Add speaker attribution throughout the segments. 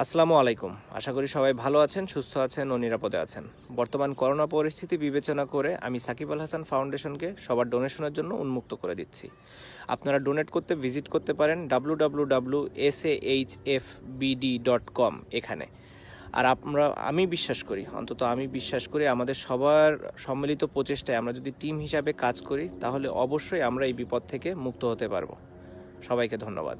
Speaker 1: আসসালামু আলাইকুম। আশা করি সবাই ভালো আছেন, সুস্থ আছেন ও নিরাপদে আছেন। বর্তমান করোনা পরিস্থিতি বিবেচনা করে আমি সাকিব আল হাসান ফাউন্ডেশনকে সবার ডোনেশনের জন্য উন্মুক্ত করে দিচ্ছি। আপনারা ডোনেট করতে ভিজিট করতে পারেন www.sahfbd.com এখানে। আর আমি বিশ্বাস করি, অন্তত আমি বিশ্বাস করি আমাদের সবার সম্মিলিত প্রচেষ্টায় আমরা যদি টিম হিসাবে কাজ করি তাহলে অবশ্যই আমরা এই বিপদ থেকে মুক্ত হতে পারবো। সবাইকে ধন্যবাদ।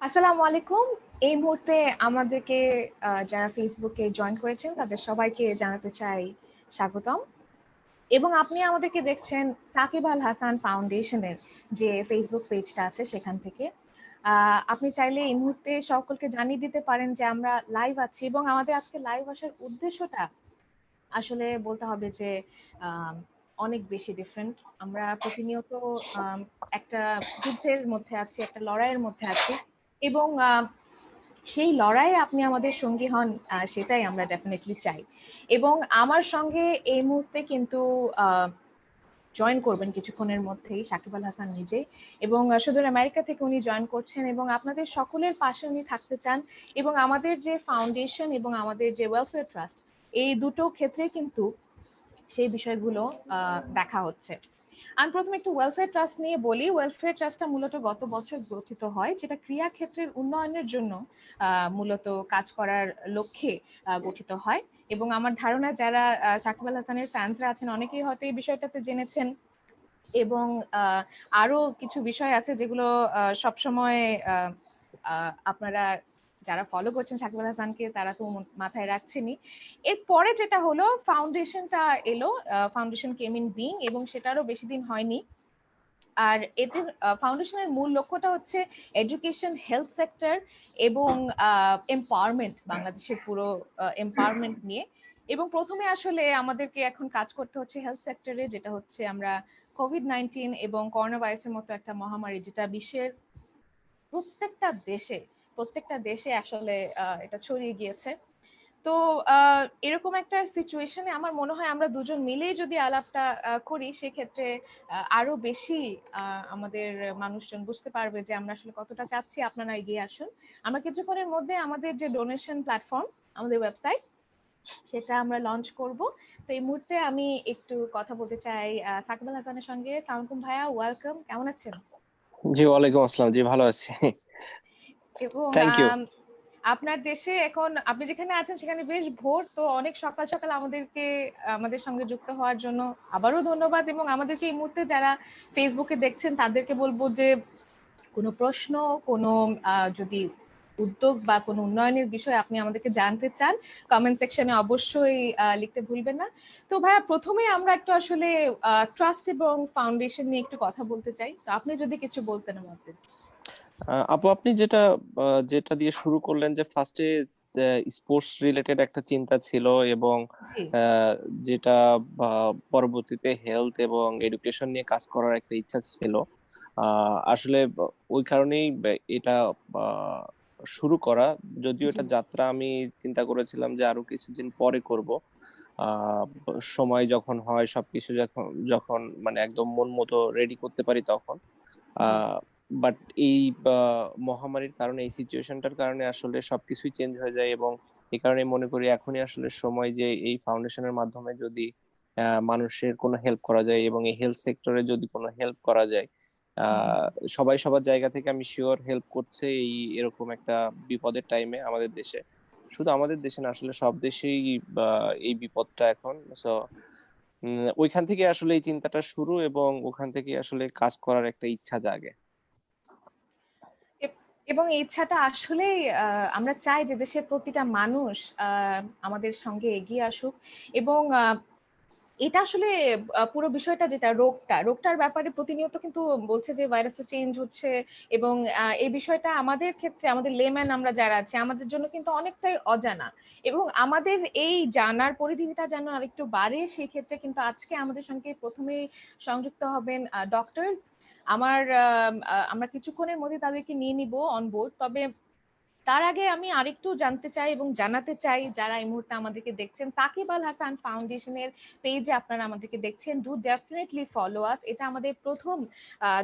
Speaker 2: আসসালামু আলাইকুম। এই মুহূর্তে আমাদেরকে যারা ফেসবুকে জয়েন করেছেন তাদের সবাইকে জানাতে চাই স্বাগতম। এবং আপনি আমাদেরকে দেখছেন সাকিব আল হাসান ফাউন্ডেশনের যে ফেসবুক পেজটা আছে সেখান থেকে। আপনি চাইলে এই মুহূর্তে সকলকে জানিয়ে দিতে পারেন যে আমরা লাইভ আছি এবং আমাদের আজকে লাইভ আসার উদ্দেশ্যটা আসলে বলতে হবে যে আম অনেক বেশি ডিফারেন্ট। আমরা প্রতিনিয়ত আম একটা যুদ্ধের মধ্যে আছি, একটা লড়াইয়ের মধ্যে আছি এবং সেই লড়াইয়ে আপনি আমাদের সঙ্গী হন, সেটাই আমরা ডেফিনিটলি চাই। এবং আমার সঙ্গে এই মুহূর্তে কিন্তু আ জয়েন করবেন কিছুক্ষণের মধ্যেই সাকিব আল হাসান নিজেই এবং সুদূর আমেরিকা থেকে উনি জয়েন করছেন এবং আপনাদের সকলের পাশে উনি থাকতে চান এবং আমাদের যে ফাউন্ডেশন এবং আমাদের যে ওয়েলফেয়ার ট্রাস্ট এই দুটো ক্ষেত্রে কিন্তু সেই বিষয়গুলো দেখা হচ্ছে। আমি প্রথমে একটু ওয়েলফেয়ার ট্রাস্ট নিয়ে বলি। ওয়েলফেয়ার ট্রাস্টটা মূলত গত বছর গঠিত হয়, যেটা ক্রিয়া ক্ষেত্রের উন্নয়নের জন্য মূলত কাজ করার লক্ষ্যে গঠিত হয়। এবং আমার ধারণা যারা সাকিব আল হাসানের ফ্যান্সরা আছেন অনেকেই হয়তো এই বিষয়টাতে জেনেছেন এবং আরো কিছু বিষয় আছে যেগুলো সবসময় আপনারা যারা ফলো করছেন সাকিব আল হাসানকে তারা তো মাথায় রাখছেনই। এরপরে যেটা হলো ফাউন্ডেশনটা এলো, ফাউন্ডেশন কেম ইন বিং এবং সেটারও বেশি দিন হয়নি। আর এতে ফাউন্ডেশনের মূল লক্ষ্যটা হচ্ছে এডুকেশন, হেলথ সেক্টর এবং এম্পাওয়ারমেন্ট, বাংলাদেশের পুরো এম্পাওয়ারমেন্ট নিয়ে। এবং প্রথমে আসলে আমাদেরকে এখন কাজ করতে হচ্ছে হেলথ সেক্টরে, যেটা হচ্ছে আমরা কোভিড-19 এবং করোনা ভাইরাসের মতো একটা মহামারী যেটা বিশ্বের প্রত্যেকটা দেশে আসলে এটা ছড়িয়ে গিয়েছে। তো এরকম একটা সিচুয়েশনে আমার মনে হয় আমরা দুজন মিলেই যদি আলাপটা করি সেক্ষেত্রে আরো বেশি আমাদের মানুষজন বুঝতে পারবে যে আমরা আসলে কতটা চাচ্ছি আপনারা এগিয়ে আসুন। আমরা কিছুক্ষণের মধ্যে আমাদের যে ডোনেশন প্ল্যাটফর্ম, আমাদের ওয়েবসাইট, সেটা আমরা লঞ্চ করব। তো এই মুহূর্তে আমি একটু কথা বলতে চাই সাকিব আল হাসানের সঙ্গে। আসসালামু আলাইকুম ভাইয়া, ওয়েলকাম। কেমন আছেন?
Speaker 3: জি, ওয়ালাইকুম আসসালাম। জি, ভালো আছি।
Speaker 2: এবং
Speaker 3: থ্যাংক ইউ।
Speaker 2: আপনার দেশে এখন আপনি যেখানে আছেন সেখানে বেশ ভোর, তো অনেক সকাল সকাল আমাদের সঙ্গে যুক্ত হওয়ার জন্য আবারও ধন্যবাদ। এবং আমাদেরকে এই মুহূর্তে যারা ফেসবুকে দেখছেন তাদেরকে বলবো যে কোনো প্রশ্ন, কোনো যদি উদ্যোগ বা কোনো উন্নয়নের বিষয় আপনি আমাদেরকে জানতে চান কমেন্ট সেকশনে অবশ্যই লিখতে ভুলবেন না। তো ভাইয়া প্রথমে আমরা একটু আসলে ট্রাস্ট এবং ফাউন্ডেশন নিয়ে একটু কথা বলতে চাই, তো আপনি যদি কিছু বলতেন আমাদের।
Speaker 3: আপু, আপনি যেটা দিয়ে শুরু করলেন যে ফার্স্টে স্পোর্টস রিলেটেড একটা চিন্তা ছিল এবং
Speaker 2: জি।
Speaker 3: আহ, যেটা পরবর্তীতে হেলথ এবং এডুকেশন নিয়ে কাজ করার একটা ইচ্ছা ছিল। আসলে ওই কারণেই এটা আহ, শুরু করা। যদিও
Speaker 2: জি।
Speaker 3: এটা যাত্রা আমি চিন্তা করেছিলাম যে আরো কিছুদিন পরে করব। আহ সময় যখন হয়, সবকিছু যখন যখন মানে একদম মন মতো রেডি করতে পারি তখন।
Speaker 2: জি।
Speaker 3: বাট এই মহামারীর কারণে, এই সিচুয়েশনটার কারণে আসলে সবকিছুই চেঞ্জ হয়ে যায় এবং এই কারণে মনে করি এখনই আসলে সময় যে এই ফাউন্ডেশনের মাধ্যমে যদি মানুষের কোনো হেল্প করা যায় এবং এই হেলথ সেক্টরে যদি কোনো হেল্প করা যায়।
Speaker 2: হুম।
Speaker 3: আহ সবাই সবার জায়গা থেকে আমি শিওর হেল্প করছে এই এরকম একটা বিপদের টাইমে আমাদের দেশে। শুধু আমাদের দেশে না, আসলে সব দেশেই এই বিপদটা এখন। সো ওইখান থেকে আসলে এই চিন্তাটা শুরু এবং ওখান থেকে আসলে কাজ করার একটা ইচ্ছা জাগে।
Speaker 2: এবং এই ইচ্ছাটা আসলেই আমরা চাই যে দেশের প্রতিটা মানুষ আমাদের সঙ্গে এগিয়ে আসুক এবং এটা আসলে পুরো বিষয়টা যেটা রোগটার ব্যাপারে প্রতিনিয়ত কিন্তু বলছে যে ভাইরাসটা চেঞ্জ হচ্ছে, এবং এই বিষয়টা আমাদের ক্ষেত্রে, আমাদের লেম্যান আমরা যারা আছি, আমাদের জন্য কিন্তু অনেকটাই অজানা। এবং আমাদের এই জানার পরিধিটা যেন আরেকটু বাড়ে, সেই ক্ষেত্রে কিন্তু আজকে আমাদের সঙ্গে প্রথমেই সংযুক্ত হবেন ডক্টরস। আমরা কিছুক্ষণের মধ্যে তাদেরকে নিয়ে নিব অন বোর্ড। তবে তার আগে আমি আরেকটু জানতে চাই এবং জানাতে চাই, যারা এই মুহূর্তে আমাদেরকে দেখছেন, সাকিব আল হাসান ফাউন্ডেশনের পেজে আপনারা আমাদেরকে দেখছেন, ডু ডেফিনেটলি ফলো আস। এটা আমাদের প্রথম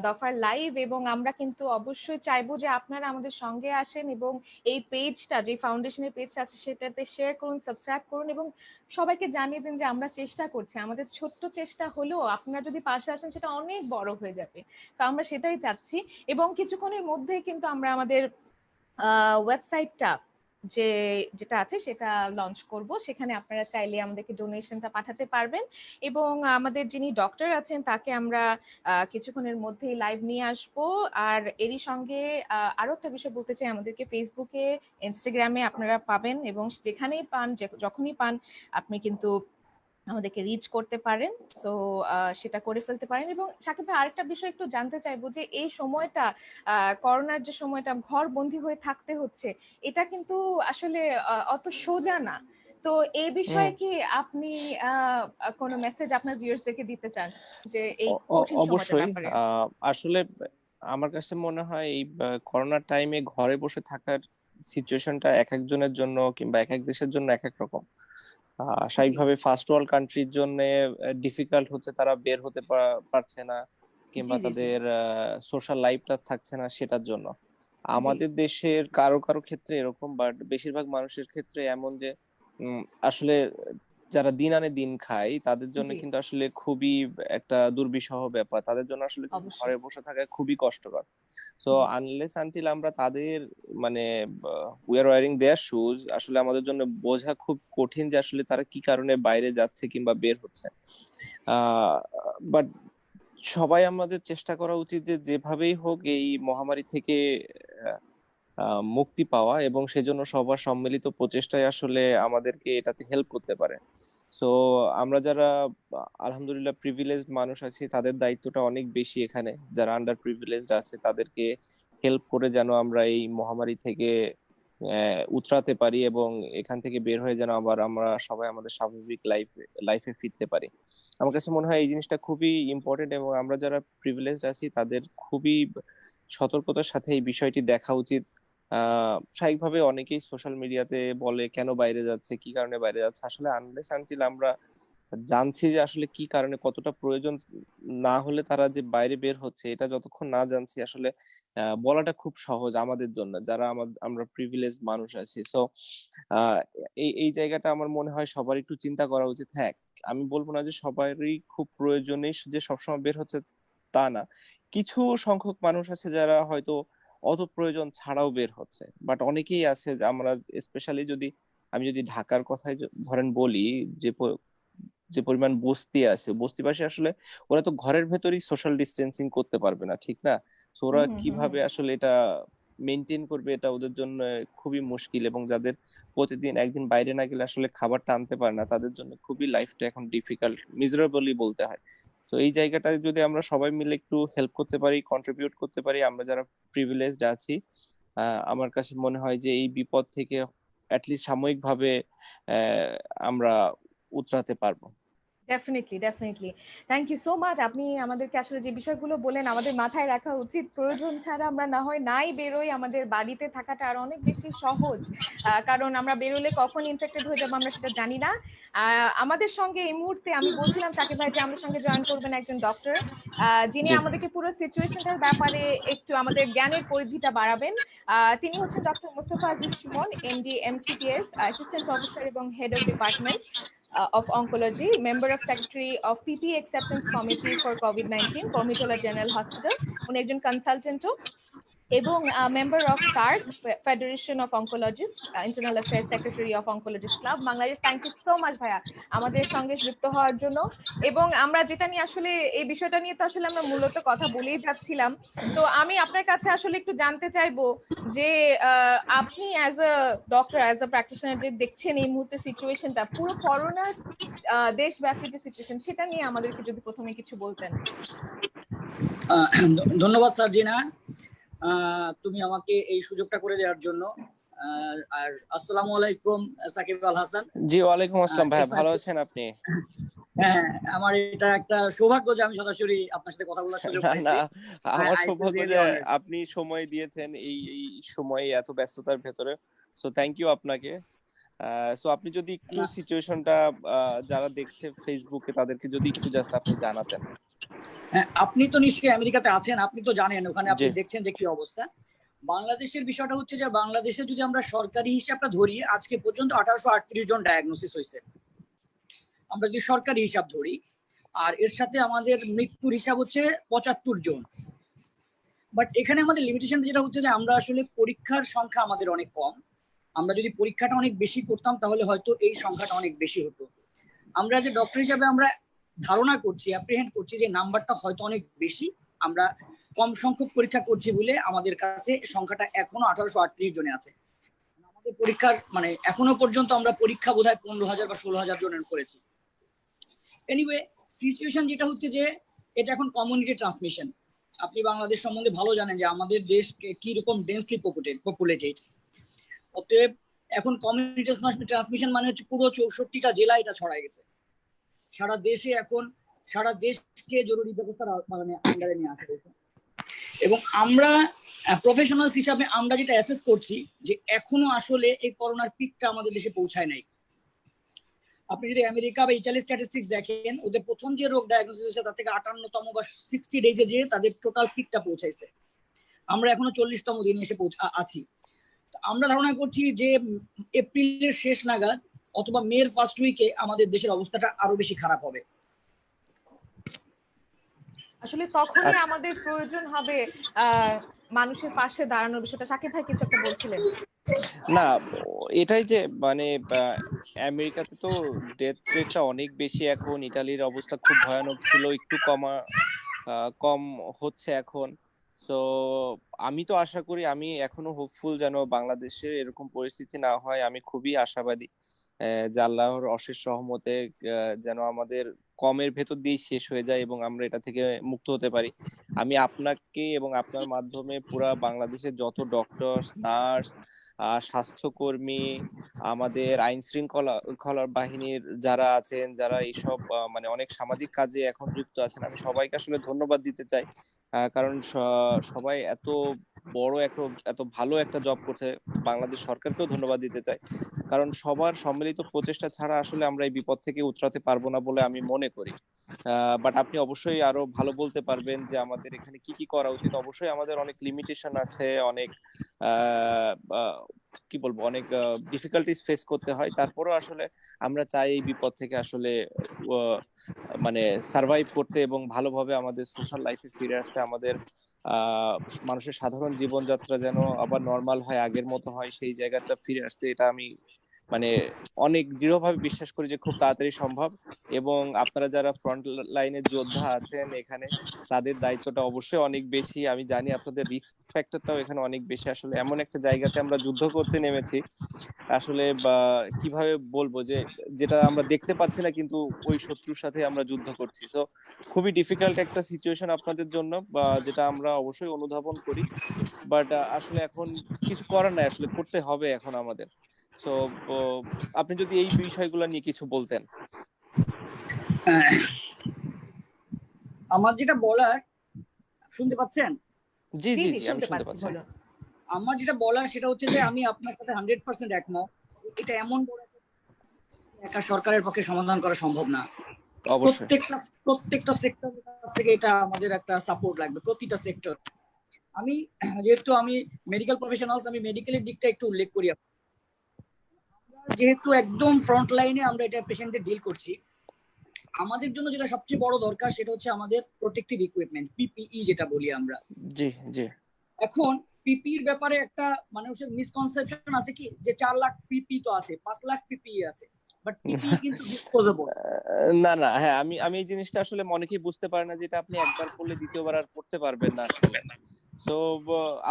Speaker 2: দফার লাইভ, এবং আমরা কিন্তু অবশ্যই চাইবো যে আপনারা আমাদের সঙ্গে আসেন এবং এই পেজটা, যে ফাউন্ডেশনের পেজটা আছে, সেটাতে শেয়ার করুন, সাবস্ক্রাইব করুন, এবং সবাইকে জানিয়ে দিন যে আমরা চেষ্টা করছি। আমাদের ছোট্ট চেষ্টা হলেও আপনারা যদি পাশে আসেন সেটা অনেক বড় হয়ে যাবে। তো আমরা সেটাই চাচ্ছি। এবং কিছুক্ষণের মধ্যেই কিন্তু আমরা আমাদের ওয়েবসাইটটা যেটা আছে সেটা লঞ্চ করব। সেখানে আপনারা চাইলে আমাদেরকে ডোনেশনটা পাঠাতে পারবেন, এবং আমাদের যিনি ডক্টর আছেন তাকে আমরা কিছুক্ষণের মধ্যেই লাইভ নিয়ে আসব। আর এরই সঙ্গে আরো একটা বিষয় বলতে চাই, আমাদেরকে ফেসবুকে, ইনস্টাগ্রামে আপনারা পাবেন, এবং যেখানেই পান, যখনই পান, আপনি কিন্তু আমাদেরকে রিচ করতে পারেন। সো সেটা করে ফেলতে পারেন। এবং সাকিব ভাই, আরেকটা বিষয় একটু জানতে চাইবো যে এই সময়টা, করোনার যে সময়টা ঘর বন্দি হয়ে থাকতে হচ্ছে, এটা কিন্তু আসলে অত সোজা না। তো এই বিষয়ে কি আপনি কোনো মেসেজ আপনার ভিউয়ার্সদেরকে দিতে চান, যে এই কঠিন সময়টার
Speaker 3: অবশ্যই।
Speaker 2: ব্যাপারে?
Speaker 3: আসলে আমার কাছে মনে হয় এই করোনার টাইমে ঘরে বসে থাকার সিচুয়েশনটা এক একজনের জন্য কিংবা এক এক দেশের জন্য এক এক রকম।
Speaker 2: জি,
Speaker 3: স্বাভাবিকভাবে ফার্স্ট ওয়ার্ল্ড কান্ট্রির জন্য ডিফিকাল্ট হচ্ছে, তারা বের হতে পারছে না
Speaker 2: জি,
Speaker 3: কিংবা
Speaker 2: জি, জি,
Speaker 3: তাদের সোশ্যাল লাইফটা থাকছে না সেটার জন্য।
Speaker 2: জি,
Speaker 3: আমাদের দেশের কারো কারো ক্ষেত্রে এরকম, বাট বেশিরভাগ মানুষের ক্ষেত্রে এমন যে আসলে যারা দিন আনে দিন খায় তাদের জন্য
Speaker 2: জি,
Speaker 3: কিন্তু আসলে খুবই একটা দুর্বিষহ ব্যাপার, তাদের জন্য আসলে কিন্তু
Speaker 2: অবশ্যই।
Speaker 3: ঘরে বসে থাকা খুবই কষ্টকর। সো
Speaker 2: জি,
Speaker 3: আনলেস আনটিল আমরা তাদের মানে we are wearing their shoes, আসলে আমাদের জন্য বোঝা খুব কঠিন যে আসলে তারা কি কারণে বাইরে যাচ্ছে কিংবা বের হচ্ছে। আহ বাট সবাই আমাদের চেষ্টা করা উচিত যে যেভাবেই হোক এই মহামারী থেকে মুক্তি পাওয়া, এবং সেজন্য সবার সম্মিলিত প্রচেষ্টাই আসলে আমাদেরকে এটাতে হেল্প করতে পারে। সো আমরা যারা আলহামদুলিল্লাহ প্রিভিলেজড মানুষ আছি, তাদের দায়িত্বটা অনেক বেশি এখানে। যারা আন্ডার প্রিভিলেজড আছে তাদেরকে হেল্প করে যেন আমরা এই মহামারী থেকে উতরাতে পারি, এবং এখান থেকে বের হয়ে যেন আবার আমরা সবাই আমাদের স্বাভাবিক লাইফে ফিরতে পারি। আমার কাছে মনে হয় এই জিনিসটা খুবই ইম্পর্টেন্ট, এবং আমরা যারা প্রিভিলেজড আছি তাদের খুবই সতর্কতার সাথে এই বিষয়টি দেখা উচিত। স্বাভাবিকভাবে অনেকেই সোশ্যাল মিডিয়াতে বলে কেন বাইরে যাচ্ছে, কি কারণে বাইরে যাচ্ছে, আসলে আনলেস আনটিল আমরা জানছি যে আসলে কি কারণে কতটা প্রয়োজন না হলে তারা যে বাইরে বের হচ্ছে, এটা যতক্ষণ না জানছি আসলে বলাটা খুব সহজ আমাদের জন্য যারা আমরা প্রিভিলেজ মানুষ আছি। সো এই এই জায়গাটা আমার মনে হয় সবার একটু চিন্তা করা উচিত। হ্যাঁ, আমি বলবো না যে সবারই খুব প্রয়োজনে যে সবসময় বের হচ্ছে তা না, কিছু সংখ্যক মানুষ আছে যারা হয়তো অত প্রয়োজন ছাড়াও বের হচ্ছে, বাট অনেকেই আছে যে আমরা স্পেশালি যদি আমি যদি ঢাকার কথাই ধরেন বলি, যে যে পরিমাণ বস্তি আছে, বস্তিবাসী আসলে ওরা তো ঘরের ভেতরই সোশ্যাল ডিস্টেন্সিং করতে পারবে না, ঠিক না? তো ওরা
Speaker 2: হুম, হুম, হুম,
Speaker 3: কিভাবে
Speaker 2: হুম।
Speaker 3: আসলে এটা মেনটেন করবে, এটা ওদের জন্য খুবই মুশকিল। এবং যাদের প্রতিদিন একদিন বাইরে না গেলে আসলে খাবারটা আনতে পারে না, তাদের জন্য খুবই লাইফটা এখন ডিফিকাল্ট, মিজারেবলই বলতে হয়। তো এই জায়গাটায় যদি আমরা সবাই মিলে একটু হেল্প করতে পারি, কন্ট্রিবিউট করতে পারি, আমরা যারা প্রিভিলেজড আছি, আমার কাছে মনে হয় যে এই বিপদ থেকে অ্যাটলিস্ট সাময়িকভাবে আহ, আমরা উতরাতে পারবো।
Speaker 2: Definitely, definitely. Thank you so much. আপনি আমাদেরকে আসলে যে বিষয়গুলো বললেন আমাদের মাথায় রাখা উচিত। প্রয়োজন ছাড়া আমরা না হয় নাই বেরোই, আমাদের বাড়িতে থাকাটা আর অনেক বেশি সহজ। কারণ আমরা বেরোলে কখন ইনফেক্টেড হয়ে যাবো আমরা সেটা জানি না। আমাদের সঙ্গে এই মুহূর্তে আমি বলছিলাম সাকিব ভাই যে আমাদের সঙ্গে জয়েন করবেন একজন ডক্টর, যিনি
Speaker 3: জি।
Speaker 2: আমাদেরকে পুরো সিচুয়েশনটার ব্যাপারে একটু আমাদের জ্ঞানের পরিধিটা বাড়াবেন। তিনি হচ্ছেন doctor Mostafa Aziz Sumon, MD MCPS, assistant professor এবং head of department of Oncology, member of Secretary of PPE Acceptance Committee for COVID-19, Komitola General Hospital. উনি একজন কনসালটেন্টও। এবং member of SAARC, federation of oncologist, internal affairs secretary of oncologist club Bangladesh. Thank you so much ভাইয়া আমাদের সঙ্গে যুক্ত হওয়ার জন্য। এবং আমরা যেটা নিয়ে আসলে এই বিষয়টা নিয়ে তো আসলে আমরা মূলত কথা বলেই যাচ্ছিলাম। তো আমি আপনার কাছে আসলে একটু জানতে চাইবো যে আপনি as a doctor, as a practitioner যে দেখছেন এই মুহূর্তে সিচুয়েশনটা, পুরো করোনার দেশব্যাপী যে সিচুয়েশন, সেটা নিয়ে আমাদেরকে যদি প্রথমে কিছু বলতেন।
Speaker 4: ধন্যবাদ সার্জিনা, তুমি আমাকে এই সুযোগটা করে দেওয়ার জন্য। আর আসসালামু আলাইকুম সাকিব আল হাসান।
Speaker 3: জি, ওয়ালাইকুম আসসালাম ভাইয়া, ভালো আছেন আপনি?
Speaker 4: হ্যাঁ, আমার এটা একটা সৌভাগ্য যে আমি সরাসরি আপনার সাথে কথা বলার সুযোগ পাইছি।
Speaker 3: না, আমার সৌভাগ্য যে আপনি সময় দিয়েছেন এই সময়ে, এত ব্যস্ততার ভেতরে। সো থ্যাংক ইউ আপনাকে। সো আপনি যদি একটু সিচুয়েশনটা যারা দেখছে ফেসবুকে তাদেরকে যদি একটু জাস্ট আপনি জানাতেন।
Speaker 4: হ্যাঁ, আপনি তো নিশ্চয়ই আমেরিকাতে আছেন, আপনি তো জানেন ওখানে আপনি দেখছেন যে কি অবস্থা। বাংলাদেশের বিষয়টা হচ্ছে যে বাংলাদেশে যদি আমরা সরকারি হিসাবটা ধরি, আজকে পর্যন্ত 1838 জন ডায়াগনোসিস হয়েছে, আমরা যদি সরকারি হিসাব ধরি। আর এর সাথে আমাদের মৃত্যুর হিসাব হচ্ছে 75 জন। বাট এখানে আমাদের লিমিটেশন যেটা হচ্ছে যে আমরা আসলে পরীক্ষার সংখ্যা আমাদের অনেক কম। আমরা যদি পরীক্ষাটা অনেক বেশি করতাম তাহলে হয়তো এই সংখ্যাটা অনেক বেশি হতো। আমরা যে ডক্টর হিসাবে আমরা ধারণা করছি, অ্যাপ্রিহেন্ড করছি যে নাম্বারটা হয়তো অনেক বেশি, আমরা কম সংখ্যক পরীক্ষা করছি বলে আমাদের কাছে সংখ্যাটা এখনো 1838 জনে আছে। আমাদের পরীক্ষার মানে এখনো পর্যন্ত আমরা পরীক্ষা বোধহয় 15,000 বা 16,000 জনের করেছি। এনিওয়ে, সিচুয়েশন যেটা হচ্ছে যে এটা এখন কমিউনিটি ট্রান্সমিশন। আপনি বাংলাদেশ সম্বন্ধে ভালো জানেন যে আমাদের দেশ কি রকম ডেন্সলি পপুলেটেড। অতএব এখন কমিউনিটি ট্রান্সমিশন মানে হচ্ছে পুরো 64টা জেলায় এটা ছড়ায় গেছে। সারা দেশে এখন সারা দেশকে জরুরি ব্যবস্থার মানে আন্ডারে নিয়ে আসা হয়েছে। এবং আমরা প্রফেশনালস হিসাবে আমরা যেটা অ্যাসেস করছি যে এখনো আসলে এই করোনার পিকটা আমাদের দেশে পৌঁছায় নাই। আপনি যদি আমেরিকা বা ইটালির স্ট্যাটিস্টিক্স দেখেন, ওদের প্রথম যে রোগ ডায়াগনোসিস হয়েছে তার থেকে 58তম বা 60 ডেজে যে তাদের টোটাল পিকটা পৌঁছাইছে। আমরা এখনো 40তম দিনে এসে আছি। আমরা ধারণা করছি যে এপ্রিলের শেষ নাগাদ অথবা মের ফার্স্ট উইকে আমাদের দেশের অবস্থাটা আরো বেশি খারাপ হবে।
Speaker 2: আসলে তখনই আমাদের প্রয়োজন হবে মানুষের পাশে দাঁড়ানোর বিষয়টা। সাকিব ভাই কিছু একটা বলছিলেন।
Speaker 3: না, এটাই যে মানে আমেরিকাতে তো ডেথ রেটটা অনেক বেশি এখন, ইতালির অবস্থা খুব ভয়ানক ছিল, একটু কম হচ্ছে এখন। তো আমি তো আশা করি, আমি এখনো হোপফুল যেন বাংলাদেশে এরকম পরিস্থিতি না হয়। আমি খুবই আশাবাদী যে আল্লাহর অশেষ রহমতে যেন আমাদের কমের ভেতর দিয়ে শেষ হয়ে যায় এবং আমরা এটা থেকে মুক্ত হতে পারি। আমি আপনাকে এবং আপনার মাধ্যমে পুরা বাংলাদেশের যত ডক্টর, নার্স, স্বাস্থ্যকর্মী, আমাদের আইন শৃঙ্খলা বাহিনীর যারা আছেন, যারা এইসব মানে অনেক সামাজিক কাজে এখন যুক্ত আছেন, আমি সবাইকে আসলে ধন্যবাদ দিতে চাই। কারণ সবাই এত ভালো একটা জব করছে। বাংলাদেশ সরকারকেও ধন্যবাদ দিতে চাই, কারণ সবার সম্মিলিত প্রচেষ্টা ছাড়া আসলে আমরা এই বিপদ থেকে উতরাতে পারবো না বলে আমি মনে করি। বাট আপনি অবশ্যই আরো ভালো বলতে পারবেন যে আমাদের এখানে কি কি করা উচিত। অবশ্যই আমাদের অনেক লিমিটেশন আছে, অনেক কি বলবো, অনেক ডিফিকাল্টিস ফেস করতে হয়। তারপরেও আসলে আমরা চাই এই বিপদ থেকে আসলে মানে সার্ভাইভ করতে এবং ভালোভাবে আমাদের সোশ্যাল লাইফে ফিরে আসতে। আমাদের মানুষের সাধারণ জীবনযাত্রা যেন আবার নর্মাল হয়, আগের মতো হয়, সেই জায়গাটা ফিরে আসতে। এটা আমি মানে অনেক দৃঢ়ভাবে বিশ্বাস করি যে খুব তাড়াতাড়ি সম্ভব। এবং আপনারা যারা ফ্রন্ট লাইনের যোদ্ধা আছেন এখানে, তাদের দায়িত্বটা অবশ্যই অনেক বেশি। আমি জানি আপনাদের রিস্ক ফ্যাক্টরটাও এখানে অনেক বেশি। আসলে এমন একটা জায়গাতে আমরা যুদ্ধ করতে নেমেছি, আসলে কিভাবে বলবো, যে যেটা আমরা দেখতে পাচ্ছি না কিন্তু ওই শত্রুর সাথে আমরা যুদ্ধ করছি। তো খুবই ডিফিকাল্ট একটা সিচুয়েশন আপনাদের জন্য, যেটা আমরা অবশ্যই অনুধাবন করি। বাট আসলে এখন কিছু করার নাই, আসলে করতে হবে এখন আমাদের। তো আপনি যদি এই বিষয়গুলো নিয়ে কিছু বলতেন।
Speaker 4: আমার যেটা বলার, শুনতে পাচ্ছেন?
Speaker 3: জি জি জি, আমি শুনতে পাচ্ছি।
Speaker 4: আমার যেটা বলার সেটা হচ্ছে যে আমি আপনার সাথে 100% একমত। এটা এমন একটা সরকারের পক্ষে সমাধান করা সম্ভব না। প্রত্যেকটা সেক্টর থেকে এটা আমাদের একটা সাপোর্ট লাগবে, প্রতিটা সেক্টর। আমি যেহেতু আমি মেডিকেল প্রফেশনালস, আমি মেডিকেলের দিকটা একটু উল্লেখ করি। যেহেতু একদম ফ্রন্ট লাইনে আমরা এটা পেশেন্টদের ডিল করছি, আমাদের জন্য যেটা সবচেয়ে বড় দরকার সেটা হচ্ছে আমাদের প্রোটেক্টিভ ইকুইপমেন্ট, পিপিই যেটা বলি আমরা।
Speaker 3: জি জি।
Speaker 4: এখন পিপির ব্যাপারে একটা মানুষের মিসকনসেপশন আছে কি যে 4 লাখ পিপি তো আছে, 5 লাখ পিপি আছে, বাট পিপি কিন্তু ডিসপোজেবল।
Speaker 3: না না, হ্যাঁ, আমি এই জিনিসটা আসলে অনেকেই বুঝতে পারে না, যেটা আপনি একবার পড়লে দ্বিতীয়বার আর পড়তে পারবেন না আসলে। সো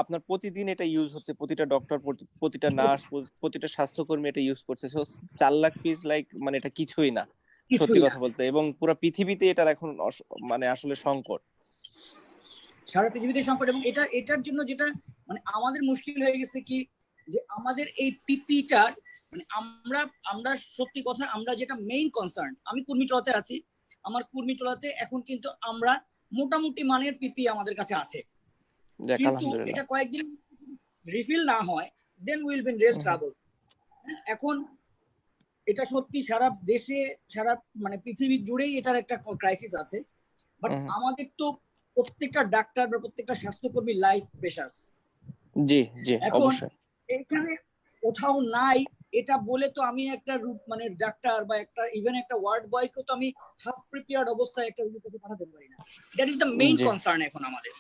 Speaker 3: আপনার প্রতিদিন এটা ইউজ হচ্ছে, প্রতিটা ডক্টর, প্রতিটা নার্স, প্রতিটা স্বাস্থ্যকর্মী এটা ইউজ করছে। সো 4 লাখ পিস লাইক মানে এটা কিছুই না সত্যি কথা বলতে, এবং পুরো পৃথিবীতে এটার এখন মানে আসলে সংকট,
Speaker 4: সারা পৃথিবীতে সংকট। এবং এটার জন্য যেটা মানে আমাদের মুশকিল হয়ে গেছে কি যে আমাদের এই পিপিটার মানে আমরা সত্যি কথা, আমরা যেটা মেইন কনসার্ন, আমি কুর্মিটোলাতে আছি, আমার কুর্মিটোলাতে এখন কিন্তু আমরা মোটামুটি মানের পিপি আমাদের কাছে আছে, কিন্তু এটা কয়েকদিন রিফিল না হয় then will be in real trouble. এখন এটা সত্যি সারা দেশে, সারা মানে পৃথিবী জুড়েই এটার একটা ক্রাইসিস আছে, বাট আমাদের তো প্রত্যেকটা ডাক্তার বা প্রত্যেকটা স্বাস্থ্যকর্মী লাইফ পেশাস।
Speaker 3: জি জি, অবশ্যই।
Speaker 4: এখানে কোথাও নাই এটা বলে তো আমি একটা মানে ডাক্তার বা একটা ইভেন একটা ওয়ার্ড বয়কে তো আমি হাফ প্রিপেয়ার্ড অবস্থায় একটা রোগীকে পাঠাতে পারি না। That is the main concern এখন আমাদের।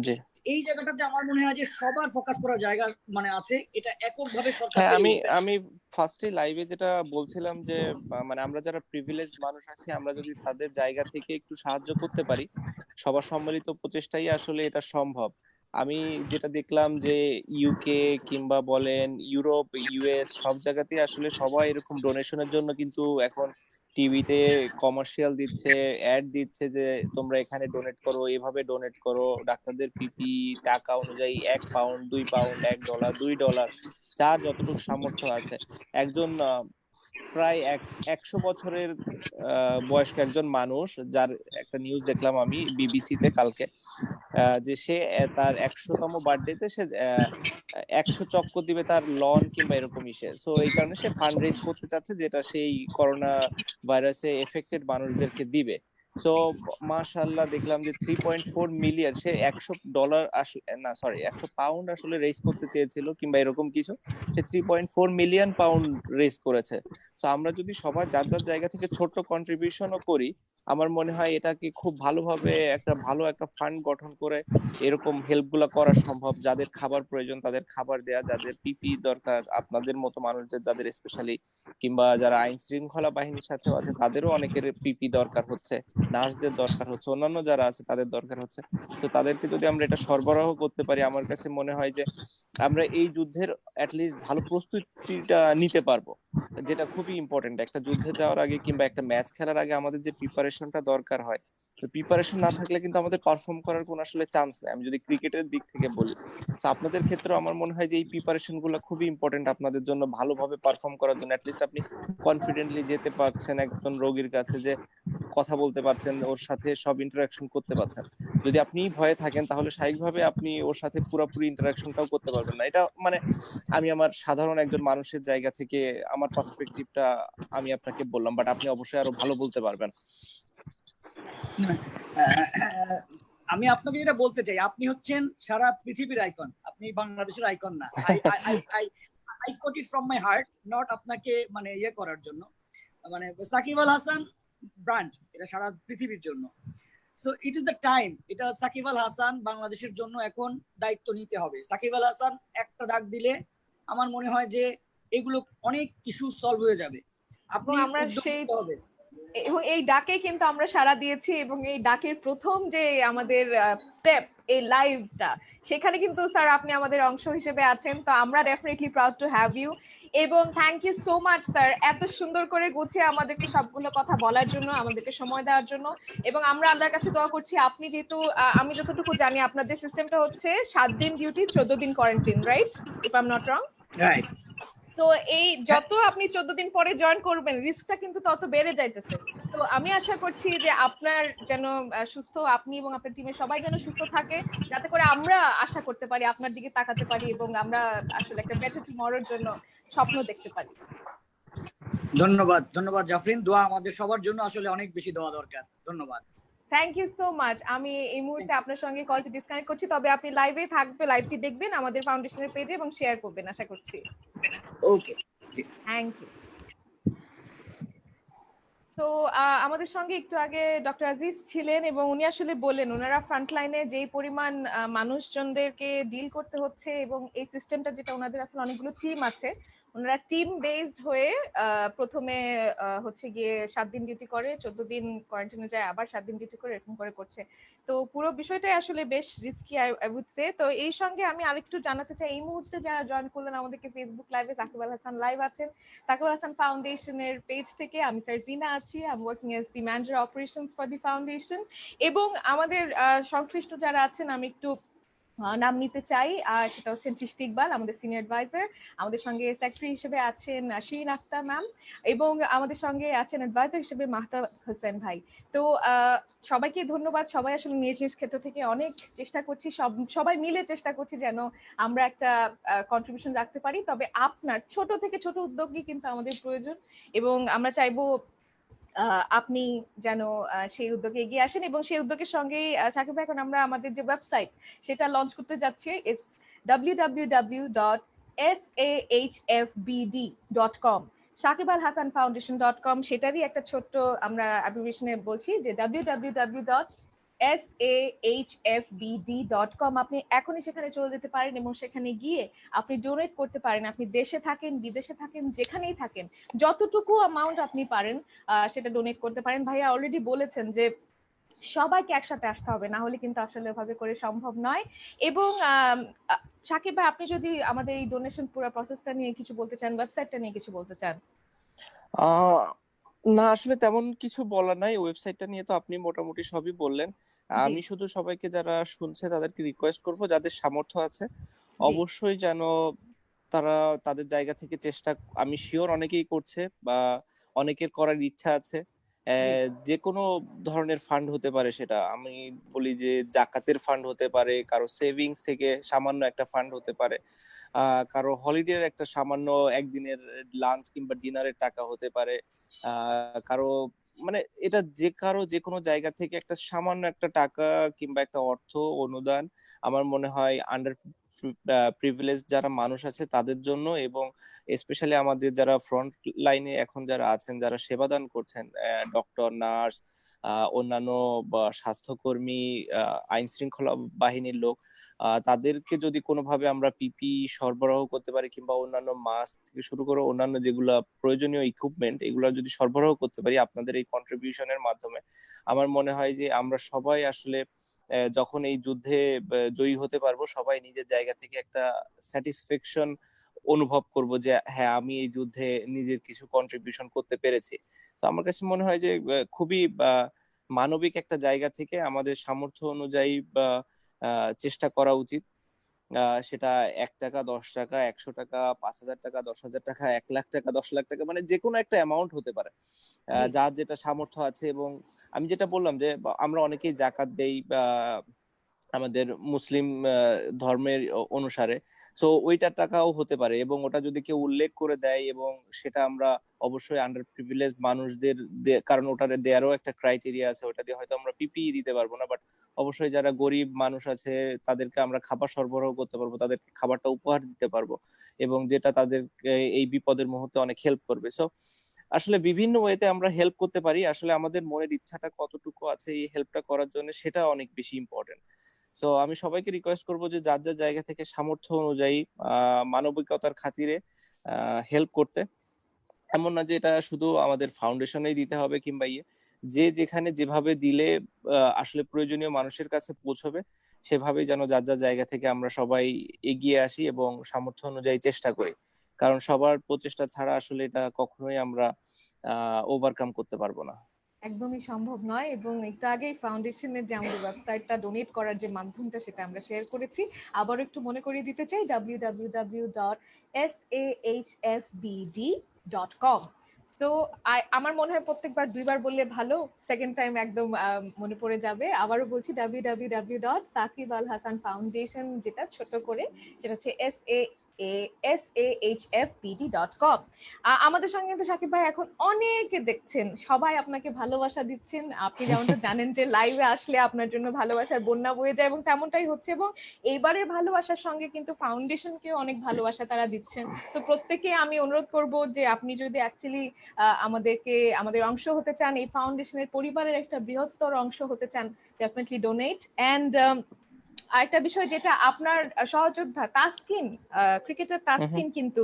Speaker 3: জি,
Speaker 4: এই জায়গাটাতে আমার মনে হয় যে সবার ফোকাস করার জায়গা মানে আছে, এটা এককভাবে সরকার।
Speaker 3: হ্যাঁ, আমি ফার্স্টে লাইভে যেটা বলছিলাম যে মানে আমরা যারা প্রিভিলেজড মানুষ আছি, আমরা যদি তাদের জায়গা থেকে একটু সাহায্য করতে পারি, সবার সম্মিলিত প্রচেষ্টাই আসলে এটা সম্ভব। আমি যেটা দেখলাম যে ইউকে কিংবা বলেন ইউরোপ, ইউএস, সব জায়গাতেই আসলে সবাই এরকম ডোনেশনের জন্য কিন্তু এখন টিভিতে কমার্শিয়াল দিচ্ছে, অ্যাড দিচ্ছে যে তোমরা এখানে ডোনেট করো, এভাবে ডোনেট করো, ডাক্তারদের পিপি টাকা অনুযায়ী 1 পাউন্ড, 2 পাউন্ড, $1, $2, যার যতটুকু সামর্থ্য আছে। একজন প্রায় 100 বছরের বয়স্ক একজন মানুষ, যার একটা নিউজ দেখলাম আমি বিবিসিতে কালকে, যে সে তার 100তম বার্থডেতে সে 100 চক্কর দিবে তার লন কিংবা এরকম ইসে। সো এই কারণে সে ফান্ড রেজ করতে চাচ্ছে, যেটা সেই করোনা ভাইরাসে এফেক্টেড মানুষদেরকে দিবে। সো মাশাআল্লাহ দেখলাম যে 3.4 মিলিয়ন, সে $100 আসলে না, সরি, 100 পাউন্ড আসলে রেজ করতে চেয়েছিল কিংবা এরকম কিছু, সে 3.4 মিলিয়ন পাউন্ড রেজ করেছে। তো আমরা যদি সবাই যার যার জায়গা থেকে ছোট্ট কন্ট্রিবিউশনও করি, আমার মনে হয় এটাকে খুব ভালোভাবে ভালো একটা ফান্ড গঠন করে এরকম হেল্প গুলা করা সম্ভব। যাদের খাবার প্রয়োজন তাদের খাবার দেয়া, যাদের পিপি দরকার, আপনাদের মতো মানুষদের যাদের স্পেশালি, কিংবা যারা আইন শৃঙ্খলা বাহিনীর সাথে আছে তাদেরও অনেকের পিপি দরকার হচ্ছে, নার্সদের দরকার হচ্ছে, অন্যান্য যারা আছে তাদের দরকার হচ্ছে। তো তাদেরকে যদি আমরা এটা সরবরাহ করতে পারি, আমার কাছে মনে হয় যে আমরা এই যুদ্ধের অ্যাটলিস্ট ভালো প্রস্তুতিটা নিতে পারবো, যেটা খুবই ইম্পর্টেন্ট। একটা যুদ্ধে যাওয়ার আগে কিংবা একটা ম্যাচ খেলার আগে আমাদের যে প্রিপারেশনটা দরকার হয়, তো প্রিপারেশন না থাকলে কিন্তু আমাদের পারফর্ম করার কোনো আসলে চান্স নেই। আমি যদি ক্রিকেটের দিক থেকে বলি, তো আপনাদের ক্ষেত্রে আমার মনে হয় যে এই প্রিপারেশন গুলো খুবই ইম্পর্টেন্ট আপনাদের জন্য, ভালোভাবে পারফর্ম করার জন্য। অ্যাটলিস্ট আপনি কনফিডেন্টলি যেতে পারছেন একজন রোগীর কাছে, যে কথা বলতে পারছেন, ওর সাথে সব ইন্টারাকশন করতে পারছেন। যদি আপনি ভয়ে থাকেন তাহলে স্বাভাবিকভাবে আপনি ওর সাথে পুরোপুরি ইন্টারাকশনটাও করতে পারবেন না। এটা মানে আমি আমার সাধারণ একজন মানুষের জায়গা থেকে আমার পার্সপেক্টিভটা আমি আপনাকে বললাম, বাট আপনি অবশ্যই আরো ভালো বলতে পারবেন।
Speaker 4: আমি আপনাকে যেটা বলতে চাই, আপনি হচ্ছেন সারা পৃথিবীর আইকন, আপনি বাংলাদেশের আইকন না। I quote it from my heart, not আপনাকে মানে ইয়ে করার জন্য, মানে সাকিব আল হাসান ব্র্যান্ড এটা সারা পৃথিবীর জন্য। So it is the time, এটা সাকিব আল হাসান বাংলাদেশের জন্য এখন দায়িত্ব নিতে হবে। সাকিব আল হাসান একটা ডাক দিলে আমার মনে হয় যে এগুলো অনেক কিছু সলভ হয়ে যাবে। আপনি
Speaker 2: আমরা সেই এবং এই ডাকে কিন্তু আমরা সাড়া দিয়েছি, এবং এই ডাকের প্রথম যে আমাদের স্টেপ এই লাইভটা, সেখানে কিন্তু স্যার আপনি আমাদের অংশ হিসেবে আছেন। তো আমরা definitely proud to have you, এবং thank you so much sir এত সুন্দর করে গুছিয়ে আমাদেরকে সবগুলো কথা বলার জন্য, আমাদেরকে সময় দেওয়ার জন্য। এবং আমরা আল্লাহর কাছে দোয়া করছি, আপনি যেহেতু আমি যতটুকু জানি আপনার যে সিস্টেমটা হচ্ছে 7 দিন ডিউটি 14 দিন quarantine, right? If I am not wrong.
Speaker 4: Right.
Speaker 2: তো এই যত আপনি 14 দিন পরে জয়েন করবেন, রিস্কটা কিন্তু তত বেড়ে যাইতেছে। তো আমি আশা করছি যে আপনার যেন সুস্থ, আপনি এবং আপনার টিমের সবাই যেন সুস্থ থাকে, যাতে করে আমরা আশা করতে পারি, আপনার দিকে তাকাতে পারি, এবং আমরা আসলে একটা বেটার টুমরোর জন্য স্বপ্ন দেখতে পারি।
Speaker 4: ধন্যবাদ, ধন্যবাদ জাফরিন। দোয়া আমাদের সবার জন্য আসলে অনেক বেশি দোয়া দরকার। ধন্যবাদ।
Speaker 2: Thank you so much. আমি এই মুহূর্তে আপনার সঙ্গে কলটি ডিসকানেক্ট করছি, তবে আপনি লাইভে থাকবে, লাইভটি দেখবেন আমাদের ফাউন্ডেশনের পেজে এবং শেয়ার করবেন আশা করছি।
Speaker 4: ওকে,
Speaker 2: থ্যাংক ইউ। সো আমাদের সঙ্গে একটু আগে ডক্টর আজিজ ছিলেন এবং উনি আসলে বললেন ওনারা ফ্রন্টলাইনে যেই পরিমাণ মানুষজনদেরকে ডিল করতে হচ্ছে এবং এই সিস্টেমটা যেটা ওনাদের আসলে অনেকগুলো টিম আছে, ওনারা টিম বেসড হয়ে প্রথমে হচ্ছে গিয়ে 7 দিন ডিউটি করে, 14 দিন কোয়ারেন্টাইনে যায়, আবার 7 দিন ডিউটি করে, এরকম করে করছে। তো পুরো বিষয়টাই আসলে বেশ রিস্কি আই উড সে। তো এই সঙ্গে আমি আরেকটু জানাতে চাই, এই মুহূর্তে যারা জয়েন করলেন আমাদেরকে ফেসবুক লাইভে, সাকিব আল হাসান লাইভ আছেন সাকিব আল হাসান ফাউন্ডেশনের পেজ থেকে। আমি সার্জিনা আছি, I am working as the manager operations for the foundation. এবং আমাদের সংশ্লিষ্ট যারা আছেন আমি একটু নাম নিতে চাই, সেটা হচ্ছেন চিশতি ইকবাল, আমাদের সিনিয়র অ্যাডভাইজার। আমাদের সঙ্গে সেক্রেটারি হিসেবে আছেন শিরিন আক্তার ম্যাম, এবং আমাদের সঙ্গে আছেন অ্যাডভাইজার হিসেবে মাহতাব হোসেন ভাই। তো সবাইকে ধন্যবাদ। সবাই আসলে নিজ নিজ ক্ষেত্র থেকে অনেক চেষ্টা করছি, সবাই মিলে চেষ্টা করছি যেন আমরা একটা কন্ট্রিবিউশন রাখতে পারি। তবে আপনার ছোট থেকে ছোট উদ্যোগই কিন্তু আমাদের প্রয়োজন, এবং আমরা চাইবো আপনি যেন সেই উদ্যোগে এগিয়ে আসেন। এবং সেই উদ্যোগের সঙ্গেই সাকিব ভাই, এখন আমরা আমাদের যে ওয়েবসাইট সেটা লঞ্চ করতে যাচ্ছি। It's www.sahfbd.com, Shakib Al Hasan ফাউন্ডেশন.com। সেটারই একটা ছোট্ট আমরা অ্যাব্রিভিয়েশনে বলছি যে www.sahfbd.com। আপনি এখনই সেখানে চলে যেতে পারেন এবং সেখানে গিয়ে আপনি ডোনেট করতে পারেন। আপনি দেশে থাকেন, বিদেশে থাকেন, যেখানেই থাকেন, যতটুকু অ্যামাউন্ট আপনি পারেন সেটা ডোনেট করতে পারেন। ভাইয়া অলরেডি বলেছেন যে সবাইকে একসাথে আসতে হবে, না হলে কিন্তু আসলে ওভাবে করে সম্ভব নয়। এবং সাকিব ভাই, আপনি যদি আমাদের এই ডোনেশন পুরো প্রসেসটা নিয়ে কিছু বলতে চান, ওয়েবসাইটটা নিয়ে কিছু বলতে চান।
Speaker 3: না, আসলে তেমন কিছু বলার নাই, ওয়েবসাইটটা নিয়ে তো আপনি মোটামুটি সবই বললেন। আমি শুধু সবাইকে যারা শুনছে তাদেরকে রিকোয়েস্ট করব, যাদের সামর্থ্য আছে অবশ্যই যেন তারা তাদের জায়গা থেকে চেষ্টা, আমি শিওর অনেকেই করছে বা অনেকের করার ইচ্ছা আছে। যে কোনো ধরনের ফান্ড হতে পারে, সেটা আমি বলি যে জাকাতের ফান্ড হতে পারে, কারো সেভিংস থেকে সামান্য একটা ফান্ড হতে পারে, কারো হলিডের একটা সামান্য একদিনের লাঞ্চ কিংবা ডিনারের টাকা হতে পারে, কারো মানে এটা কারো যে কোনো জায়গা থেকে একটা সামান্য একটা টাকা কিংবা একটা অর্থ অনুদান আমার মনে হয় আন্ডার প্রিভিলেজ যারা মানুষ আছে তাদের জন্য, এবং স্পেশালি আমাদের যারা ফ্রন্ট লাইনে এখন যারা আছেন, যারা সেবাদান করছেন, ডক্টর, নার্স, অন্যান্য স্বাস্থ্যকর্মী, আইন শৃঙ্খলা বাহিনীর লোক, তাদেরকে যদি কোনোভাবে আমরা পিপি সরবরাহ করতে পারি কিংবা অন্যান্য মাস্ক থেকে শুরু করে অন্যান্য যেগুলা প্রয়োজনীয় ইকুইপমেন্ট, এগুলা যদি সরবরাহ করতে পারি আপনাদের এই কন্ট্রিবিউশনের মাধ্যমে, আমার মনে হয় যে আমরা সবাই আসলে যখন এই যুদ্ধে জয়ী হতে পারবো, সবাই নিজের জায়গা থেকে একটা স্যাটিসফ্যাকশন অনুভব করব যে হ্যাঁ, আমি এই যুদ্ধে নিজের কিছু কন্ট্রিবিউশন করতে পেরেছি। তো আমার কাছে মনে হয় যে খুবই মানবিক একটা জায়গা থেকে আমাদের সামর্থ্য অনুযায়ী চেষ্টা করা উচিত। সেটা 1 টাকা, 10 টাকা, 100 টাকা, 5,000 টাকা, 10,000 টাকা, 1 লাখ টাকা, 10 লাখ টাকা, মানে যে কোনো একটা অ্যামাউন্ট হতে পারে, যার যেটা সামর্থ্য আছে। এবং আমি যেটা বললাম যে আমরা অনেকেই জাকাত দেই আমাদের মুসলিম ধর্মের অনুসারে, তো ওইটার টাকাও হতে পারে, এবং ওটা যদি কেউ উল্লেখ করে দেয়, এবং সেটা আমরা অবশ্যই আন্ডার প্রিভিলেজ মানুষদের, কারণ ওটার দেয়ারও একটা ক্রাইটেরিয়া আছে, ওটা দিয়ে হয়তো আমরা পিপিই দিতে পারবো না, বাট অবশ্যই যারা গরিব মানুষ আছে তাদেরকে আমরা খাবার সরবরাহ করতে পারবো, তাদেরকে খাবারটা উপহার দিতে পারবো, এবং যেটা তাদের এই বিপদের মুহূর্তে অনেক হেল্প করবে। সো আসলে বিভিন্ন ওয়েতে আমরা হেল্প করতে পারি, আসলে আমাদের মনের ইচ্ছাটা কতটুকু আছে এই হেল্পটা করার জন্য, সেটা অনেক বেশি ইম্পর্টেন্ট। সো আমি সবাইকে রিকোয়েস্ট করবো যে যার যার জায়গা থেকে সামর্থ্য অনুযায়ী মানবিকতার খাতিরে হেল্প করতে। এমন না যে এটা শুধু আমাদের ফাউন্ডেশনেই দিতে হবে কিংবা যে যেখানে যেভাবে দিলে আসলে প্রয়োজনীয় মানুষের কাছে পৌঁছবে, সেভাবেই যেন যার যার জায়গা থেকে আমরা সবাই এগিয়ে আসি এবং সামর্থ্য অনুযায়ী চেষ্টা করি, কারণ সবার প্রচেষ্টা ছাড়া আসলে এটা কখনোই আমরা ওভারকাম করতে পারবো না।
Speaker 2: একদমই সম্ভব নয়। এবং একটু আগেই ফাউন্ডেশনের যে আমাদের ওয়েবসাইটটা, ডোনেট করার যে মাধ্যমটা, সেটা আমরা শেয়ার করেছি। আবারও একটু মনে করিয়ে দিতে চাই, www.sahfbd.com। তো আমার মনে হয় প্রত্যেকবার 2বার বললে ভালো, সেকেন্ড টাইম একদম মনে পড়ে যাবে। আবারও বলছি, www.sakibalhasanfoundation, যেটা ছোট করে সেটা হচ্ছে sashfbd.com। আমাদের সঙ্গে কিন্তু সাকিব ভাই এখন অনেকে দেখছেন, সবাই আপনাকে ভালোবাসা দিচ্ছেন। আপনি যেমনটা জানেন যে লাইভে আসলে আপনার জন্য ভালোবাসার বন্যা বয়ে যায় এবং তেমনটাই হচ্ছে। এবং এইবারের ভালোবাসার সঙ্গে কিন্তু ফাউন্ডেশনকেও অনেক ভালোবাসা তারা দিচ্ছেন। তো প্রত্যেকে আমি অনুরোধ করব যে আপনি যদি অ্যাকচুয়ালি আমাদের অংশ হতে চান, এই ফাউন্ডেশনের পরিবারের একটা বৃহত্তর অংশ হতে চান, ডেফিনেটলি ডোনেট। অ্যান্ড আরেকটা বিষয় যেটা আপনার সহযোদ্ধা তাসকিন, ক্রিকেটার তাসকিন কিন্তু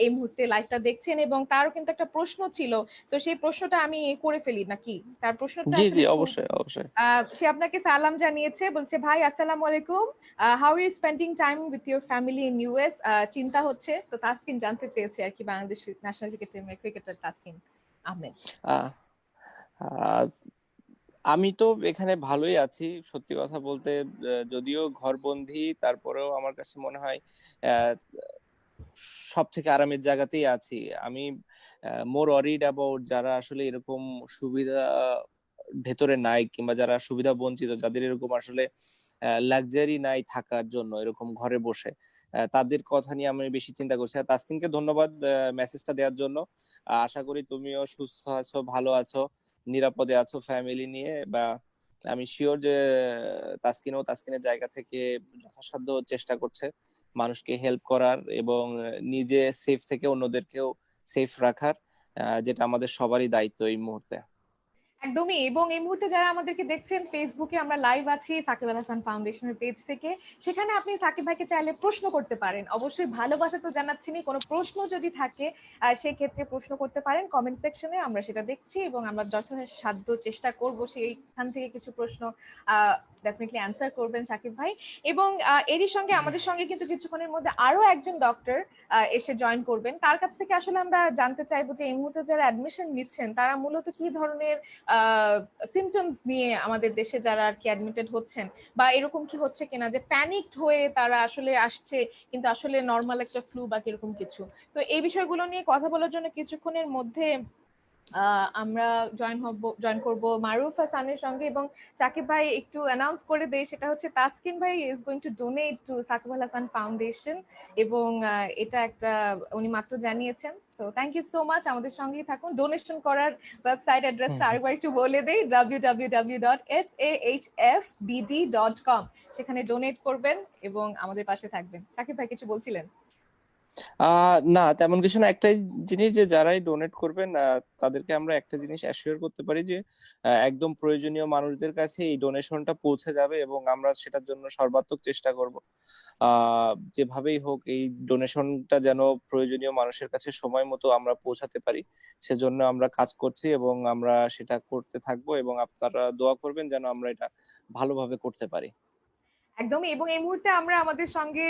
Speaker 2: এই মুহূর্তে লাইভটা দেখছেন এবং তারও কিন্তু একটা প্রশ্ন ছিল। তো সেই প্রশ্নটা আমি করে ফেলি নাকি? তার প্রশ্নটা
Speaker 3: জি জি,
Speaker 2: আসলে
Speaker 3: অবশ্যই অবশ্যই।
Speaker 2: সে আপনাকে সালাম জানিয়েছে, বলছে ভাই আসসালামু আলাইকুম, how are you spending time with your family in US? চিন্তা হচ্ছে তো তাসকিন জানতে চেয়েছে আর কি, বাংলাদেশ ন্যাশনাল ক্রিকেট টিমের ক্রিকেটার তাসকিন আহমেদ।
Speaker 3: আহ, আহ, আমি তো এখানে ভালোই আছি সত্যি কথা বলতে। যদিও ঘরবন্দি, তারপরেও আমার কাছে মনে হয় সব থেকে আরামের জায়গাতেই আছি আমি। মোর অরিড অ্যাবাউট যারা আসলে এরকম সুবিধা ভেতরে নাই, কিংবা যারা সুবিধা বঞ্চিত, যাদের এরকম আসলে লাক্সারি নাই থাকার জন্য এরকম ঘরে বসে, তাদের কথা নিয়ে আমি বেশি চিন্তা করছি। আর তাসকিনকে ধন্যবাদ মেসেজটা দেওয়ার জন্য। আশা করি তুমিও সুস্থ আছো, ভালো আছো, নিরাপদে আছো ফ্যামিলি নিয়ে। বা আমি শিওর যে তাসকিনের জায়গা থেকে যথাসাধ্য চেষ্টা করছে মানুষকে হেল্প করার এবং নিজে সেফ থেকে অন্যদেরকেও সেফ রাখার, যেটা আমাদের সবারই দায়িত্ব এই মুহূর্তে।
Speaker 2: একদমই। এবং এই মুহূর্তে যারা আমাদেরকে দেখছেন, ফেসবুকে আমরা লাইভ আছি সাকিব আল হাসান ফাউন্ডেশনের পেজ থেকে। সেখানে আপনি সাকিব ভাইকে চাইলে প্রশ্ন করতে পারেন। অবশ্যই ভালোবাসা তো জানাচ্ছেনই, কোনো প্রশ্ন যদি থাকে সেক্ষেত্রে প্রশ্ন করতে পারেন কমেন্ট সেকশনে, আমরা সেটা দেখছি এবং আমরা যথাসাধ্য চেষ্টা করব সেইখান থেকে কিছু প্রশ্ন ডেফিনেটলি অ্যান্সার করবেন সাকিব ভাই। এবং এরই সঙ্গে আমাদের সঙ্গে কিন্তু কিছুক্ষণের মধ্যে আরো একজন ডক্টর এসে জয়েন করবেন। তার কাছ থেকে আসলে আমরা জানতে চাইবো যে এই মুহূর্তে যারা অ্যাডমিশন নিচ্ছেন তারা মূলত কি ধরনের সিমটমস নিয়ে আমাদের দেশে যারা আর কি অ্যাডমিটেড হচ্ছেন, বা এরকম কি হচ্ছে কিনা যে প্যানিকড হয়ে তারা আসলে আসছে কিন্তু আসলে নর্মাল একটা ফ্লু বা কিরকম কিছু। তো এই বিষয়গুলো নিয়ে কথা বলার জন্য কিছুক্ষণের মধ্যে আমরা জয়েন করব মারুফ হাসানের সঙ্গে। এবং সাকিব ভাই একটু অ্যানাউন্স করে দেয়, সেটা হচ্ছে তাসকিন ভাই is going to donate to Shakib Al Hasan foundation. এবং এটা একটা উনি মাত্র জানিয়েছেন। So thank you so much, আমাদের সঙ্গেই থাকুন। ডোনেশন করার ওয়েবসাইট অ্যাড্রেসটা আরেকবার একটু বলে দেই, www.sashfbd.com। সেখানে ডোনেট করবেন এবং আমাদের পাশে থাকবেন। সাকিব ভাই কিছু বলছিলেন?
Speaker 3: না, তেমন কিছু না। একটাই জিনিস, যে যারাই ডোনেট করবেন তাদেরকে আমরা একটা জিনিস অ্যাসিওর করতে পারি যে একদম প্রয়োজনীয় মানুষদের কাছে এই ডোনেশনটা পৌঁছে যাবে, এবং আমরা সেটার জন্য সর্বাত্মক চেষ্টা করব যেভাবেই হোক এই ডোনেশনটা যেন প্রয়োজনীয় মানুষের কাছে সময় মতো আমরা পৌঁছাতে পারি। সেজন্য আমরা কাজ করছি এবং আমরা সেটা করতে থাকবো, এবং আপনারা দোয়া করবেন যেন আমরা এটা ভালোভাবে করতে পারি।
Speaker 2: একদমই। এবং এই মুহূর্তে আমরা আমাদের সঙ্গে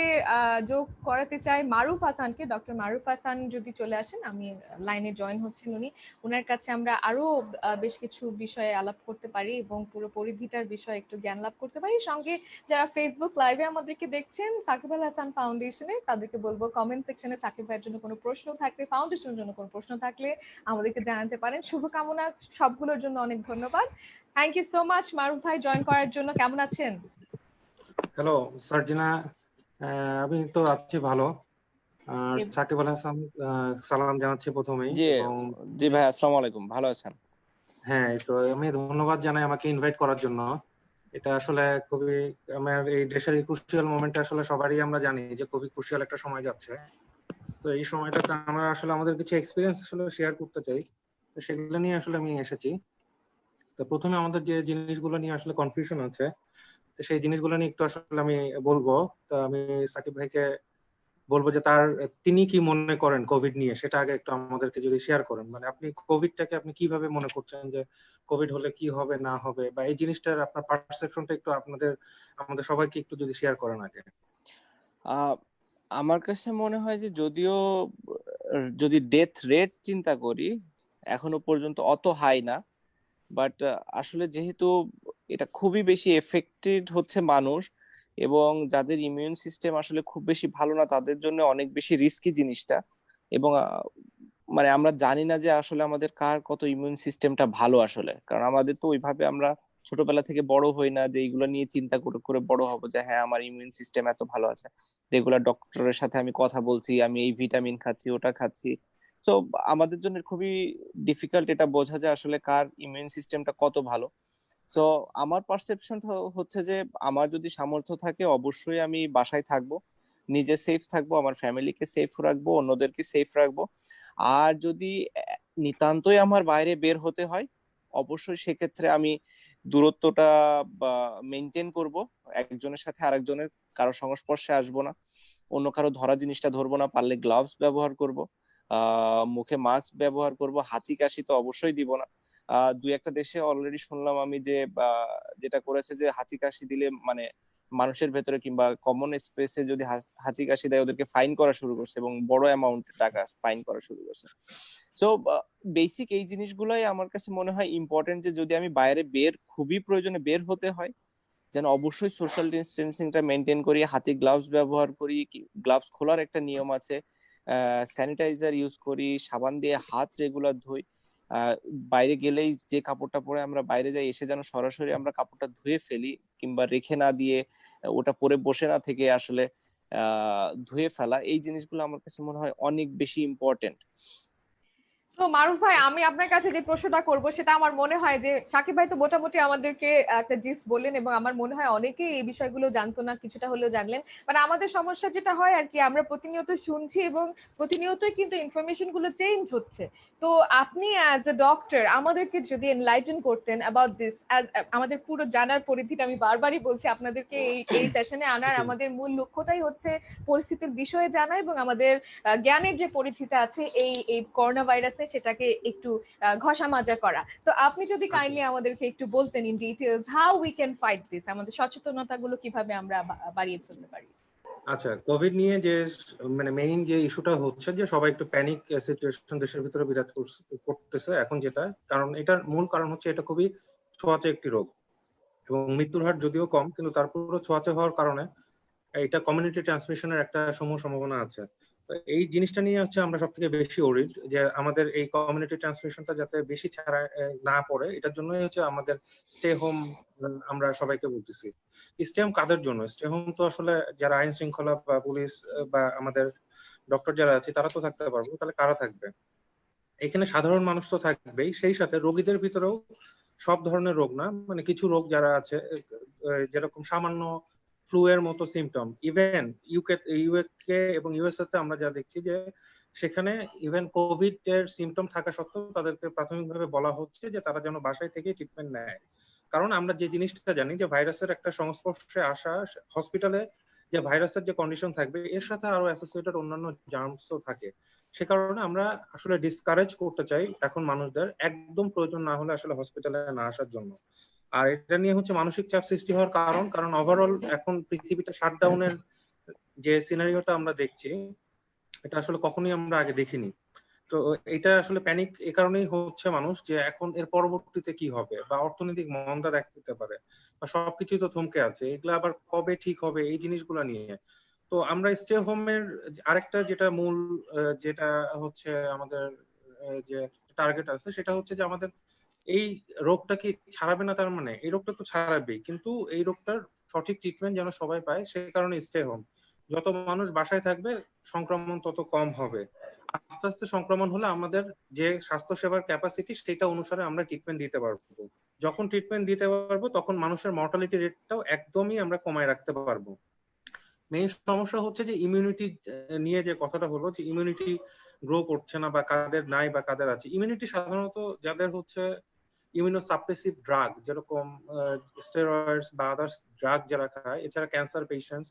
Speaker 2: যোগ করাতে চাই মারুফ হাসানকে। ডক্টর মারুফ হাসান যদি চলে আসেন, আমি লাইনে জয়েন হচ্ছেন উনি। ওনার কাছে আমরা আরো বেশ কিছু বিষয়ে আলাপ করতে পারি এবং পুরো পরিধিটার বিষয়ে একটু জ্ঞান লাভ করতে পারি। সঙ্গে যারা ফেসবুক লাইভে আমাদেরকে দেখছেন সাকিব আল হাসান ফাউন্ডেশনে, তাদেরকে বলবো কমেন্ট সেকশনে সাকিব ভাইয়ের জন্য কোনো প্রশ্ন থাকলে, ফাউন্ডেশনের জন্য কোনো প্রশ্ন থাকলে আমাদেরকে জানাতে পারেন। শুভকামনা সবগুলোর জন্য অনেক ধন্যবাদ। থ্যাংক ইউ সো মাচ মারুফ ভাই জয়েন করার জন্য। কেমন আছেন?
Speaker 5: হ্যালো সার্জিনা, আমি তো আছি ভালো। সাকিব আল হাসান সালাম জানাচ্ছি প্রথমেই।
Speaker 3: জি
Speaker 5: এবং
Speaker 3: জি ভাই, আসসালামু আলাইকুম, ভালো আছেন?
Speaker 5: হ্যাঁ, তো আমি ধন্যবাদ জানাই আমাকে ইনভাইট করার জন্য। এটা আসলে খুবই, আমার এই দেশের এই ক্রুশিয়াল মোমেন্টে আসলে সবারই আমরা জানি যে খুবই ক্রুশিয়াল একটা সময় যাচ্ছে। তো এই সময়টাতে আমরা আসলে আমাদের কিছু এক্সপিরিয়েন্স আসলে শেয়ার করতে চাই। তো সেগুলো নিয়ে আসলে আমি এসেছি। তো প্রথমে আমাদের যে জিনিসগুলো নিয়ে আসলে কনফিউশন আছে, তো সেই জিনিসগুলো নিয়ে একটু আসলে আমি বলবো। তো আমি সাকিব ভাইকে বলবো যে তিনি কি মনে করেন কোভিড নিয়ে, সেটা আগে একটু আমাদেরকে যদি শেয়ার করেন। মানে আপনি কোভিডটাকে আপনি কিভাবে মনে করছেন, যে কোভিড হলে কি হবে না হবে, বা এই জিনিসটার আপনার পারসেপশনটা একটু আমাদের সবাইকে একটু যদি শেয়ার করেন আগে।
Speaker 3: আমার কাছে মনে হয় যে যদিও যদি ডেথ রেট চিন্তা করি এখনো পর্যন্ত অত হাই না, বাট আসলে যেহেতু এটা খুবই বেশি এফেক্টেড হচ্ছে মানুষ, এবং যাদের ইমিউন সিস্টেম আসলে খুব বেশি ভালো না তাদের জন্য অনেক বেশি রিস্কি জিনিসটা। এবং মানে আমরা জানি না যে আসলে আমাদের কার কত ইমিউন সিস্টেমটা ভালো আসলে, কারণ আমাদের তো ওইভাবে আমরা ছোটবেলা থেকে বড় হই না যে এইগুলো নিয়ে চিন্তা করে করে বড় হব যে হ্যাঁ আমার ইমিউন সিস্টেম এত ভালো আছে, রেগুলার ডক্টরের সাথে আমি কথা বলছি, আমি এই ভিটামিন খাচ্ছি ওটা খাচ্ছি। তো আমাদের জন্য খুবই ডিফিকাল্ট এটা বোঝা যায় আসলে কার ইমিউন সিস্টেমটা কত ভালো। তো আমার পারসেপশন হচ্ছে যে আমার যদি সামর্থ্য থাকে অবশ্যই আমি বাসায় থাকবো, নিজে সেফ থাকবো, আমার ফ্যামিলিকে সেফ রাখবো, অন্যদেরকে সেফ রাখবো। আর যদি নিতান্তই আমার বাইরে বের হতে হয় অবশ্যই সেক্ষেত্রে আমি দূরত্বটা বা মেনটেন করব, একজনের সাথে আরেকজনের কারো সংস্পর্শে আসবো না, অন্য কারো ধরা জিনিসটা ধরবো না, পারলে গ্লাভস ব্যবহার করব, মুখে মাস্ক ব্যবহার করব, হাঁচি কাশি তো অবশ্যই দিব না। দুই একটা দেশে অলরেডি শুনলাম আমি যে যেটা করেছে যে হাঁচি কাশি দিলে মানে মানুষের ভেতরে কিংবা কমন স্পেসে যদি হাঁচি কাশি দেয় ওদেরকে ফাইন করা শুরু করছে এবং বড় অ্যামাউন্ট টাকা ফাইন করা শুরু করছে। সো বেসিক এই জিনিসগুলোই আমার কাছে মনে হয় ইম্পর্টেন্ট, যে যদি আমি বাইরে খুবই প্রয়োজনে বের হতে হয় যেন অবশ্যই সোশ্যাল ডিস্টেন্সিংটা মেনটেন করি, হাতে গ্লাভস ব্যবহার করি, গ্লাভস খোলার একটা নিয়ম আছে, স্যানিটাইজার ইউজ করি, সাবান দিয়ে হাত রেগুলার ধুই, বাইরে গেলেই যে কাপড়টা পরে আমরা বাইরে যাই এসে যেন সরাসরি আমরা কাপড়টা ধুয়ে ফেলি কিংবা রেখে না দিয়ে ওটা পরে বসে না থেকে আসলে ধুয়ে ফেলা, এই জিনিসগুলো আমার কাছে মনে হয় অনেক বেশি ইম্পর্টেন্ট।
Speaker 2: তো মারুফ ভাই, আমি আপনার কাছে যে প্রশ্নটা করব সেটা আমার মনে হয় যে সাকিব ভাই তো মোটামুটি আমাদেরকে একটা জিস্ট বললেন এবং আমার মনে হয় অনেকেই এই বিষয়গুলো জানতো না, কিছুটা হলেও জানলেন। মানে আমাদের সমস্যা যেটা হয় আর কি, আমরা প্রতিনিয়ত শুনছি এবং প্রতিনিয়তই কিন্তু ইনফরমেশন গুলো চেঞ্জ হচ্ছে। তো আপনি অ্যাজ এ ডক্টর আমাদেরকে যদি এনলাইটেন করতেন অ্যাবাউট দিস, আমাদের পুরো জানার পরিধিটা আমি বারবারই বলছি আপনাদেরকে এই সেশনে আনার আমাদের মূল লক্ষ্যটাই হচ্ছে পরিস্থিতির বিষয়ে জানা এবং আমাদের জ্ঞানের যে পরিধিটা আছে এই করোনা ভাইরাসে সেটাকে একটু ঘষা মাজা করা। তো আপনি যদি কাইন্ডলি আমাদেরকে একটু বলতেন in details how we can fight this, আমাদের সচেতনতা গুলো কিভাবে আমরা বাড়িয়ে তুলতে পারি।
Speaker 5: আচ্ছা, কোভিড নিয়ে যে মানে মেইন যে ইস্যুটা হচ্ছে যে সবাই একটু প্যানিক সিচুয়েশন দেশের ভিতরে বিরাজ করতেছে এখন, যেটা কারণ এটার মূল কারণ হচ্ছে এটা খুবই ছোঁয়াচে একটি রোগ এবং মৃত্যুর হার যদিও কম কিন্তু তারপরও ছোঁয়াচে হওয়ার কারণে এটা কমিউনিটি ট্রান্সমিশনের একটা সম্ভাবনা আছে। এই জিনিসটা নিয়ে হচ্ছে আমরা সব থেকে বেশি ওরিড যে আমাদের এই কমিউনিটি ট্রান্সমিশনটা যাতে বেশি ছাড়া না পড়ে, এটার জন্যই হচ্ছে আমাদের স্টে হোম আমরা সবাইকে বলতেছি। স্টে হোম কাদের জন্য? স্টে হোম তো আসলে যারা আইন শৃঙ্খলা বা পুলিশ বা আমাদের ডক্টর যারা আছে তারা তো থাকতে পারবো, তাহলে কারা থাকবে? এখানে সাধারণ মানুষ তো থাকবেই, সেই সাথে রোগীদের ভিতরেও সব ধরনের রোগ না, মানে কিছু রোগ যারা আছে যেরকম সামান্য ফ্লু এর মতো সিমটম, ইভেন ইউকে এবং ইউএসএ তে আমরা যা দেখছি যে সেখানে ইভেন কোভিড এর সিমটম থাকা সত্ত্বেও তাদেরকে প্রাথমিকভাবে বলা হচ্ছে যে তারা যেন বাসায় থেকে ট্রিটমেন্ট নেয়। কারণ আমরা যে জিনিসটা জানি যে ভাইরাসের একটা সংস্পর্শে আসা, হসপিটালে যে ভাইরাসের যে কন্ডিশন থাকবে এর সাথে আরো অ্যাসোসিয়েটেড অন্যান্য জার্মসও থাকে। সে কারণে আমরা আসলে ডিসকারেজ করতে চাই এখন মানুষদের একদম প্রয়োজন না হলে আসলে হসপিটালে না আসার জন্য। আর এটা নিয়ে হচ্ছে মানসিক চাপ সৃষ্টি হওয়ার কারণ ওভারঅল এখন পৃথিবীটা শাটডাউনের যে সিনারিওটা আমরা দেখছি এটা আসলে কখনোই আমরা আগে দেখিনি। তো এটা আসলে প্যানিক এই কারণেই হচ্ছে মানুষ যে এখন এর পরবর্তীতে কি হবে, বা অর্থনৈতিক মন্দা দেখা দিতে পারে, বা সবকিছুই তো থমকে আছে, এগুলো আবার কবে ঠিক হবে এই জিনিসগুলো নিয়ে। তো আমরা স্টে হোমের আরেকটা যেটা মূল যেটা হচ্ছে আমাদের যে টার্গেট আছে সেটা হচ্ছে যে আমাদের এই রোগটা কি ছাড়াবে না, তার মানে এই রোগটা তো ছাড়াবেই, কিন্তু এই রোগটার সঠিক ট্রিটমেন্ট যেন সবাই পায় সেই কারণে স্টে হোম। যত মানুষ বাসায় থাকবে সংক্রমণ তত কম হবে। আস্তে আস্তে সংক্রমণ হলে আমাদের যে স্বাস্থ্য সেবার ক্যাপাসিটি সেটা অনুসারে আমরা ট্রিটমেন্ট দিতে পারবো। যখন ট্রিটমেন্ট দিতে পারবো তখন মানুষের মর্টালিটি রেটটাও একদমই আমরা কমায় রাখতে পারবো। মেইন সমস্যা হচ্ছে যে ইমিউনিটি নিয়ে যে কথাটা হলো যে ইমিউনিটি গ্রো করছে না বা কাদের নাই বা কাদের আছে। ইমিউনিটি সাধারণত যাদের হচ্ছে ইমিউনোসাপ্রেসিভ ড্রাগ যেরকম স্টেরয়েডস বা আদার্স ড্রাগ যারা খায়, এছাড়া ক্যান্সার পেশেন্টস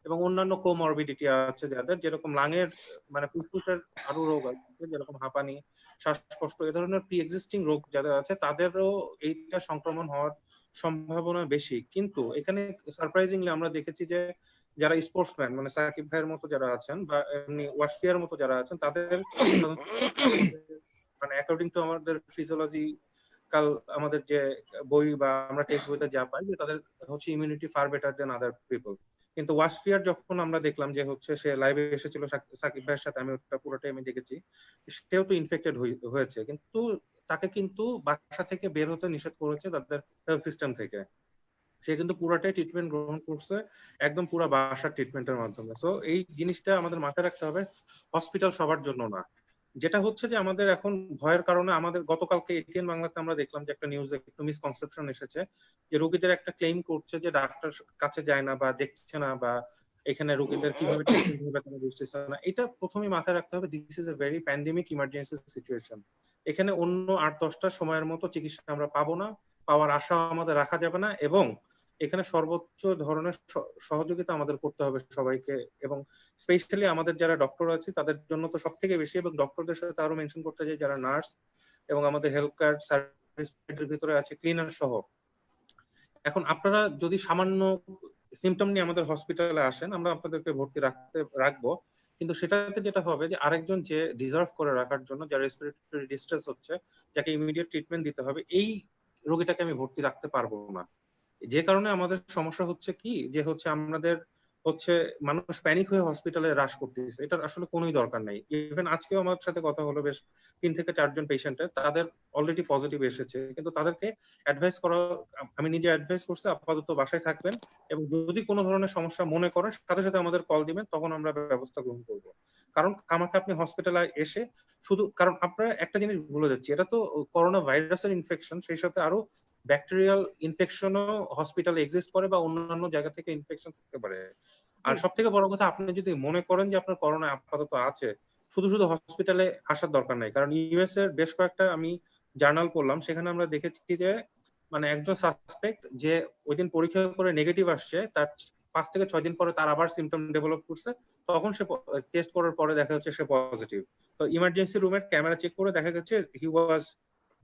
Speaker 5: এবং অন্যান্য কোমরবিডিটি আছে যাদের, যেরকম লাংয়ের মানে ফুসফুসের আরো রোগ আছে যেরকম হাঁপানি, শ্বাসকষ্ট, এ ধরনের প্রি এক্সিস্টিং রোগ যাদের আছে তাদেরও এইটা সংক্রমণ হওয়ার সম্ভাবনা বেশি। কিন্তু এখানে সারপ্রাইজিংলি আমরা দেখেছি যে যারা স্পোর্টসম্যান মানে সাকিব ভাইয়ের মতো যারা আছেন বা এমনি ওয়াশফিয়ার মতো যারা আছেন তাদের মানে অ্যাকর্ডিং টু আমাদের ফিজিওলজি কাল আমাদের যে বই বা আমরা টেক্সট বইতে যা পাই যে তাদের হচ্ছে ইমিউনিটি ফার বেটার দেন আদার পিপল। কিন্তু ওয়াশফিয়ার যখন আমরা দেখলাম যে হচ্ছে সে লাইভে এসেছিল সাকিব ভাইয়ের সাথে, আমি ওটা পুরো টাইমে দেখেছি, সেও তো ইনফেক্টেড হয়েছে, কিন্তু তাকে কিন্তু বাসা থেকে বের হতে নিষেধ করেছে তাদের হেলথ সিস্টেম থেকে। সে কিন্তু পুরাটাই ট্রিটমেন্ট গ্রহণ করছে একদম পুরো বাসার ট্রিটমেন্টের মাধ্যমে। তো এই জিনিসটা আমাদের মাথায় রাখতে হবে, হসপিটাল সবার জন্য না। যেটা হচ্ছে যে আমাদের এখন ভয়ের কারণে আমাদের গতকালকে এটিএন বাংলাতে আমরা দেখলাম যে একটা নিউজে একটু মিসকনসেপশন এসেছে যে রোগীদের একটা ক্লেম করছে যে ডাক্তার কাছে যায় না বা দেখছে না, বা এখানে রোগীদের কিভাবে ট্রিটমেন্ট হবে তারা বুঝতেছে না। এটা প্রথমেই মাথায় রাখতে হবে, this is a very pandemic emergency situation. এখানে অন্য 8-10টা সময়ের মতো চিকিৎসা আমরা পাবো না, পাওয়ার আশা আমাদের রাখা যাবে না, এবং এখানে সর্বোচ্চ ধরনের সহযোগিতা আমাদের করতে হবে সবাইকে। এবং স্পেশালি আমাদের যারা ডক্টর আছে তাদের জন্য তো সব থেকে বেশি, এবং ডক্টরদের সাথে আরো মেনশন করতে চাই যারা নার্স এবং আমাদের হেলথ কেয়ার সার্ভিস ভিতরে আছে ক্লিনার সহ। এখন আপনারা যদি সামান্য সিমটম নিয়ে আমাদের হসপিটালে আসেন, আমরা আপনাদেরকে ভর্তি রাখবো, কিন্তু সেটাতে যেটা হবে যে আরেকজন যে ডিজার্ভ করে রাখার জন্য, যার রেসপিরেটরি ডিস্ট্রেস হচ্ছে, যাকে ইমিডিয়েট ট্রিটমেন্ট দিতে হবে, এই রোগীটাকে আমি ভর্তি রাখতে পারবো না। যে কারণে আমাদের সমস্যা হচ্ছে কি, যে হচ্ছে আমাদের হচ্ছে মানুষ প্যানিক হয়ে হসপিটালে রাশ করতেছে, এটার আসলে কোনোই দরকার নাই। ইভেন আজকেও আমার সাথে কথা হলো বেশ 3 থেকে 4 জন পেশেন্টের, তাদের অলরেডি পজিটিভ এসেছে, কিন্তু তাদেরকে অ্যাডভাইস করা, আমি নিজে অ্যাডভাইস করছি আপাতত বাসায় থাকবেন, এবং যদি কোনো ধরনের সমস্যা মনে করেন সাথে সাথে আমাদের কল দিবেন, তখন আমরা ব্যবস্থা গ্রহণ করব। কারণ আমাকে আপনি হসপিটালে এসে শুধু, কারণ আপনারা একটা জিনিস ভুলে যাচ্ছি, এটা তো করোনা ভাইরাসের ইনফেকশন, সেই সাথে আরো ব্যাকটেরিয়াল ইনফেকশনও হসপিটালে এক্সিস্ট করে বা অন্যান্য জায়গা থেকে ইনফেকশন থাকতে পারে। আর সব থেকে বড় কথা, আপনি যদি মনে করেন যে আপনার করোনা আপাতত আছে, শুধু শুধু হসপিটালে আসার দরকার নাই। কারণ ইউএস এর বেশ কয়েকটা আমি জার্নাল পড়লাম, সেখানে আমরা দেখেছি যে মানে একজন সাসপেক্ট যে ওই দিন পরীক্ষা করে নেগেটিভ আসছে, তার 5 থেকে 6 দিন পরে তার আবার সিমটম ডেভেলপ করছে, তখন সে টেস্ট করার পরে দেখা যাচ্ছে সে পজিটিভ। তো ইমার্জেন্সি রুমের ক্যামেরা চেক করে দেখা যাচ্ছে he was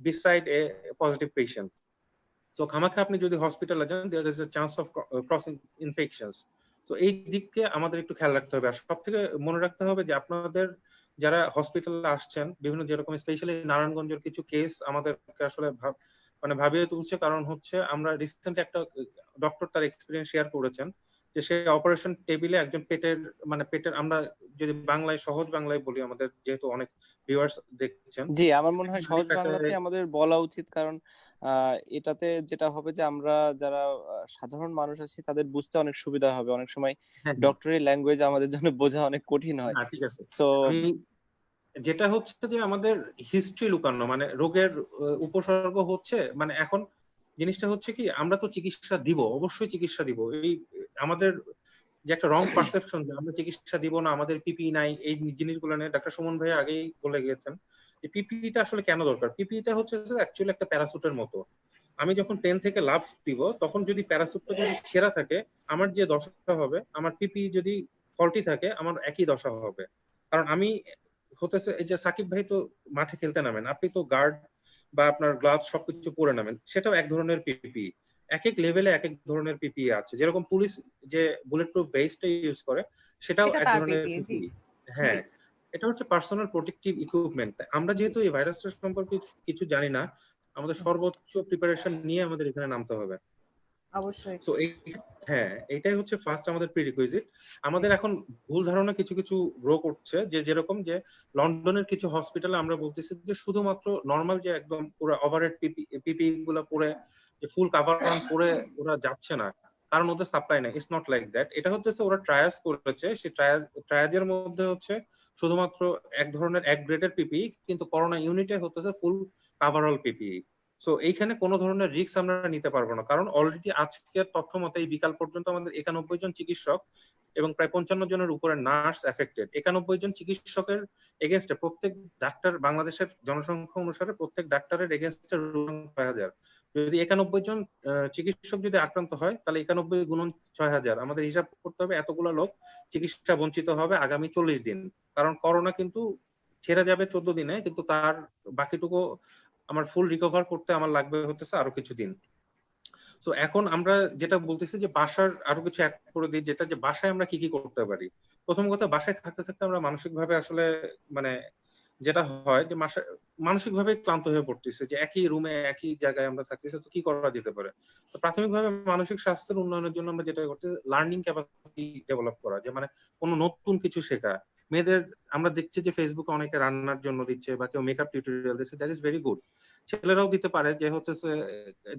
Speaker 5: beside a positive patient. So খামাখা আপনি যদি হসপিটালে যান, there is a chance of crossing infections. তো এই দিককে আমাদের একটু খেয়াল রাখতে হবে। আর সব থেকে মনে রাখতে হবে যে আপনাদের যারা হসপিটালে আসছেন, বিভিন্ন যেরকম স্পেশালি নারায়ণগঞ্জের কিছু কেস আমাদেরকে আসলে মানে ভাবিয়ে তুলছে। কারণ হচ্ছে আমরা রিসেন্ট একটা ডক্টর তার এক্সপিরিয়েন্স শেয়ার করেছেন যে সে অপারেশন টেবিলে একজন পেটের আমরা যদি বাংলায়, সহজ বাংলায় বলি, আমাদের যেহেতু অনেক ভিউয়ার্স দেখছেন।
Speaker 1: জি, আমার মনে হয় সহজ বাংলাতে আমাদের বলা উচিত, কারণ এটাতে যেটা হবে যে আমরা যারা সাধারণ মানুষ আছি তাদের বুঝতে অনেক সুবিধা হবে। অনেক সময় ডক্টরি ল্যাঙ্গুয়েজ আমাদের জন্য বোঝা অনেক কঠিন হয়।
Speaker 5: ঠিক আছে।
Speaker 1: সো
Speaker 5: যেটা হচ্ছে যে আমাদের হিস্ট্রি লুকানো, মানে রোগের উপসর্গ হচ্ছে, মানে এখন জিনিসটা হচ্ছে কি, আমরা তো চিকিৎসা দিব, অবশ্যই চিকিৎসা দিব। এই আমাদের যে একটা রং পারসেপশন যে আমরা চিকিৎসা দিব না, আমাদের পিপি নাই, এই জিনিসগুলো নিয়ে ডাক্তার সুমন ভাই আগেই বলে গিয়েছেন যে পিপিটা আসলে কেন দরকার। পিপিটা হচ্ছে অ্যাকচুয়ালি একটা প্যারাসুটের মতো। আমি যখন প্লেন থেকে লাফ দিব, তখন যদি প্যারাসুটটা যদি ছেঁড়া থাকে, আমার যে দশা হবে, আমার পিপি যদি ফল্টি থাকে, আমার একই দশা হবে। কারণ আমি হতেছে, এই যে সাকিব ভাই তো মাঠে খেলতে নামেন, আপনি তো গার্ড বা আপনার গ্লাভস সবকিছু পরে নামেন, সেটাও এক ধরনের পিপি। এক এক লেভেলে এক এক ধরনের পিপি আছে। যেরকম পুলিশ যে বুলেট প্রুফ ভেস্টটা ইউজ করে, সেটাও এক ধরনের পিপি। হ্যাঁ, এটা হচ্ছে পার্সোনাল প্রোটেক্টিভ ইকুইপমেন্ট। আমরা যেহেতু এই ভাইরাসটা সম্পর্কে কিছু জানি না, আমাদের সর্বোচ্চ প্রিপারেশন নিয়ে আমাদের এখানে নামতে হবে
Speaker 2: অবশ্যই।
Speaker 5: সো হ্যাঁ, এটাই হচ্ছে ফার্স্ট আমাদের প্রিরিকুইজিট। আমাদের এখন ভুল ধারণা কিছু কিছু গ্রো করছে, যে যেরকম যে লন্ডনের কিছু হসপিটালে আমরা বলতেছি যে শুধুমাত্র নর্মাল যে একদম পুরো ওভারহেড পিপি গুলো পরে, যে ফুল কাভার অন পরে ওরা যাচ্ছে না, কারণ ওদের সাপ্লাই নাই। It's not like that. এটা হচ্ছে ওরা ট্রায়াস করেছে, সেই ট্রায়াজের মধ্যে হচ্ছে শুধুমাত্র এক ধরনের এক গ্রেডের পিপি, কিন্তু করোনা ইউনিটে হচ্ছে ফুল কাভারঅল পিপি। সো এইখানে কোনো ধরনের রিস্ক আমরা নিতে পারবো না, কারণ অলরেডি আজকের তথ্য মতে এই বিকাল পর্যন্ত আমাদের 91 জন চিকিৎসক এবং প্রায় 55 জনের উপরে নার্স এফেক্টেড। 91 জন চিকিৎসকের এগেনস্টে প্রত্যেক ডাক্তার, বাংলাদেশের জনসংখ্যা অনুসারে প্রত্যেক ডাক্তারের এগেনস্টে 6,000। যদি 91 জন চিকিৎসক যদি আক্রান্ত হয়, তাহলে 91 গুণন 6,000, আমাদের হিসাব করতে হবে এতগুলো লোক চিকিৎসা বঞ্চিত হবে আগামী 40 দিন। কারণ করোনা কিন্তু ছেড়ে যাবে 14 দিনে, কিন্তু তার বাকিটুকু আমার ফুল রিকভার করতে আমার লাগবে হতেছে আরো কিছুদিন। সো এখন আমরা যেটা বলতেছি যে বাসার আরো কিছু অ্যাড করে দিই, যেটা যে বাসায় আমরা কি কি করতে পারি। প্রথম কথা, বাসায় থাকতে থাকতে আমরা মানসিক ভাবে আসলে মানে যেটা হয় যে মানসিক ভাবে ক্লান্ত হয়ে পড়তেছে, যে একই রুমে একই জায়গায় আমরা থাকতেছি, তো কি করা যেতে পারে। তো প্রাথমিকভাবে মানসিক স্বাস্থ্যের উন্নয়নের জন্য আমরা যেটা করতে, লার্নিং ক্যাপাসিটি ডেভেলপ করা, যে মানে কোনো নতুন কিছু শেখা। মেয়েদের আমরা দেখছি যে ফেসবুকে অনেকে রান্নার জন্য দিচ্ছে বা কেউ মেকআপ টিউটোরিয়াল দিচ্ছে, দ্যাট ইজ ভেরি গুড। ছেলেরাও দিতে পারে, যে হচ্ছে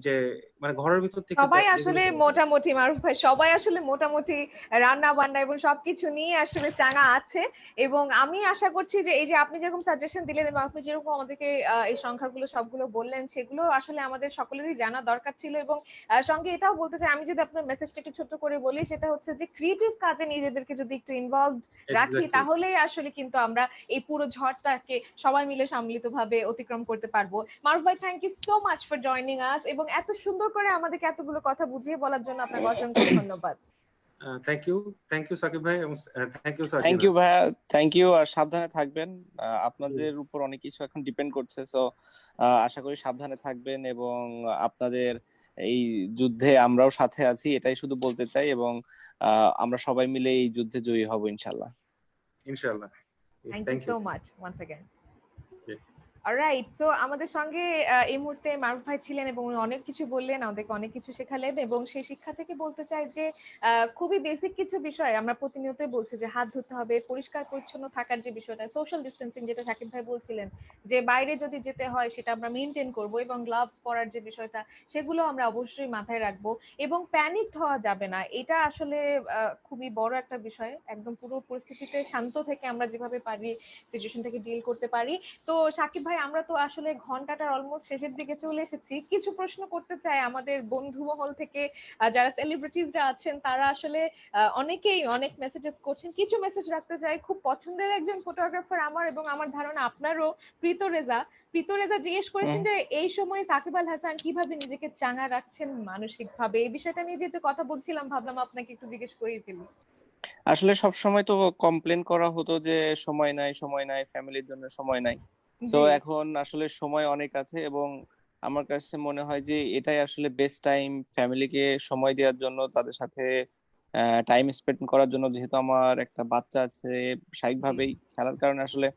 Speaker 5: যে মানে ঘরের ভিতর থেকে
Speaker 2: সবাই
Speaker 5: যেগুলো
Speaker 2: আসলে
Speaker 5: করা যায়।
Speaker 2: মোটামুটি মারুফ ভাই, সবাই আসলে মোটামুটি রান্না বান্না এবং সবকিছু নিয়ে আসলে চাঙা আছে। এবং আমি আশা করছি যে এই যে আপনি যেরকম সাজেশন দিলেন এবং আপনি যেরকম আমাদেরকে এই সংখ্যাগুলো সবগুলো বললেন, সেগুলো আসলে আমাদের সকলেরই জানা দরকার ছিল। এবং সঙ্গে এটাও বলতে চাই, আমি যদি আপনার মেসেজটা একটু ছোট্ট করে বলি, সেটা হচ্ছে যে ক্রিয়েটিভ কাজে নিজেদেরকে যদি একটু ইনভলভ রাখি,
Speaker 5: এক্স্যাক্টলি।
Speaker 2: তাহলেই আসলে কিন্তু আমরা এই পুরো ঝড়টাকে সবাই মিলে সম্মিলিতভাবে অতিক্রম করতে পারবো। মারুফ ভাই, thank you so much for joining us, এবং এত সুন্দর করে আমাদেরকে এতগুলো কথা বুঝিয়ে বলার জন্য আপনাকে অসংখ্য ধন্যবাদ।
Speaker 5: থ্যাংক ইউ সাকিব ভাই, এবং thank you
Speaker 3: thank
Speaker 5: Sarjina.
Speaker 3: You ভাইয়া, থ্যাংক ইউ। আর সাবধানে থাকবেন, আপনাদের উপর অনেক কিছু এখন ডিপেন্ড করছে। সো আশা করি সাবধানে থাকবেন, এবং আপনাদের এই যুদ্ধে আমরাও সাথে আছি, এটাই শুধু বলতে চাই। এবং আমরা সবাই মিলে এই যুদ্ধে জয়ী হব ইনশাল্লাহ।
Speaker 5: ইনশাআল্লাহ।
Speaker 2: Thank you
Speaker 5: thank you.
Speaker 2: So much once again. Alright, so আমাদের সঙ্গে এই মুহূর্তে মারুফ ভাই ছিলেন এবং উনি অনেক কিছু বললেন, আমাদেরকে অনেক কিছু শেখালেন। এবং সেই শিক্ষা থেকে বলতে চাই যে খুবই বেসিক কিছু বিষয় আমরা প্রতিনিয়তই বলছি, যে হাত ধুতে হবে, পরিষ্কার পরিচ্ছন্ন থাকার যে বিষয়টা, সোশ্যাল ডিস্টেন্সিং যেটা সাকিব ভাই বলছিলেন, যে বাইরে যদি যেতে হয় সেটা আমরা মেনটেন করব, এবং গ্লাভস পরার যে বিষয়টা সেগুলো আমরা অবশ্যই মাথায় রাখবো। এবং প্যানিক হওয়া যাবে না, এটা আসলে খুবই বড় একটা বিষয়। একদম পুরো পরিস্থিতিতে শান্ত থেকে আমরা যেভাবে পারি সিচুয়েশন থেকে ডিল করতে পারি। তো সাকিব ভাই, আমরা তো আসলে ঘন্টাটার অলমোস্ট শেষের দিকে চলে এসেছি। কিছু প্রশ্ন করতে চাই আমাদের বন্ধু মহল থেকে, যারা সেলিব্রিটিজরা আছেন তারা আসলে অনেকেই অনেক মেসেজেস করছেন। কিছু মেসেজ রাখতে চাই। খুব পছন্দের একজন ফটোগ্রাফার আমার, এবং আমার ধারণা আপনারও, প্রীত রেজা। প্রীত রেজা জিজ্ঞেস করেছেন যে এই সময় সাকিব আল হাসান কিভাবে নিজেকে চাঙ্গা রাখছেন মানসিক ভাবে। এই বিষয়টা নিয়ে যেহেতু কথা বলছিলাম, ভাবলাম আপনাকে একটু জিজ্ঞেস করেই ফেলি।
Speaker 3: আসলে সব সময় তো কমপ্লেন করা হতো যে সময় নাই, সময় নাই, ফ্যামিলির জন্য সময় নাই। তো
Speaker 2: জি,
Speaker 3: এখন আসলে সময় অনেক আছে, এবং আমার কাছে মনে হয় যে এটাই আসলে বেস্ট টাইম ফ্যামিলিকে সময় দেওয়ার জন্য, তাদের সাথে টাইম স্পেন্ড করার জন্য। যেহেতু আমার একটা বাচ্চা আছে,
Speaker 2: জি,
Speaker 3: স্বাভাবিকভাবেই খেলার কারণে আসলে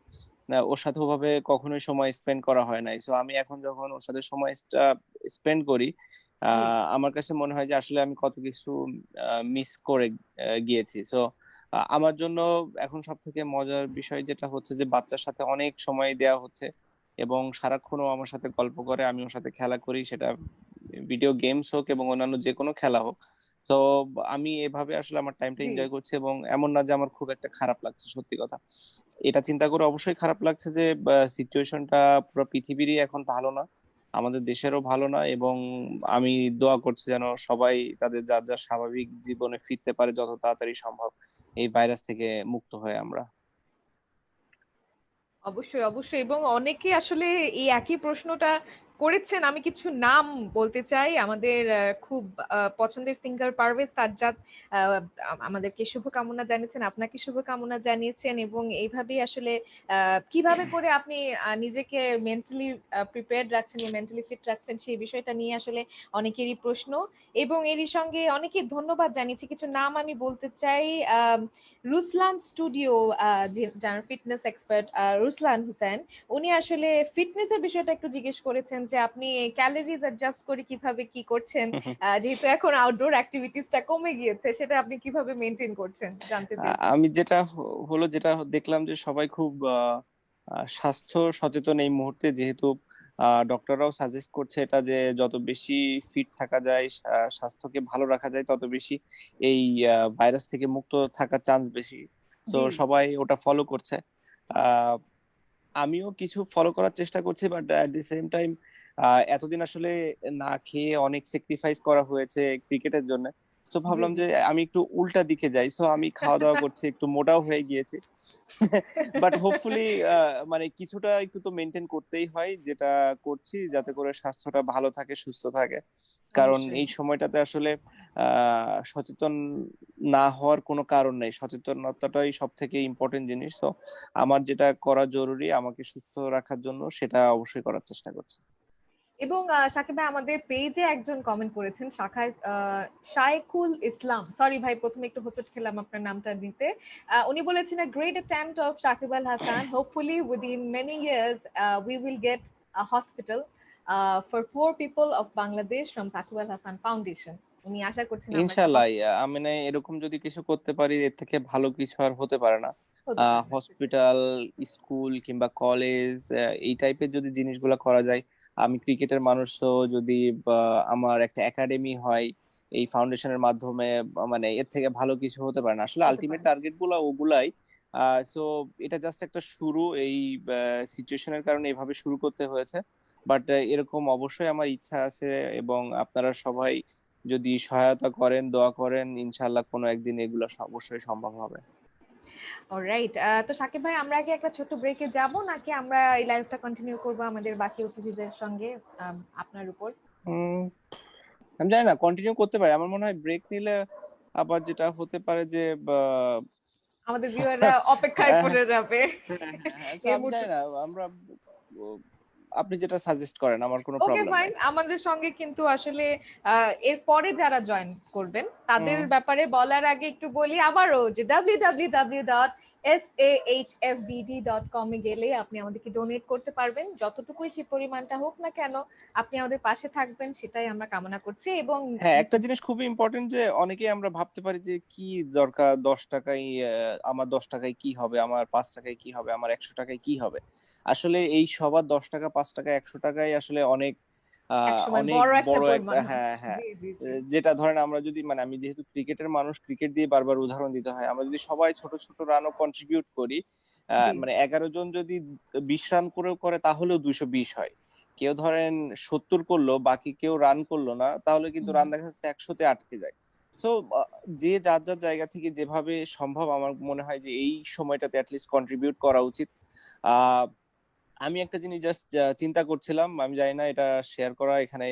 Speaker 3: ওর সাথে ওভাবে কখনোই সময় স্পেন্ড করা হয় নাই। সো আমি এখন যখন ওর সাথে সময় স্পেন্ড করি,
Speaker 2: জি।
Speaker 3: আমার কাছে মনে হয় যে আসলে আমি কত কিছু মিস করে গিয়েছি। সো আমার জন্য এখন সব থেকে মজার বিষয় যেটা হচ্ছে যে বাচ্চার সাথে অনেক সময় দেওয়া হচ্ছে, এবং সারাক্ষণ ও আমার সাথে গল্প করে, আমি ওর সাথে খেলা করি, সেটা ভিডিও গেমস হোক এবং অন্যান্য যে কোনো খেলা হোক। তো আমি এভাবে আসলে আমার টাইমটা
Speaker 2: জি,
Speaker 3: এনজয় করছি, এবং এমন না যে আমার খুব একটা খারাপ লাগছে। সত্যি কথা, এটা চিন্তা করে অবশ্যই খারাপ লাগছে যে সিচুয়েশনটা পুরো পৃথিবীরই এখন ভালো না, আমাদের দেশেরও ভালো না। এবং আমি দোয়া করছি যেন সবাই তাদের যার যার স্বাভাবিক জীবনে ফিরতে পারে যত তাড়াতাড়ি সম্ভব, এই ভাইরাস থেকে মুক্ত হয়ে আমরা।
Speaker 2: অবশ্যই, অবশ্যই। এবং অনেকে আসলে এই একই প্রশ্নটা করেছেন। আমি কিছু নাম বলতে চাই। আমাদের খুব পছন্দের সিঙ্গার পারভেজ সাজ্জাদ আমাদেরকে শুভকামনা জানিয়েছেন, আপনাকে শুভকামনা জানিয়েছেন। এবং এইভাবেই আসলে কিভাবে করে আপনি নিজেকে মেন্টালি প্রিপেয়ার্ড রাখছেন, মেন্টালি ফিট রাখছেন, সেই বিষয়টা নিয়ে আসলে অনেকেরই প্রশ্ন। এবং এরই সঙ্গে অনেকে ধন্যবাদ জানিয়েছি। কিছু নাম আমি বলতে চাই। আহ রুসলান স্টুডিও, যার ফিটনেস এক্সপার্ট রুসলান হোসেন, উনি আসলে ফিটনেসের বিষয়টা একটু জিজ্ঞেস করেছেন যে আপনি ক্যালোরিজ অ্যাডজাস্ট করে কিভাবে কি করছেন, যেহেতু এখন আউটডোর অ্যাক্টিভিটিসটা কমে গিয়েছে, সেটা আপনি কিভাবে মেনটেন করছেন জানতে চেয়েছেন।
Speaker 3: আমি যেটা দেখলাম যে সবাই খুব স্বাস্থ্য সচেতন এই মুহূর্তে, যেহেতু ডক্টররাও সাজেস্ট করছে এটা, যে যত বেশি ফিট থাকা যায়, স্বাস্থ্যকে ভালো রাখা যায়, তত বেশি এই ভাইরাস থেকে মুক্ত থাকার চান্স বেশি। তো
Speaker 2: জি,
Speaker 3: সবাই ওটা ফলো করছে। আহ আমিও কিছু ফলো করার চেষ্টা করছি, but at the same time এতদিন আসলে না খেয়ে অনেক স্যাক্রিফাইস করা হয়েছে ক্রিকেটের জন্য। তো
Speaker 2: জি,
Speaker 3: ভাবলাম
Speaker 2: জি।
Speaker 3: যে আমি একটু উল্টা দিকে যাই, সো আমি খাওয়া দাওয়া করছি, একটু মোটাও হয়ে গিয়েছি। বাট হোপফুলি মানে কিছুটা একটু তো মেনটেন করতেই হয়, যেটা করছি যাতে করে স্বাস্থ্যটা ভালো থাকে, সুস্থ থাকে। কারণ
Speaker 2: অবশ্যই।
Speaker 3: এই সময়টাতে আসলে সচেতন না হওয়ার কোনো কারণ নেই, সচেতনতাটাই সব থেকে ইম্পর্টেন্ট জিনিস। তো আমার যেটা করা জরুরি আমাকে সুস্থ রাখার জন্য, সেটা অবশ্যই করার চেষ্টা করছি।
Speaker 2: এবং সাকিব ভাই, আমাদের পেজে একজন কমেন্ট করেছেন, শাখায় শাইখুল ইসলাম, সরি ভাই প্রথমে একটু হোঁচট খেলাম আপনার নামটা দিতে। উনি বলেছেন, a great attempt of Shakib Al Hasan, hopefully within many years we will get a hospital for poor people of Bangladesh from Shakib Al Hasan Foundation. উনি আশা করছেন আমরা
Speaker 3: ইনশাল্লাহ আমি না এরকম যদি কিছু করতে পারি এর থেকে ভালো কিছু আর হতে পারে না।
Speaker 2: হতে পারে না।
Speaker 3: হসপিটাল, স্কুল কিংবা কলেজ, এই টাইপের যদি জিনিসগুলো করা যায়। আমি ক্রিকেটের মানুষও যদি বা আমার একটা একাডেমি হয় এই ফাউন্ডেশনের মাধ্যমে, মানে এর থেকে ভালো কিছু হতে পারে না। আসলে
Speaker 2: হতে
Speaker 3: আলটিমেট
Speaker 2: পারে।
Speaker 3: টার্গেট গুলো ওগুলাই। সো এটা জাস্ট একটা শুরু, এই সিচুয়েশনের কারণে এভাবে শুরু করতে হয়েছে। বাট এরকম অবশ্যই আমার ইচ্ছা আছে, এবং আপনারা সবাই যদি সহায়তা করেন, দোয়া করেন, ইনশাল্লাহ কোনো একদিন এগুলো অবশ্যই সম্ভব হবে।
Speaker 2: অলরাইট, তো সাকিব ভাই আমরা কি একটা ছোট ব্রেকে যাব নাকি আমরা এই লাইভটা কন্টিনিউ করব আমাদের বাকি অতিথিদের সঙ্গে? আপনার উপর।
Speaker 3: উম, আমি জানি না, কন্টিনিউ করতে পারি। আমার মনে হয় ব্রেক নিলে আবার যেটা হতে পারে যে
Speaker 2: আমাদের ভিউয়াররা অপেক্ষায়
Speaker 3: হ্যাঁ,
Speaker 2: পড়ে যাবে
Speaker 3: so
Speaker 2: এই
Speaker 3: আমি
Speaker 2: মুহূর্তে।
Speaker 3: জানি না, আমরা আপনি যেটা সাজেস্ট করেন আমার কোনো
Speaker 2: ওকে
Speaker 3: প্রবলেম
Speaker 2: ফাইন,
Speaker 3: নাই।
Speaker 2: আমাদের সঙ্গে কিন্তু আসলে এর পরে যারা জয়েন করবেন তাদের
Speaker 3: হুম।
Speaker 2: ব্যাপারে বলার আগে একটু বলি আবারও যে www.sahfbd.com এ গেলে আপনি আমাদেরকে ডোনেট করতে পারবেন, যতটুকুই সে পরিমাণটা হোক না কেন আপনি আমাদের পাশে থাকবেন সেটাই আমরা কামনা করছি। এবং
Speaker 3: হ্যাঁ, একটা জিনিস খুবই ইম্পর্টেন্ট যে অনেকেই আমরা ভাবতে পারি যে কি দরকার 10 টাকায়, আমার 10 টাকায় কি হবে, আমার 5 টাকায় কি হবে, আমার 100 টাকায় কি হবে। আসলে এই সবার 10 টাকা, 5 টাকা, 100 টাকায় আসলে অনেক
Speaker 2: একসময়
Speaker 3: অনেক
Speaker 2: বড় একটা
Speaker 3: বড় একটা,
Speaker 2: পরিমাণ হয়।
Speaker 3: হ্যাঁ হ্যাঁ।
Speaker 2: জি জি জি।
Speaker 3: যেটা ধরেন আমরা যদি, মানে আমি যেহেতু ক্রিকেটের মানুষ, ক্রিকেট দিয়ে বারবার উদাহরণ দিতে হয়, আমরা যদি সবাই ছোট ছোট রানও কন্ট্রিবিউট করি,
Speaker 2: জি
Speaker 3: মানে 11 জন যদি 20 রান করেও করে তাহলেও 220 হয়। কেউ ধরেন 70 করলো, বাকি কেউ রান করলো না, তাহলে কিন্তু
Speaker 2: হুম।
Speaker 3: রান দেখা যাচ্ছে 100-তে আটকে যায়। তো যে যার যার জায়গা থেকে যেভাবে সম্ভব, আমার মনে হয় যে এই সময়টাতে অ্যাটলিস্ট কন্ট্রিবিউট করা উচিত। আহ আমি একটা জিনিস জাস্ট চিন্তা করছিলাম, আমি জানি না এটা শেয়ার করা এখানে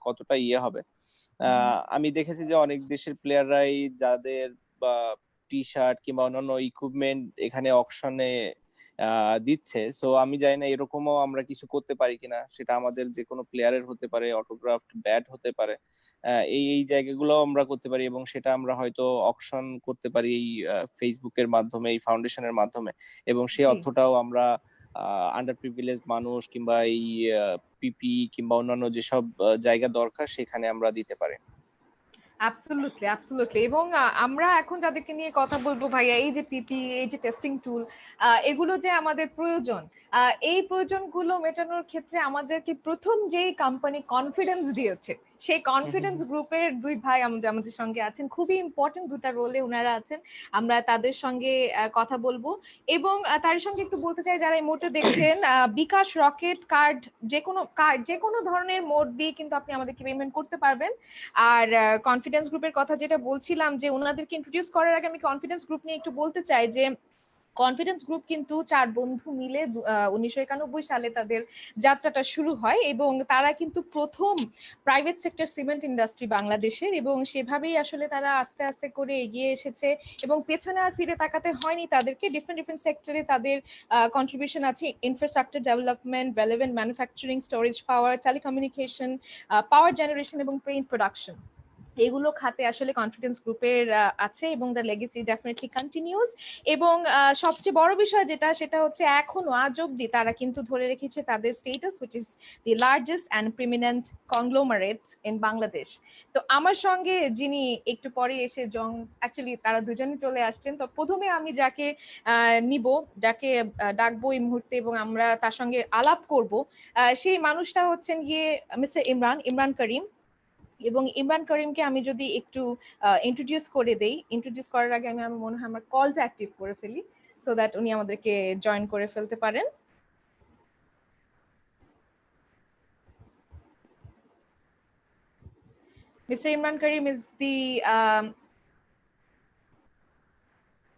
Speaker 3: কতটা ইয়ে হবে।
Speaker 2: হুম।
Speaker 3: আমি দেখেছি যে অনেক দেশের প্লেয়াররাই যাদের বা টি শার্ট কিংবা অন্যান্য ইকুইপমেন্ট এখানে অকশনে দিচ্ছে। সো আমি জানি না এরকমও আমরা কিছু করতে পারি কিনা, সেটা আমাদের যে কোনো প্লেয়ারের হতে পারে, অটোগ্রাফড ব্যাট হতে পারে। এই এই জায়গাগুলো আমরা করতে পারি, এবং সেটা আমরা হয়তো অকশন করতে পারি এই ফেসবুকের মাধ্যমে, এই ফাউন্ডেশনের মাধ্যমে, এবং সেই
Speaker 2: জি।
Speaker 3: অর্থটাও আমরা আন্ডার প্রিভিলেজ মানুষ কিংবা এই পিপি কিংবা অন্যান্য যেসব জায়গা দরকার সেখানে আমরা দিতে পারি।
Speaker 2: Absolutely absolutely. এবং আমরা এখন যাদেরকে নিয়ে কথা বলবো ভাইয়া, এই যে পিপি, এই যে টেস্টিং টুল, এগুলো যে আমাদের প্রয়োজন, এই প্রয়োজনগুলো মেটানোর ক্ষেত্রে আমাদেরকে প্রথম যেই কোম্পানি কনফিডেন্স দিয়েছে সেই কনফিডেন্স গ্রুপের দুই ভাই আমাদের আমাদের সঙ্গে আছেন, খুবই ইম্পর্টেন্ট দুটা রোলে ওনারা আছেন। আমরা তাদের সঙ্গে কথা বলবো। এবং তার সঙ্গে একটু বলতে চাই, যারা এই মুহূর্তে দেখছেন, বিকাশ, রকেট কার্ড, যে কোনো ধরনের মোড দিয়ে কিন্তু আপনি আমাদেরকে পেমেন্ট করতে পারবেন। আর কনফিডেন্স গ্রুপের কথা যেটা বলছিলাম, যে ওনাদেরকে ইন্ট্রোডিউস করার আগে আমি কনফিডেন্স গ্রুপ নিয়ে একটু বলতে চাই যে কনফিডেন্স গ্রুপ কিন্তু 4 বন্ধু মিলে 1991 সালে তাদের যাত্রাটা শুরু হয়, এবং তারা কিন্তু প্রথম প্রাইভেট সেক্টর সিমেন্ট ইন্ডাস্ট্রি বাংলাদেশের, এবং সেভাবেই আসলে তারা আস্তে আস্তে করে এগিয়ে এসেছে, এবং পেছনে আর ফিরে তাকাতে হয়নি তাদেরকে। ডিফারেন্ট ডিফারেন্ট সেক্টরে তাদের কন্ট্রিবিউশন আছে: infrastructure development, relevant manufacturing, storage power, telecommunication, power generation এবং পেইন্ট প্রোডাকশন। এগুলো খাতে আসলে কনফিডেন্স গ্রুপের আছে, এবং দ্য লেগেসি ডেফিনেটলি কন্টিনিউস। এবং সবচেয়ে বড় বিষয় যেটা, সেটা হচ্ছে এখনো আজ অব্দি তারা কিন্তু ধরে রেখেছে তাদের status, which is the largest and preeminent conglomerate in Bangladesh. তো আমার সঙ্গে যিনি একটু পরে এসে অ্যাকচুয়ালি তারা দুজনই চলে আসছেন, তো প্রথমে আমি যাকে নিব, যাকে ডাকবো এই মুহূর্তে এবং আমরা তার সঙ্গে আলাপ করব, সেই মানুষটা হচ্ছেন গিয়ে মিস্টার ইমরান করিম। এবং ইমরান করিমকে আমি যদি একটু ইন্ট্রোডিউস করে দেই, ইন্ট্রোডিউস করার আগে আমি আমার মনে হয় আমার কলটা অ্যাক্টিভ করে ফেলি, সো দ্যাট উনি আমাদেরকে জয়েন করে ফেলতে পারেন। Mr. Imran Karim is the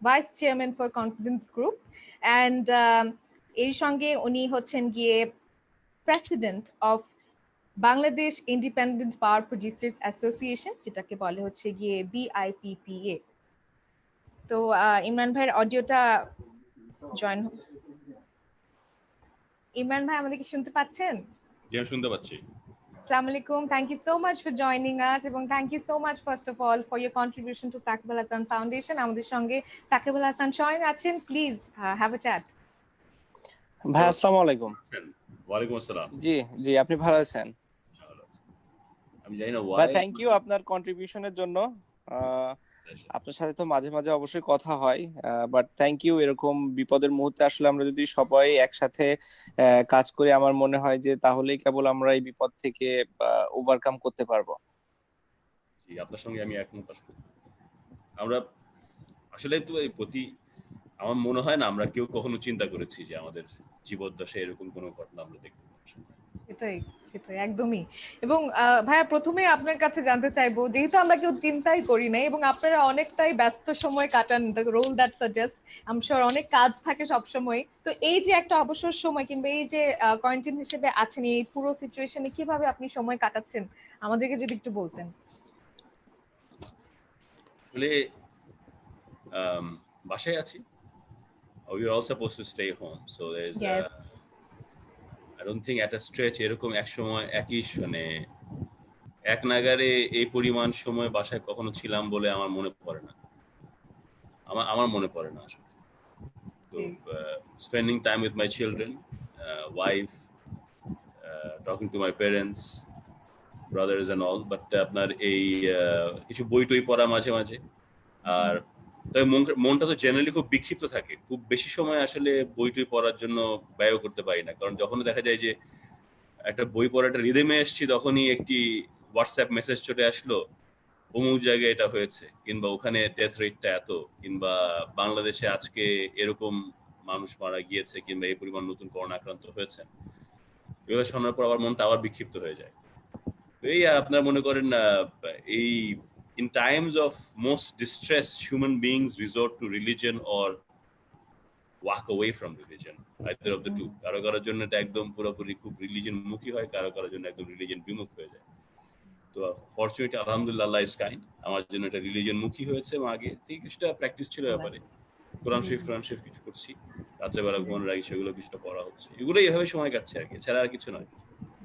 Speaker 2: Vice Chairman for Confidence Group, and এর সঙ্গে উনি হচ্ছেন গিয়ে President of Bangladesh independent power producers association, যেটাকে বলে হচ্ছে গিয়ে BIPPA। তো ইমরান ভাইয়ের অডিওটা জয়েন। ইমরান ভাই আমাদেরকে শুনতে পাচ্ছেন?
Speaker 6: জি, আমি শুনতে পাচ্ছি।
Speaker 2: আসসালামু আলাইকুম, thank you so much for joining us, এবং thank you so much first of all for your contribution to Shakib Al Hasan foundation. আমাদের সঙ্গে সাকিব আল হাসান স্বয়ং আছেন, প্লিজ হ্যাভ আ চ্যাট।
Speaker 3: ভাই আসসালামু আলাইকুম।
Speaker 6: ওয়ালাইকুম আসসালাম।
Speaker 3: জি জি, আপনি ভালো আছেন?
Speaker 6: আমি জানি না
Speaker 3: ভাই
Speaker 6: why.
Speaker 3: থ্যাংক ইউ আপনার কন্ট্রিবিউশনের জন্য। আপনার সাথে তো মাঝে মাঝে অবশ্যই কথা হয়, বাট থ্যাংক ইউ। এরকম বিপদের মুহূর্তে আসলে আমরা যদি সবাই একসাথে কাজ করি, আমার মনে হয় যে তাহলেই কেবল আমরা এই বিপদ থেকে ওভারকাম করতে পারবো।
Speaker 6: জি, আপনার সঙ্গে আমি একমত আসলে। আমরা আসলে তো এই প্রতি আমার মনে হয় না আমরা কেউ কখনো চিন্তা করেছি যে আমাদের জীবদ্দশায় এরকম কোনো ঘটনা আমরা দেখতে পাবো।
Speaker 2: সেটাই সেটাই একদমই। এবং ভাইয়া প্রথমে আপনার কাছে জানতে চাইবো, যেহেতু আমরা কেউ চিন্তাই করি নাই এবং আপনারা অনেকটাই ব্যস্ত সময় কাটান, the role that suggest I am sure অনেক কাজ থাকে সব সময়, তো এই যে একটা অবসর সময় কিংবা এই যে কোয়ারেন্টাইন হিসেবে আছেন, এই পুরো সিচুয়েশনে কিভাবে আপনি সময় কাটাচ্ছেন আমাদেরকে যদি একটু বলতেন।
Speaker 6: আসলে বাসায় আছি। We are all supposed to stay home, so there's
Speaker 2: Yes.
Speaker 6: I don't think at a stretch এরকম এক সময় একই মানে এক নাগারে এই পরিমাণ সময় বাসায় কখনো ছিলাম বলে আমার মনে পড়ে না। আমার মনে পড়ে না আসলে। তো spending time with my children, wife, talking to my parents, brothers and all, but আপনার এই কিছু বই টই পড়া মাঝে মাঝে। আর তবে মনটা তো জেনারেলি খুব বিক্ষিপ্ত থাকে, খুব বেশি সময় আসলে বই টই পড়ার জন্য ব্যয় করতে পারি না, কারণ যখন দেখা যায় যে একটা বই পড়াটা রিদমে এসছি তখনই একটি হোয়াটসঅ্যাপ মেসেজ চলে আসলো অমুক জায়গায় এটা হয়েছে, কিংবা ওখানে ডেথ রেটটা এত, কিংবা বাংলাদেশে আজকে এরকম মানুষ মারা গিয়েছে, কিংবা এই পরিমাণ নতুন করোনা আক্রান্ত হয়েছে। এগুলো শোনার পর আবার মনটা আবার বিক্ষিপ্ত হয়ে যায়। এই আপনার মনে করেন এই in times of most distress human beings resort to religion or walk away from religion, either of the two. কারো কারোর জন্য এটা একদম পুরোপুরি খুব রিলিজিয়ন মুখী হয়, কারো কারোর জন্য একদম রিলিজিয়ন বিমুখ হয়ে যায়। তো ফরচুনেটলি আলহামদুলিল্লাহ আল্লাহ ইজ কাইন্ড, আমার জন্য এটা রিলিজিয়ন মুখী হয়েছে এবং আগে থেকে কিছুটা প্র্যাকটিস ছিল ব্যাপারে। কোরআন শরীফ কিছু করছি, রাত্রেবেলা ঘুমানোর আগে সেগুলো কিছুটা পড়া হচ্ছে, এগুলো এইভাবে সময় কাটছে আর কি, ছাড়া আর কিছু নয়।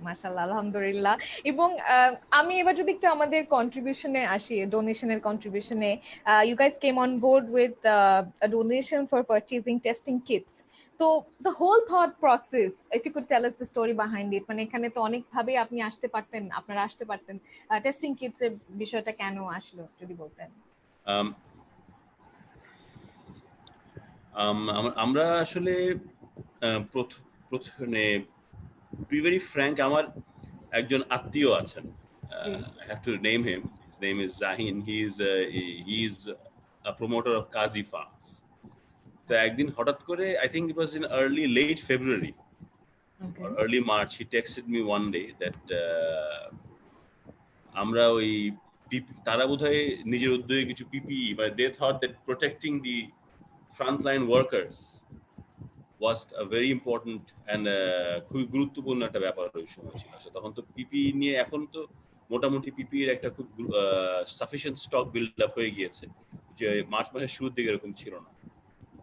Speaker 2: মাশাআল্লাহ, আলহামদুলিল্লাহ। এবং আমি এবার যদি একটু আমাদের কন্ট্রিবিউশনে আসি, ডোনেশনের কন্ট্রিবিউশনে, you guys came on board with a donation for purchasing testing kits. তো the whole thought process, if you could tell us the story behind it, মানে এখানে তো অনেকভাবে আপনি আসতে পারতেন, আপনারা আসতে পারতেন, টেস্টিং কিটস এর বিষয়টা কেন আসলো যদি বলতেন।
Speaker 6: আমরা আসলে প্রথমে to be very frank, আমার একজন আত্মীয় আছেন, I have to name him. His name is Zahin. He is a promoter of Kazi Farms. তো একদিন হঠাৎ করে, I think it was in late February or early March, he texted me one day that আমরা ওই তারা বোধহয় নিজের উদ্যোগে কিছু PPE, মানে they thought that protecting the frontline workers was a very important and খুবই গুরুত্বপূর্ণ একটা ব্যাপার ওই সময় ছিল। তখন তো PPE নিয়ে, এখন তো মোটামুটি PPE এর একটা খুব সাফিসিয়েন্ট স্টক বিল্ড আপ হয়ে গিয়েছে, যে মার্চ মাসের শুরুর দিকে এরকম ছিল না।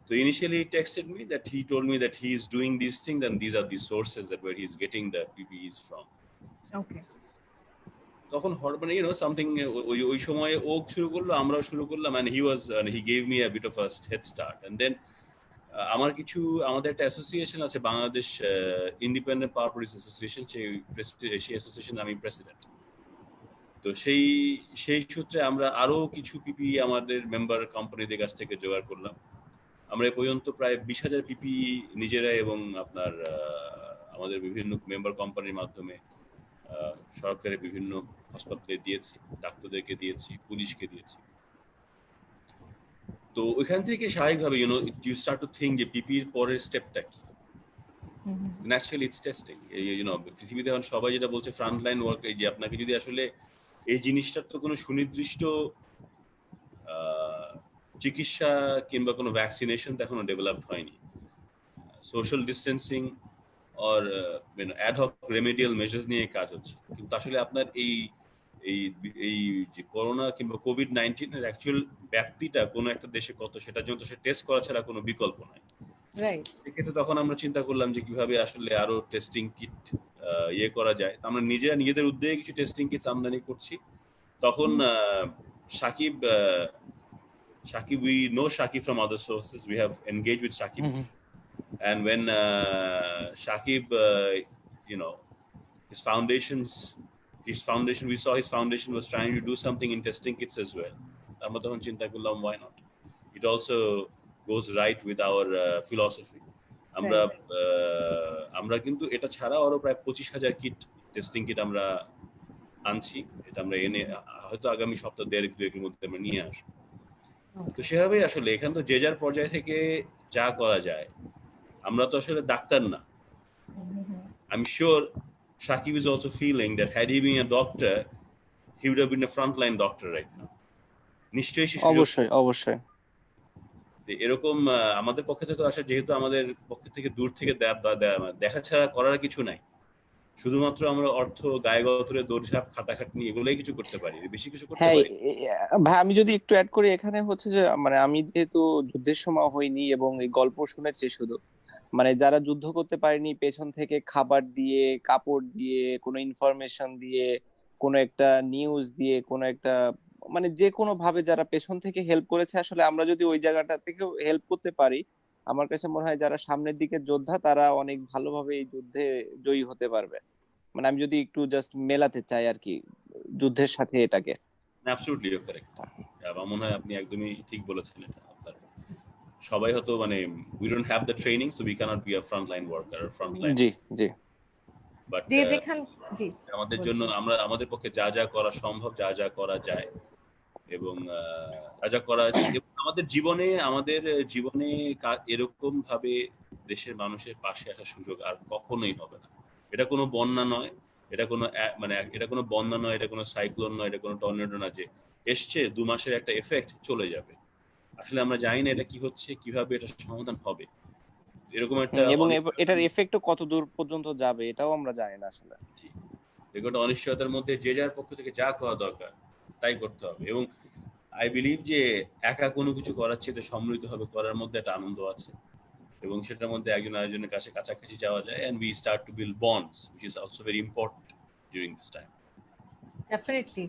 Speaker 6: তো initially he texted me that he told me that he is doing these things and these are the sources that where he is getting the PPEs from.
Speaker 2: Okay.
Speaker 6: তখন মানে সামথিং ওই সময়ে ও শুরু করলো, আমরাও শুরু করলাম, and he gave me a bit of a head start. And then আমাদের একটা অ্যাসোসিয়েশন আছে, বাংলাদেশ ইন্ডিপেন্ডেন্ট পাওয়ার প্রডিউস অ্যাসোসিয়েশন, সেই অ্যাসোসিয়েশন আমি প্রেসিডেন্ট। তো সেই সূত্রে আমরা আরো কিছু PPE আমাদের মেম্বার কোম্পানিদের কাছ থেকে জোগাড় করলাম। আমরা এ পর্যন্ত প্রায় 20,000 PPE নিজেরা এবং আপনার আমাদের বিভিন্ন মেম্বার কোম্পানির মাধ্যমে সরকারের বিভিন্ন হাসপাতালে দিয়েছি, ডাক্তারদেরকে দিয়েছি, পুলিশকে দিয়েছি। তো ওইখান থেকে স্বাভাবিকভাবে you start to think যে PPE এর পরের স্টেপটা কি। Naturally it's testing. পৃথিবীতে এখন সবাই যেটা বলছে ফ্রন্টলাইন ওয়ার্ক, এই যে আপনাকে যদি আসলে এই জিনিসটার তো কোনো সুনির্দিষ্ট চিকিৎসা কিংবা কোনো ভ্যাকসিনেশন তো এখনো ডেভেলপড হয়নি। সোশ্যাল ডিস্টেন্সিং আর অ্যাডহক রেমেডিয়াল মেজার্স নিয়ে কাজ হচ্ছে, কিন্তু আসলে আপনার এই যে করোনা কিংবা COVID-19 এর অ্যাকচুয়াল ব্যাপ্তিটা কোনো একটা দেশে কত, সেটার জন্য সে টেস্ট করা ছাড়া কোনো বিকল্প নাই। সেক্ষেত্রে তখন আমরা চিন্তা করলাম যে কিভাবে আসলে আরো টেস্টিং কিট করা যায়। আমরা নিজেদের উদ্যোগে কিছু টেস্টিং কিটস আমদানি করছি। তখন Shakib, we know Shakib from other sources. We have engaged with Shakib, and when Shakib, his foundation's his foundation, we saw his foundation was trying to do something in testing kits as well. আমরা তখন চিন্তা করলাম why not? It also goes right with our philosophy. আমরা কিন্তু এটা ছাড়া আরো প্রায় 25,000 কিট টেস্টিং কিট আমরা আনছি, এটা আমরা এনে হয়তো আগামী সপ্তাহ দুয়েকের মধ্যে আমরা নিয়ে আসবো। তো সেভাবেই আসলে এখানে তো যে যার পর্যায় থেকে যা করা যায়, আমরা তো আসলে ডাক্তার না। I'm sure Shakib is also feeling that had he been a doctor, he would have been a frontline doctor right now. নিশ্চয়ই
Speaker 3: অবশ্যই
Speaker 6: এরকম আমাদের পক্ষে থেকে আসলে, যেহেতু আমাদের পক্ষ থেকে দূর থেকে দেখা ছাড়া করার কিছু নাই, শুধুমাত্র আমরা অর্থ, গায়ে গতরে দৌড়ঝাঁপ, খাটাখাটনি এগুলোই কিছু করতে পারি, বেশি কিছু করতে পারি।
Speaker 3: ভাই আমি যদি একটু অ্যাড করি এখানে, হচ্ছে যে মানে আমি যেহেতু যুদ্ধের সময় হইনি এবং এই গল্প শুনেছি শুধু, মানে যারা যুদ্ধ করতে পারেনি, পেছন থেকে খাবার দিয়ে, কাপড় দিয়ে, কোনো ইনফরমেশন দিয়ে, কোনো একটা নিউজ দিয়ে, কোনো একটা মানে যে কোনো ভাবে যারা পেছন থেকে হেল্প করেছে, আসলে আমরা যদি ওই জায়গাটা থেকে হেল্প করতে পারি, আমার কাছে মনে হয় যারা সামনের দিকে যোদ্ধা তারা অনেক ভালোভাবে এই যুদ্ধে জয়ী হতে পারবে। মানে আমি যদি একটু জাস্ট মেলাতে চাই আর কি যুদ্ধের সাথে এটাকে।
Speaker 6: Absolutely you correct. আমার মনে হয় আপনি একদমই ঠিক বলেছেন এটা। আপনার সবাই হয়তো মানে we don't have the training so we cannot be a frontline worker or frontline।
Speaker 3: G
Speaker 6: but আমাদের জন্য আমাদের পক্ষে যা যা করা সম্ভব, যা যা করা যায় এবং যা করা, আমাদের জীবনে এরকম ভাবে দেশের মানুষের পাশে আসার সুযোগ আর কখনোই হবে না। এটা কোনো বন্যা নয়, এটা কোনো বন্যা নয়, এটা কোনো সাইক্লোন নয়, এটা কোনো টর্নেডো না যে এসছে 2 মাসের একটা এফেক্ট চলে যাবে। আসলে আমরা জানি না এটা কি হচ্ছে, কিভাবে এটা সমাধান হবে, এরকম একটা,
Speaker 3: এবং এটার এফেক্টও কত দূর পর্যন্ত যাবে এটাও আমরা জানি না আসলে।
Speaker 6: এগুলো অনিশ্চয়তার মধ্যে যে যার পক্ষ থেকে যা করা দরকার তাই করতে হবে। এবং আই বিলিভ যে একা কোনো কিছু করার চেয়ে সম্মিলিত হবে করার মধ্যে একটা আনন্দ আছে, এবং সেটার মধ্যে একজন আরেকজনের কাছে কাছাকাছি যাওয়া যায়, and we start to build bonds, which is also very important during this time.
Speaker 2: Definitely.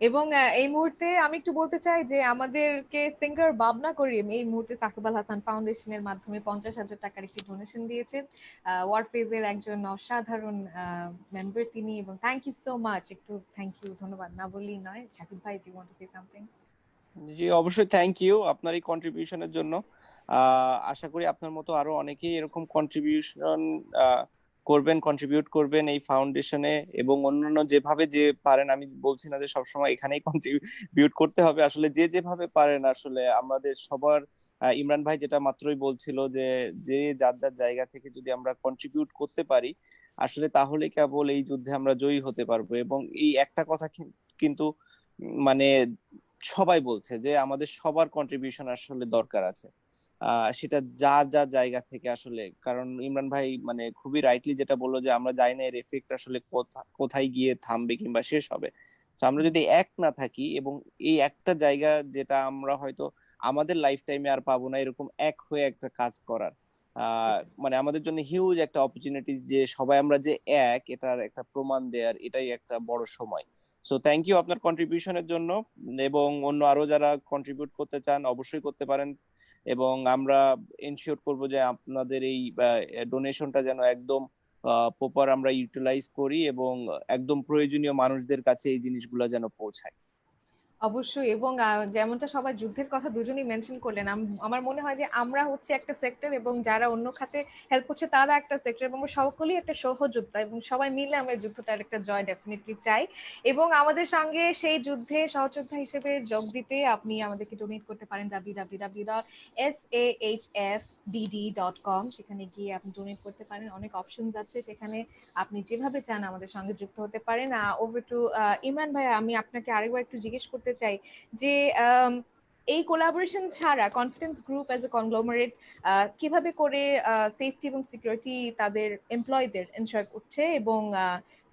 Speaker 2: এবং এই মুহূর্তে আমি একটু বলতে চাই যে আমাদেরকে সিঙ্গার ভাবনা করি এই মুহূর্তে সাকিব আল হাসান ফাউন্ডেশনের মাধ্যমে 50,000 টাকার একটি ডোনেশন দিয়েছেন। ওয়ারফেজের একজন অসাধারণ মেম্বার তিনি, এবং থ্যাংক ইউ সো মাচ। একটু থ্যাংক ইউ, ধন্যবাদ না বললেই নয়। সাকিব ভাই, you want to say something?
Speaker 3: জি অবশ্যই, থ্যাংক ইউ আপনার এই কন্ট্রিবিউশনের জন্য। আশা করি আপনার মতো আরো অনেকেই এরকম কন্ট্রিবিউট করবেন এই ফাউন্ডেশনে, এবং অন্যান্য যেভাবে যে পারেন। আমি বলছি না যে সবসময় এখানেই কন্ট্রিবিউট করতে হবে, আসলে যে যেভাবে পারেন আসলে আমাদের সবার। ইমরান ভাই যেটা মাত্রই বলছিল যে যার যার জায়গা থেকে যদি আমরা কন্ট্রিবিউট করতে পারি আসলে, তাহলে কেবল এই যুদ্ধে আমরা জয়ী হতে পারবো। এবং এই একটা কথা কিন্তু মানে সবাই বলছে যে আমাদের সবার কন্ট্রিবিউশন আসলে দরকার আছে, সেটা যা যা জায়গা থেকে আসলে। কারণ ইমরান ভাই মানে খুবই রাইটলি যেটা বললো যে আমরা জানি না এর এফেক্ট আসলে কোথায় গিয়ে থামবে কিংবা শেষ হবে। তো আমরা যদি এক না থাকি, এবং এই একটা জায়গা যেটা আমরা হয়তো আমাদের লাইফ টাইমে আর পাবো না, এরকম এক হয়ে একটা কাজ করার, মানে আমাদের জন্য হিউজ একটা অপরচুনিটি যে সবাই আমরা যে এক, এটার একটা প্রমাণ দেওয়ার এটাই একটা বড় সময়। সো থ্যাংক ইউ আপনার কন্ট্রিবিউশনের জন্য, এবং অন্য আরো যারা কন্ট্রিবিউট করতে চান অবশ্যই করতে পারেন। এবং আমরা এনশিওর করব যে আপনাদের এই ডোনেশনটা যেন একদম প্রপার আমরা ইউটিলাইজ করি, এবং একদম প্রয়োজনীয় মানুষদের কাছে এই জিনিসগুলো যেন পৌঁছায়।
Speaker 2: অবশ্যই। এবং যেমনটা সবাই যুদ্ধের কথা দুজনেই মেনশন করলেন, আমার মনে হয় যে আমরা হচ্ছে একটা সেক্টর এবং যারা অন্য খাতে হেল্প করছে তারা একটা সেক্টর, এবং সকলেই একটা সহযোদ্ধা, এবং সবাই মিলে আমরা যুদ্ধটার একটা জয় ডেফিনেটলি চাই। এবং আমাদের সঙ্গে সেই যুদ্ধে সহযোদ্ধা হিসেবে যোগ দিতে আপনি আমাদেরকে ডোনেট করতে পারেন www.sahfbd.com। সেখানে গিয়ে আপনি ডোনেট করতে পারেন, অনেক অপশনস আছে সেখানে, আপনি যেভাবে চান আমাদের সঙ্গে যুক্ত হতে পারেন। ওভার টু ইমরান ভাই, আমি আপনাকে আরেকবার একটু জিজ্ঞেস করতে চাই যে এই কোলাবোরেশন ছাড়া confidence group as a conglomerate কিভাবে করে সেফটি এবং সিকিউরিটি তাদের এমপ্লয়ীদের এনশিওর করছে, এবং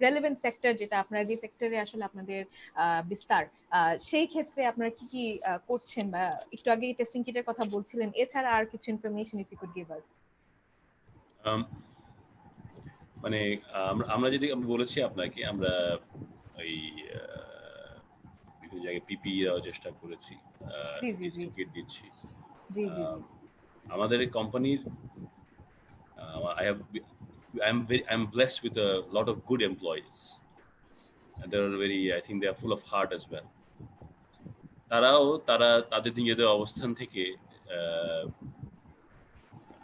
Speaker 2: রেলেভেন্ট সেক্টর যেটা আপনারা যে সেক্টরে আসলে আপনাদের বিস্তার, সেই ক্ষেত্রে আপনারা কি কি করছেন, বা একটু আগে টেস্টিং কিটের কথা বলছিলেন, এছাড়া আর কিছু information if you could give us.
Speaker 6: মানে আমরা যদি আমি বলেছি আপনাকে, আমরা ওই বিভিন্ন জায়গায় পিপি দেওয়ার চেষ্টা করেছি, কিট দিচ্ছি। আমাদের কোম্পানির I'm blessed with a lot of good employees. they are very, I think they are full of heart as well. তারা তাদের নিজেদের অবস্থান থেকে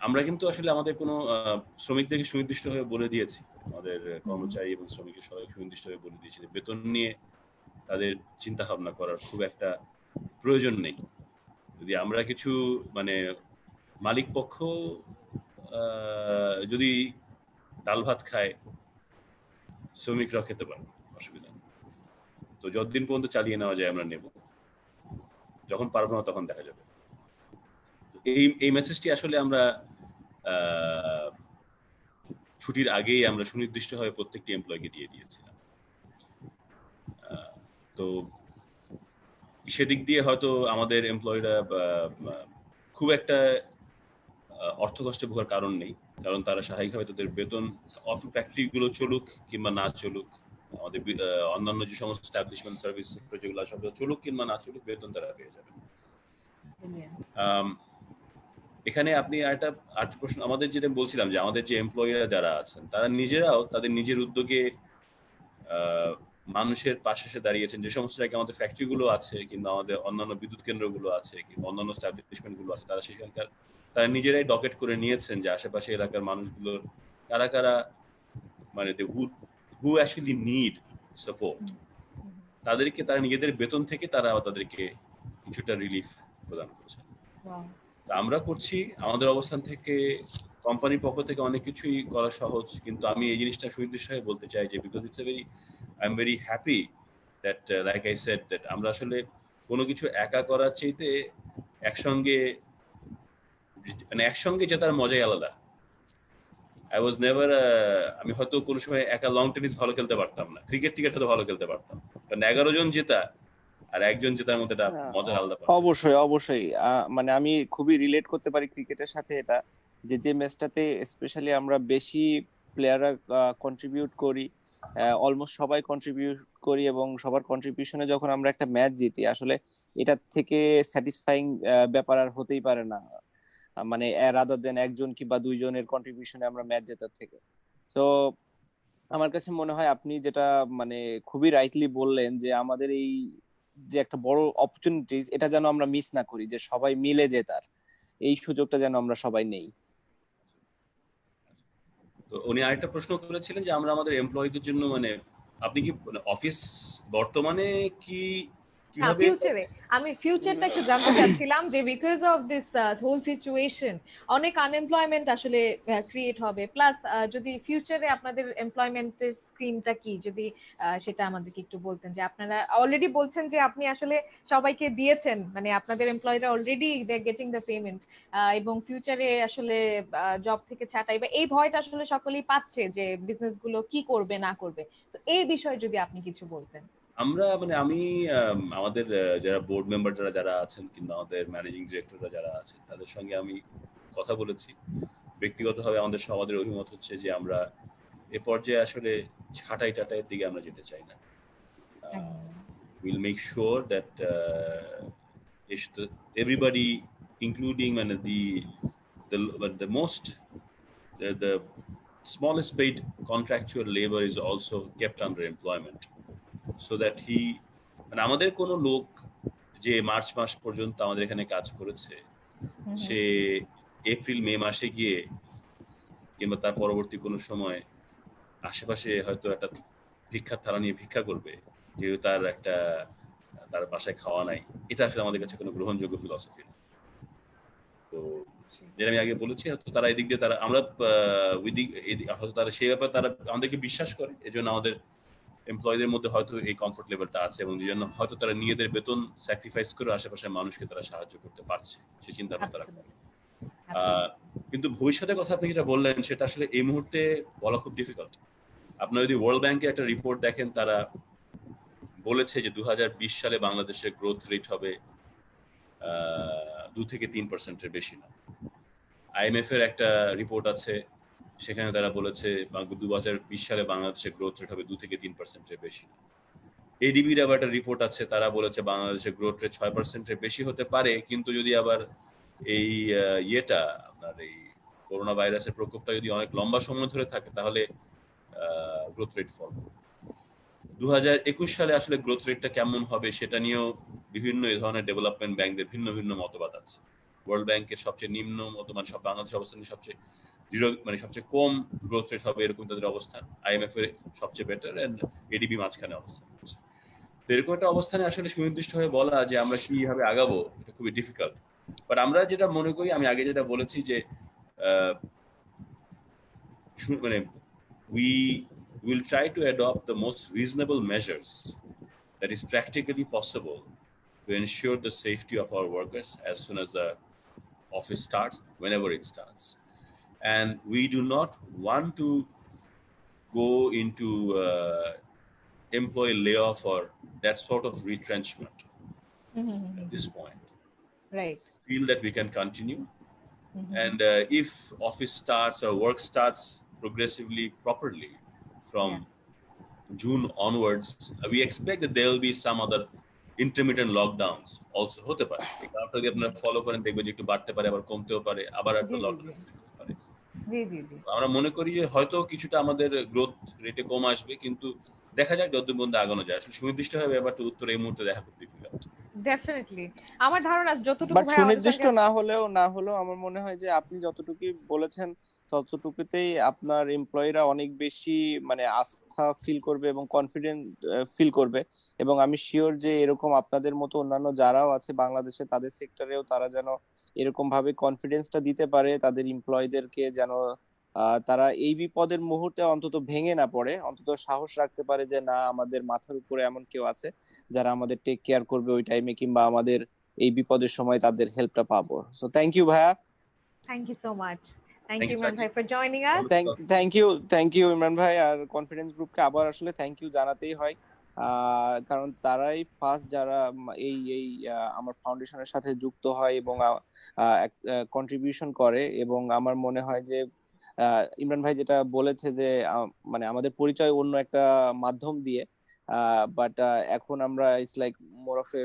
Speaker 6: আমরা কিন্তু আসলে আমাদের কোনো শ্রমিকদেরকে সুনির্দিষ্টভাবে বলে দিয়েছি, আমাদের কর্মচারী এবং শ্রমিকের সবাই সুনির্দিষ্টভাবে বলে দিয়েছি যে বেতন নিয়ে তাদের চিন্তা ভাবনা করার খুব একটা প্রয়োজন নেই। যদি আমরা কিছু মানে মালিক পক্ষ যদি ডাল ভাত খায়, শ্রমিকরা খেতে পারে, অসুবিধা নেই। তো যতদিন পর্যন্ত চালিয়ে নেওয়া যায় আমরা নেব, যখন পারবো না তখন দেখা যাবে। এই মেসেজটি আসলে আমরা ছুটির আগেই আমরা সুনির্দিষ্টভাবে প্রত্যেকটি এমপ্লয়কে দিয়ে দিয়েছিলাম। তো সেদিক দিয়ে হয়তো আমাদের এমপ্লয়িরা খুব একটা অর্থকষ্টে ভোগার কারণ নেই, কারণ তারা স্বাভাবিকভাবে তাদের বেতন ফ্যাক্টরিগুলো চলুক কিংবা না চলুক, আমাদের অন্যান্য যে সমস্ত এস্টাবলিশমেন্ট সার্ভিস সেক্টর যেগুলো সব চলুক কিংবা না চলুক, বেতন তারা পেয়ে যাবে। এখানে আপনি আরেকটা প্রশ্ন, আমাদের যেটা বলছিলাম যে আমাদের যে এমপ্লয়িরা যারা আছেন তারা নিজেরাও তাদের নিজের উদ্যোগে মানুষের পাশে এসে দাঁড়িয়েছেন। যে সমস্ত জায়গায় আমাদের ফ্যাক্টরিগুলো আছে কিংবা আমাদের অন্যান্য বিদ্যুৎ কেন্দ্রগুলো আছে কিংবা অন্যান্য এস্টাবলিশমেন্টগুলো আছে, তারা সেখানকার তারা নিজেরাই ডকেট করে নিয়েছেন যে আশেপাশে এলাকার মানুষগুলোর কারা কারা মানে হু অ্যাকচুয়ালি নিড সাপোর্ট, তাদেরকে তারা নিজেদের বেতন থেকে তারা তাদেরকে কিছুটা রিলিফ প্রদান করছেন। আমরা করছি আমাদের অবস্থান থেকে, কোম্পানির পক্ষ থেকে অনেক কিছুই করা সহজ, কিন্তু আমি এই জিনিসটা সুনির্দিষ্টভাবে বলতে চাই যে because it's I am very happy that like I said that আমরা আসলে কোনো কিছু একা করার চাইতে একসঙ্গে জেতার মজাই আলাদা। আই ওয়াজ নেভার আমি হয়তো কোনো সময় একা লং টেনিস ভালো খেলতে পারতাম না, ক্রিকেট হয়তো ভালো খেলতে পারতাম, কারণ 11 জন জেতা আর একজন জেতার মধ্যে একটা মজা আলাদা।
Speaker 3: অবশ্যই মানে আমি খুবই রিলেট করতে পারি ক্রিকেটের সাথে এটা, যে ম্যাচটাতে স্পেশালি আমরা বেশি প্লেয়াররা কন্ট্রিবিউট করি, অলমোস্ট সবাই কন্ট্রিবিউট করি এবং সবার কন্ট্রিবিউশনে যখন আমরা একটা ম্যাচ জিতি, আসলে এটা থেকে স্যাটিসফাইং ব্যাপার আর হতেই পারে না, মানে রাদার দেন একজন কিংবা দুইজনের কন্ট্রিবিউশনে আমরা ম্যাচ জেতার থেকে। তো আমার কাছে মনে হয় আপনি যেটা মানে খুবই রাইটলি বললেন যে আমাদের এই যে একটা বড় অপরচুনিটিজ, এটা যেন আমরা মিস না করি, যে সবাই মিলে জেতার এই সুযোগটা যেন আমরা সবাই নেই।
Speaker 6: তো উনি আরেকটা প্রশ্ন করেছিলেন যে আমরা আমাদের এমপ্লয়ীদের জন্য মানে আপনি কি অফিস বর্তমানে কি কিভাবে,
Speaker 2: আমি ফিউচারটা একটু জানতে চাচ্ছিলাম যে because of this whole situation অনেক আনএমপ্লয়মেন্ট আসলে ক্রিয়েট হবে, প্লাস যদি ফিউচারে আপনাদের এমপ্লয়মেন্টের স্ক্রিনটা কি, যদি সেটা আমাদেরকে একটু বলতেন। যে আপনারা অলরেডি বলছেন যে আপনি আসলে সবাইকে দিয়েছেন, মানে আপনাদের এমপ্লয়িরা already they are getting the payment, এবং ফিউচারে আসলে জব থেকে ছাঁটাই বা এই ভয়টা আসলে সকলেই পাচ্ছে যে বিজনেস গুলো কি করবে না করবে, তো এই বিষয়ে যদি আপনি কিছু বলতেন।
Speaker 6: আমরা মানে আমি আমাদের যারা বোর্ড মেম্বার যারা আছেন কিংবা আমাদের ম্যানেজিং ডিরেক্টররা যারা আছেন তাদের সঙ্গে আমি কথা বলেছি। ব্যক্তিগতভাবে আমাদের অভিমত হচ্ছে যে আমরা এ পর্যায়ে আসলে ছাঁটাইয়ের দিকে আমরা যেতে চাই না। Will make sure that everybody including মানে the most the smallest paid contractual labor is also kept under employment, so that he মানে আমাদের কোনো লোক যে মার্চ মাস পর্যন্ত আমাদের এখানে কাজ করেছে, সে এপ্রিল মে মাসে গিয়ে কিংবা তার পরবর্তী কোনো সময় আশেপাশে হয়তো একটা ভিক্ষার থালা নিয়ে ভিক্ষা করবে, যেহেতু তার বাসায় খাওয়া নাই, এটা আসলে আমাদের কাছে কোনো গ্রহণযোগ্য ফিলসফি না। তো যেটা আমি আগে বলেছি, হয়তো তারা এদিক দিয়ে আমরা হয়তো তারা সেই ব্যাপারে তারা আমাদেরকে বিশ্বাস করে, এজন্য আমাদের এমপ্লয়ীদের মধ্যে হয়তো এই কমফোর্ট লেভেলটা আছে এবং যে জন্য হয়তো তারা নিজেদের বেতন স্যাক্রিফাইস করে আশেপাশের মানুষকে তারা সাহায্য করতে পারছে, সেই চিন্তা তারা করে। কিন্তু ভবিষ্যতের কথা আপনি যেটা বললেন সেটা আসলে এই মুহূর্তে বলা খুব ডিফিকাল্ট। আপনারা যদি ওয়ার্ল্ড ব্যাংকের একটা রিপোর্ট দেখেন, তারা বলেছে যে 2020 সালে বাংলাদেশের গ্রোথ রেট হবে 2 থেকে 3%-এর বেশি না। IMF এর একটা রিপোর্ট আছে, সেখানে তারা বলেছে 2020 সালে বাংলাদেশের গ্রোথ রেট হবে 2 থেকে 3%-এর বেশি। ADB-র আবার একটা রিপোর্ট আছে, তারা বলেছে বাংলাদেশের গ্রোথ রেট 6%-এর বেশি হতে পারে, কিন্তু যদি আবার এই আপনার এই করোনা ভাইরাসের প্রকোপটা যদি অনেক লম্বা সময় ধরে থাকে তাহলে গ্রোথ রেট ফল। 2021 সালে আসলে গ্রোথ রেটটা কেমন হবে সেটা নিয়েও বিভিন্ন এই ধরনের ডেভেলপমেন্ট ব্যাংকদের ভিন্ন ভিন্ন মতবাদ আছে। ওয়ার্ল্ড ব্যাংকের সবচেয়ে নিম্ন মত মানে সব বাংলাদেশের অবস্থান সবচেয়ে দৃঢ় মানে সবচেয়ে কম গ্রোথ রেট হবে এরকম তাদের অবস্থান, আইএমএফ এর সবচেয়ে বেটার এন্ড এডিবি মাঝখানে অবস্থান করছে। তো এরকম একটা অবস্থানে আসলে সুনির্দিষ্ট হয়ে বলা যে আমরা কিভাবে আগাবো এটা খুবই ডিফিকাল্ট। বাট আমরা যেটা মনে করি, আমি আগে যেটা বলেছি যে মানে we will try to adopt the most reasonable measures that is practically possible to ensure the safety of our workers as soon as the office starts, whenever it starts. And we do not want to go into employee layoff or that sort of retrenchment at this point.
Speaker 2: Right.
Speaker 6: Feel that we can continue. And if office starts or work starts progressively properly from June onwards, we expect that there will be some other intermittent lockdowns also hote pare. After যদি আপনারা follow করেন দেখবেন যে একটু বাড়তে পারে, আবার কমতেও পারে, আবার একটা লকডাউন হতে পারে।
Speaker 2: জি জি জি।
Speaker 6: আমরা মনে করি যে হয়তো কিছুটা আমাদের গ্রোথ রেটে কম আসবে, কিন্তু দেখা যাক যতদূর পর্যন্ত আগানো যায়। আসলে সুনির্দিষ্টভাবে ব্যাপারটা উত্তর এই মুহূর্তে দেখা করতে ডিফিকাল্ট।
Speaker 2: ডেফিনেটলি আমার ধারণা যতটুকু
Speaker 3: বাট সুনির্দিষ্ট না হলেও আমার মনে হয় যে আপনি যতটুকু বলেছেন ততটুকুতেই আপনার এমপ্লয়িরা অনেক বেশি মানে আস্থা ফিল করবে এবং কনফিডেন্ট ফিল করবে, এবং আমি শিওর যে এরকম আপনাদের মতো অন্যান্য যারাও আছে বাংলাদেশে তাদের সেক্টরেও তারা যেন এরকম ভাবে কনফিডেন্সটা দিতে পারে তাদের এমপ্লয়ীদেরকে, যেন তারা এই বিপদের মুহূর্তে অন্তত ভেঙে না পড়ে, অন্তত সাহস রাখতে পারে যে না আমাদের মাথার উপরে এমন কেউ আছে যারা আমাদের টেক কেয়ার করবে ওই টাইমে, কিংবা আমাদের এই বিপদের সময় তাদের হেল্পটা পাবো। সো থ্যাংক ইউ ভাইয়া।
Speaker 2: Thank you so much. Thank you Imran ভাই for joining us.
Speaker 3: Thank you Imran ভাই। আর কনফিডেন্স গ্রুপকে আবার আসলে থ্যাংক ইউ জানাতেই হয়, কারণ তারাই ফার্স্ট যারা এই আমার ফাউন্ডেশনের সাথে যুক্ত হয় এবং কন্ট্রিবিউশন করে। এবং আমার মনে হয় যে ইমরান ভাই যেটা বলেছে যে মানে আমাদের পরিচয় অন্য একটা মাধ্যম দিয়ে, বাট এখন আমরা it's like more of A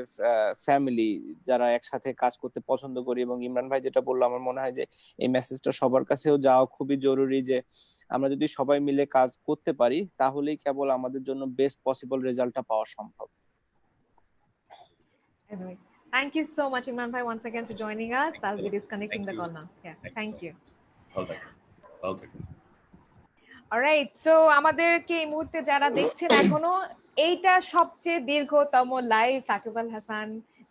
Speaker 3: family যারা একসাথে কাজ করতে পছন্দ করি। এবং ইমরান ভাই যেটা বললো আমার মনে হয় যে এই মেসেজটা সবার কাছেও যাওয়া খুবই জরুরি, যে আমরা যদি সবাই মিলে কাজ করতে পারি তাহলেই কেবল আমাদের জন্য বেস্ট পসিবল রেজাল্টটা পাওয়া সম্ভব।
Speaker 2: Thank you so much, Imran bhai, once again for joining us. I'll be disconnecting the call now. Yeah, thank you. Alright, so আমাদেরকে এই মুহূর্তে যারা দেখছেন এখনো এইটা সবচেয়ে দীর্ঘতম লাইভ সাকিব আল হাসান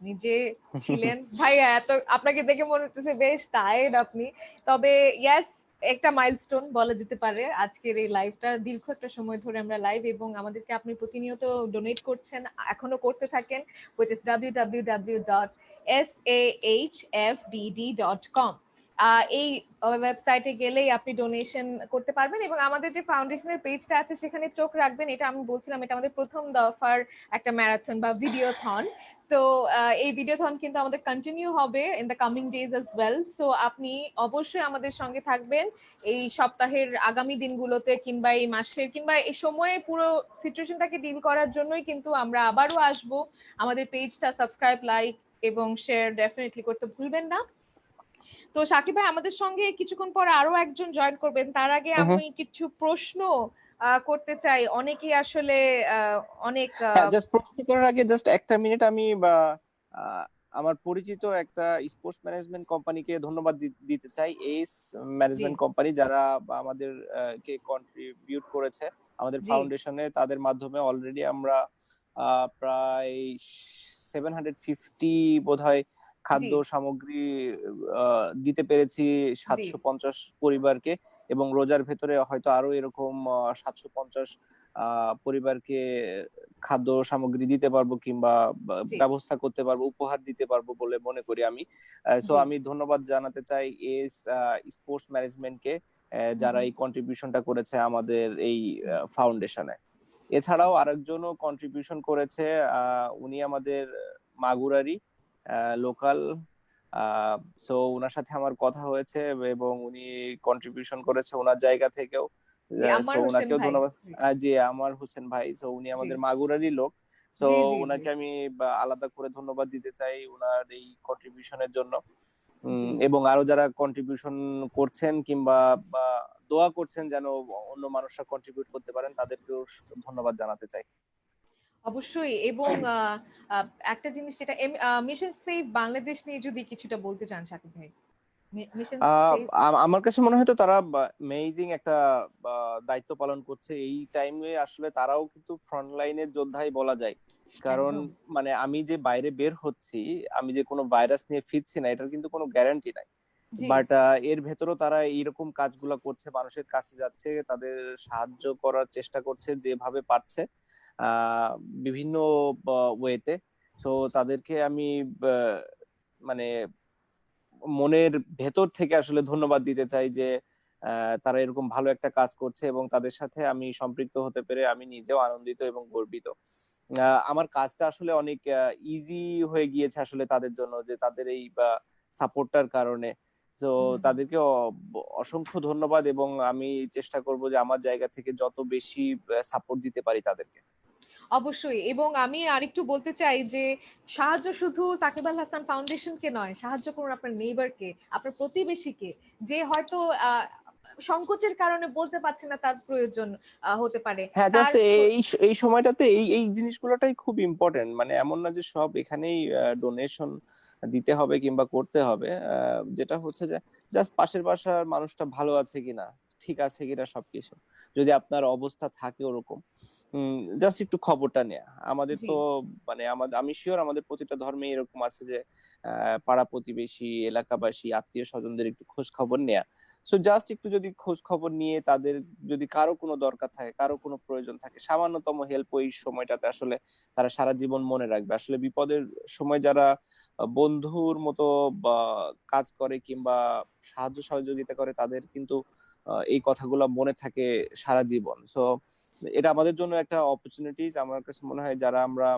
Speaker 2: নিজে ছিলেন। ভাইয়া এত আপনাকে দেখে মনে হচ্ছে বেশ টায়ার্ড আপনি, তবে ইয়েস একটা মাইলস্টোন বলা যেতে পারে আজকের এই লাইভটা। দীর্ঘ একটা সময় ধরে আমরা লাইভ, এবং আমাদেরকে আপনি প্রতিনিয়ত ডোনেট করছেন, এখনো করতে থাকেন, which is www.sahfbd.com। এই ওয়েবসাইটে গেলেই আপনি ডোনেশন করতে পারবেন, এবং আমাদের যে ফাউন্ডেশনের পেজটা আছে সেখানে চোখ রাখবেন। এটা আমি বলছিলাম এটা আমাদের প্রথম দফার একটা ম্যারাথন বা ভিডিওথন। তো এই ভিডিওথন কিন্তু আমাদের কন্টিনিউ হবে in the coming days as well. So আপনি অবশ্যই আমাদের সঙ্গে থাকবেন এই সপ্তাহের আগামী দিনগুলোতে, কিংবা এই মাসের, কিংবা এই সময়ে পুরো সিচুয়েশনটাকে ডিল করার জন্যই কিন্তু আমরা আবারও আসবো। আমাদের পেজটা সাবস্ক্রাইব, লাইক এবং শেয়ার ডেফিনেটলি করতে ভুলবেন না। তো সাকিব ভাই আমাদের সঙ্গে কিছুক্ষণ পর আরো একজন জয়েন করবেন, তার আগে আমি কিছু প্রশ্ন করতে চাই। অনেকেই আসলে অনেক
Speaker 3: জাস্ট প্রশ্ন করার আগে জাস্ট একটা মিনিট আমি আমার পরিচিত একটা স্পোর্টস ম্যানেজমেন্ট কোম্পানিকে ধন্যবাদ দিতে চাই, এস ম্যানেজমেন্ট কোম্পানি, যারা আমাদের কে কন্ট্রিবিউট করেছে আমাদের ফাউন্ডেশনে। তাদের মাধ্যমে অলরেডি আমরা প্রায় 750 বোধহয় খাদ্য সামগ্রী দিতে পেরেছি 750 পরিবারকে, এবং রোজার ভেতরে হয়তো আরো এরকম 750 পরিবারকে খাদ্য সামগ্রী দিতে পারবো, কিংবা ব্যবস্থা করতে পারবো, উপহার দিতে পারবো বলে মনে করি আমি। সো আমি ধন্যবাদ জানাতে চাই এস স্পোর্টস ম্যানেজমেন্টকে, যারা এই কন্ট্রিবিউশনটা করেছে আমাদের এই ফাউন্ডেশনে। এছাড়াও আরেকজনও কন্ট্রিবিউশন করেছে, উনি আমাদের মাগুরারি লোকাল। সো ওনার সাথে আমার কথা হয়েছে এবং উনি কন্ট্রিবিউশন করেছে ওনার জায়গা থেকেও। ওনাকেও ধন্যবাদ। জি, আমার হোসেন ভাই। সো উনি আমাদের মাগুরারি লোক। সো ওনাকে আমি আলাদা করে ধন্যবাদ দিতে চাই ওনার এই কন্ট্রিবিউশনের জন্য। এবং আরো যারা কন্ট্রিবিউশন করছেন কিংবা দোয়া করছেন যেন অন্য মানুষরা কন্ট্রিবিউট করতে পারেন, তাদেরকেও ধন্যবাদ জানাতে চাই।
Speaker 2: অবশ্যই। এবং একটা জিনিস যেটা মিশন সেভ বাংলাদেশ নিয়ে যদি কিছুটা বলতে চান সাকিব ভাই। মিশন সেভ
Speaker 3: আমার কাছে মনে হয় তো তারা অ্যামেজিং একটা দায়িত্ব পালন করছে এই টাইমে। আসলে তারাও কিন্তু ফ্রন্ট লাইনের যোদ্ধাই বলা যায়। কারণ
Speaker 2: একদম।
Speaker 3: মানে আমি যে বাইরে বের হচ্ছি, আমি যে কোনো ভাইরাস নিয়ে ফিরছি না, এটার কিন্তু কোনো গ্যারান্টি নাই।
Speaker 2: জি।
Speaker 3: বাট এর ভেতরও তারা এইরকম কাজগুলো করছে, মানুষের কাছে যাচ্ছে, তাদের সাহায্য করার চেষ্টা করছে যেভাবে পারছে আহ বিভিন্ন ওয়েতে। সো তাদেরকে আমি আহ, মানে মনের ভেতর থেকে আসলে ধন্যবাদ দিতে চাই যে তারা এরকম ভালো একটা কাজ করছে, এবং তাদের সাথে আমি সম্পৃক্ত হতে পেরে আমি নিজেও আনন্দিত এবং গর্বিত। আমার কাজটা আসলে অনেক ইজি হয়ে গিয়েছে আসলে তাদের জন্য, যে তাদের এই সাপোর্টটার কারণে। তো
Speaker 2: হুম।
Speaker 3: তাদেরকে অসংখ্য ধন্যবাদ, এবং আমি চেষ্টা করব যে আমার জায়গা থেকে যত বেশি সাপোর্ট দিতে পারি তাদেরকে।
Speaker 2: অবশ্যই। এবং আমি আরেকটু বলতে চাই যে সাহায্য শুধু সাকিব আল হাসান ফাউন্ডেশনকে নয়, সাহায্য করুন আপনার নেইবারকে, আপনার প্রতিবেশীকে, যে হয়তো সংকোচের কারণে বলতে পারছে না তার প্রয়োজন হতে পারে।
Speaker 3: হ্যাঁ,
Speaker 2: তার
Speaker 3: জাস্ট এই এই সময়টাতে এই এই জিনিসগুলোটাই খুব ইম্পর্টেন্ট। মানে এমন না যে সব এখানেই ডোনেশন দিতে হবে কিংবা করতে হবে। যেটা হচ্ছে যে জাস্ট পাশের বাসার মানুষটা ভালো আছে কিনা, ঠিক আছে কিনা সবকিছু, যদি আপনার অবস্থা থাকে ওরকম, জাস্ট একটু খবরটা নেয়া। আমাদের
Speaker 2: জি।
Speaker 3: তো মানে আমি শিওর আমাদের প্রতিটা ধর্মে এরকম আছে যে পাড়া প্রতিবেশী, এলাকাবাসী, আত্মীয় স্বজনদের একটু খোঁজ খবর নেয়া। সো জাস্ট একটু যদি খোঁজ খবর নিয়ে তাদের যদি কারো কোনো দরকার থাকে, কারো কোনো প্রয়োজন থাকে, সামান্যতম হেল্প ওই সময়টাতে আসলে তারা সারা জীবন মনে রাখবে। আসলে বিপদের সময় যারা বন্ধুর মতো বা কাজ করে কিংবা সাহায্য সহযোগিতা করে, তাদের কিন্তু এই কথাগুলো মনে থাকে সারা জীবন। সো এটা আমাদের জন্য একটা অপরচুনিটিজ। আমার কাছে মনে হয় যারা আমরা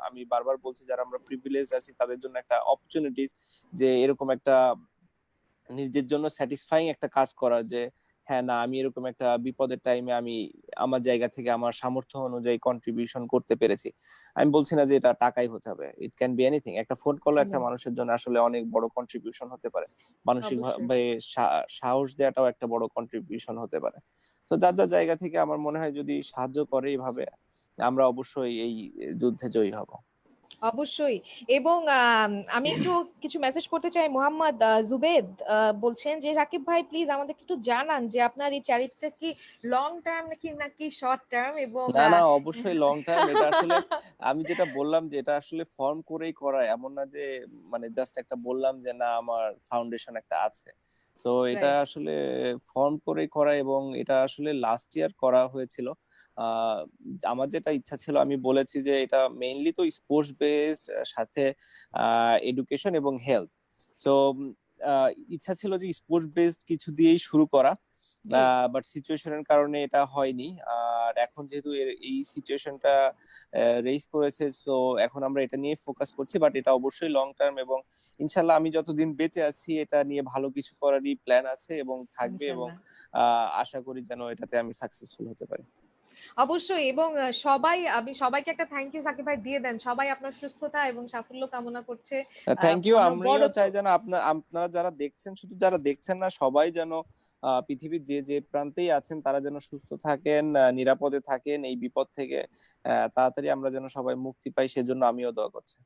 Speaker 3: আমি বারবার বলছি, যারা আমরা প্রিভিলেজ আছি তাদের জন্য একটা অপরচুনিটিজ যে এরকম একটা নিজের জন্য স্যাটিসফাইং একটা কাজ করার, যে হ্যাঁ না আমি এরকম একটা বিপদের টাইমে আমি আমার জায়গা থেকে আমার সামর্থ্য অনুযায়ী কন্ট্রিবিউশন করতে পেরেছি। আমি বলছি না যে এটা টাকাই হতে হবে, ইট ক্যান বি এনিথিং। একটা ফোন কল একটা
Speaker 2: একদম।
Speaker 3: মানুষের জন্য আসলে অনেক বড় কন্ট্রিবিউশন হতে পারে। মানসিক
Speaker 2: অবশ্যই।
Speaker 3: ভাবে সাহস দেওয়াটাও একটা বড় কন্ট্রিবিউশন হতে পারে। তো যার যার জায়গা থেকে আমার মনে হয় যদি সাহায্য করে এইভাবে, আমরা অবশ্যই এই যুদ্ধে জয়ী হব।
Speaker 2: অবশ্যই। এবং আমি একটু কিছু মেসেজ করতে চাই। মোহাম্মদ জুবেদ বলছেন যে রাকিব ভাই প্লিজ আমাদেরকে একটু জানান যে আপনার এই চ্যারিটিটা কি লং টার্ম নাকি শর্ট টার্ম, এবং
Speaker 3: না না, অবশ্যই লং টার্ম। এটা আসলে আমি যেটা বললাম যে এটা আসলে ফর্ম করেই করা, এমন না যে মানে জাস্ট একটা বললাম যে না আমার ফাউন্ডেশন একটা আছে। তো এটা
Speaker 2: রাইট।
Speaker 3: আসলে ফর্ম করেই করা, এবং এটা আসলে লাস্ট ইয়ার করা হয়েছিল। আহ আমার যেটা ইচ্ছা ছিল, আমি বলেছি যে এটা মেইনলি তো স্পোর্টস বেসড, সাথে এডুকেশন এবং হেলথ। সো ইচ্ছা ছিল যে স্পোর্টস বেসড কিছু দিয়েই শুরু করা,
Speaker 2: জি।
Speaker 3: বাট সিচুয়েশনের কারণে এটা হয়নি। আর এখন যেহেতু এই সিচুয়েশনটা রেইজ করেছে, তো এখন আমরা এটা নিয়ে ফোকাস করছি। বাট এটা অবশ্যই লং টার্ম, এবং ইনশাল্লাহ আমি যতদিন বেঁচে আছি এটা নিয়ে ভালো কিছু করারই প্ল্যান আছে এবং থাকবে, এবং
Speaker 2: ইনশাআল্লাহ।
Speaker 3: আশা করি যেন এটাতে আমি সাকসেসফুল হতে পারি।
Speaker 2: অবশ্যই। এবং আমি সবাইকে একটা থ্যাংক ইউ সাকিব ভাই দিয়ে দেন। সবাই আপনার সুস্থতা এবং সাফল্য কামনা করছে।
Speaker 3: Thank you.
Speaker 2: আমরা বড়
Speaker 3: আমিও চাই যেন আপনারা যারা দেখছেন, শুধু যারা দেখছেন না, সবাই যেন পৃথিবীর যে যে প্রান্তেই আছেন তারা যেন সুস্থ থাকেন, নিরাপদে থাকেন এই বিপদ থেকে। তাড়াতাড়ি আমরা যেন সবাই মুক্তি পাই, সেজন্য আমিও দোয়া করছি।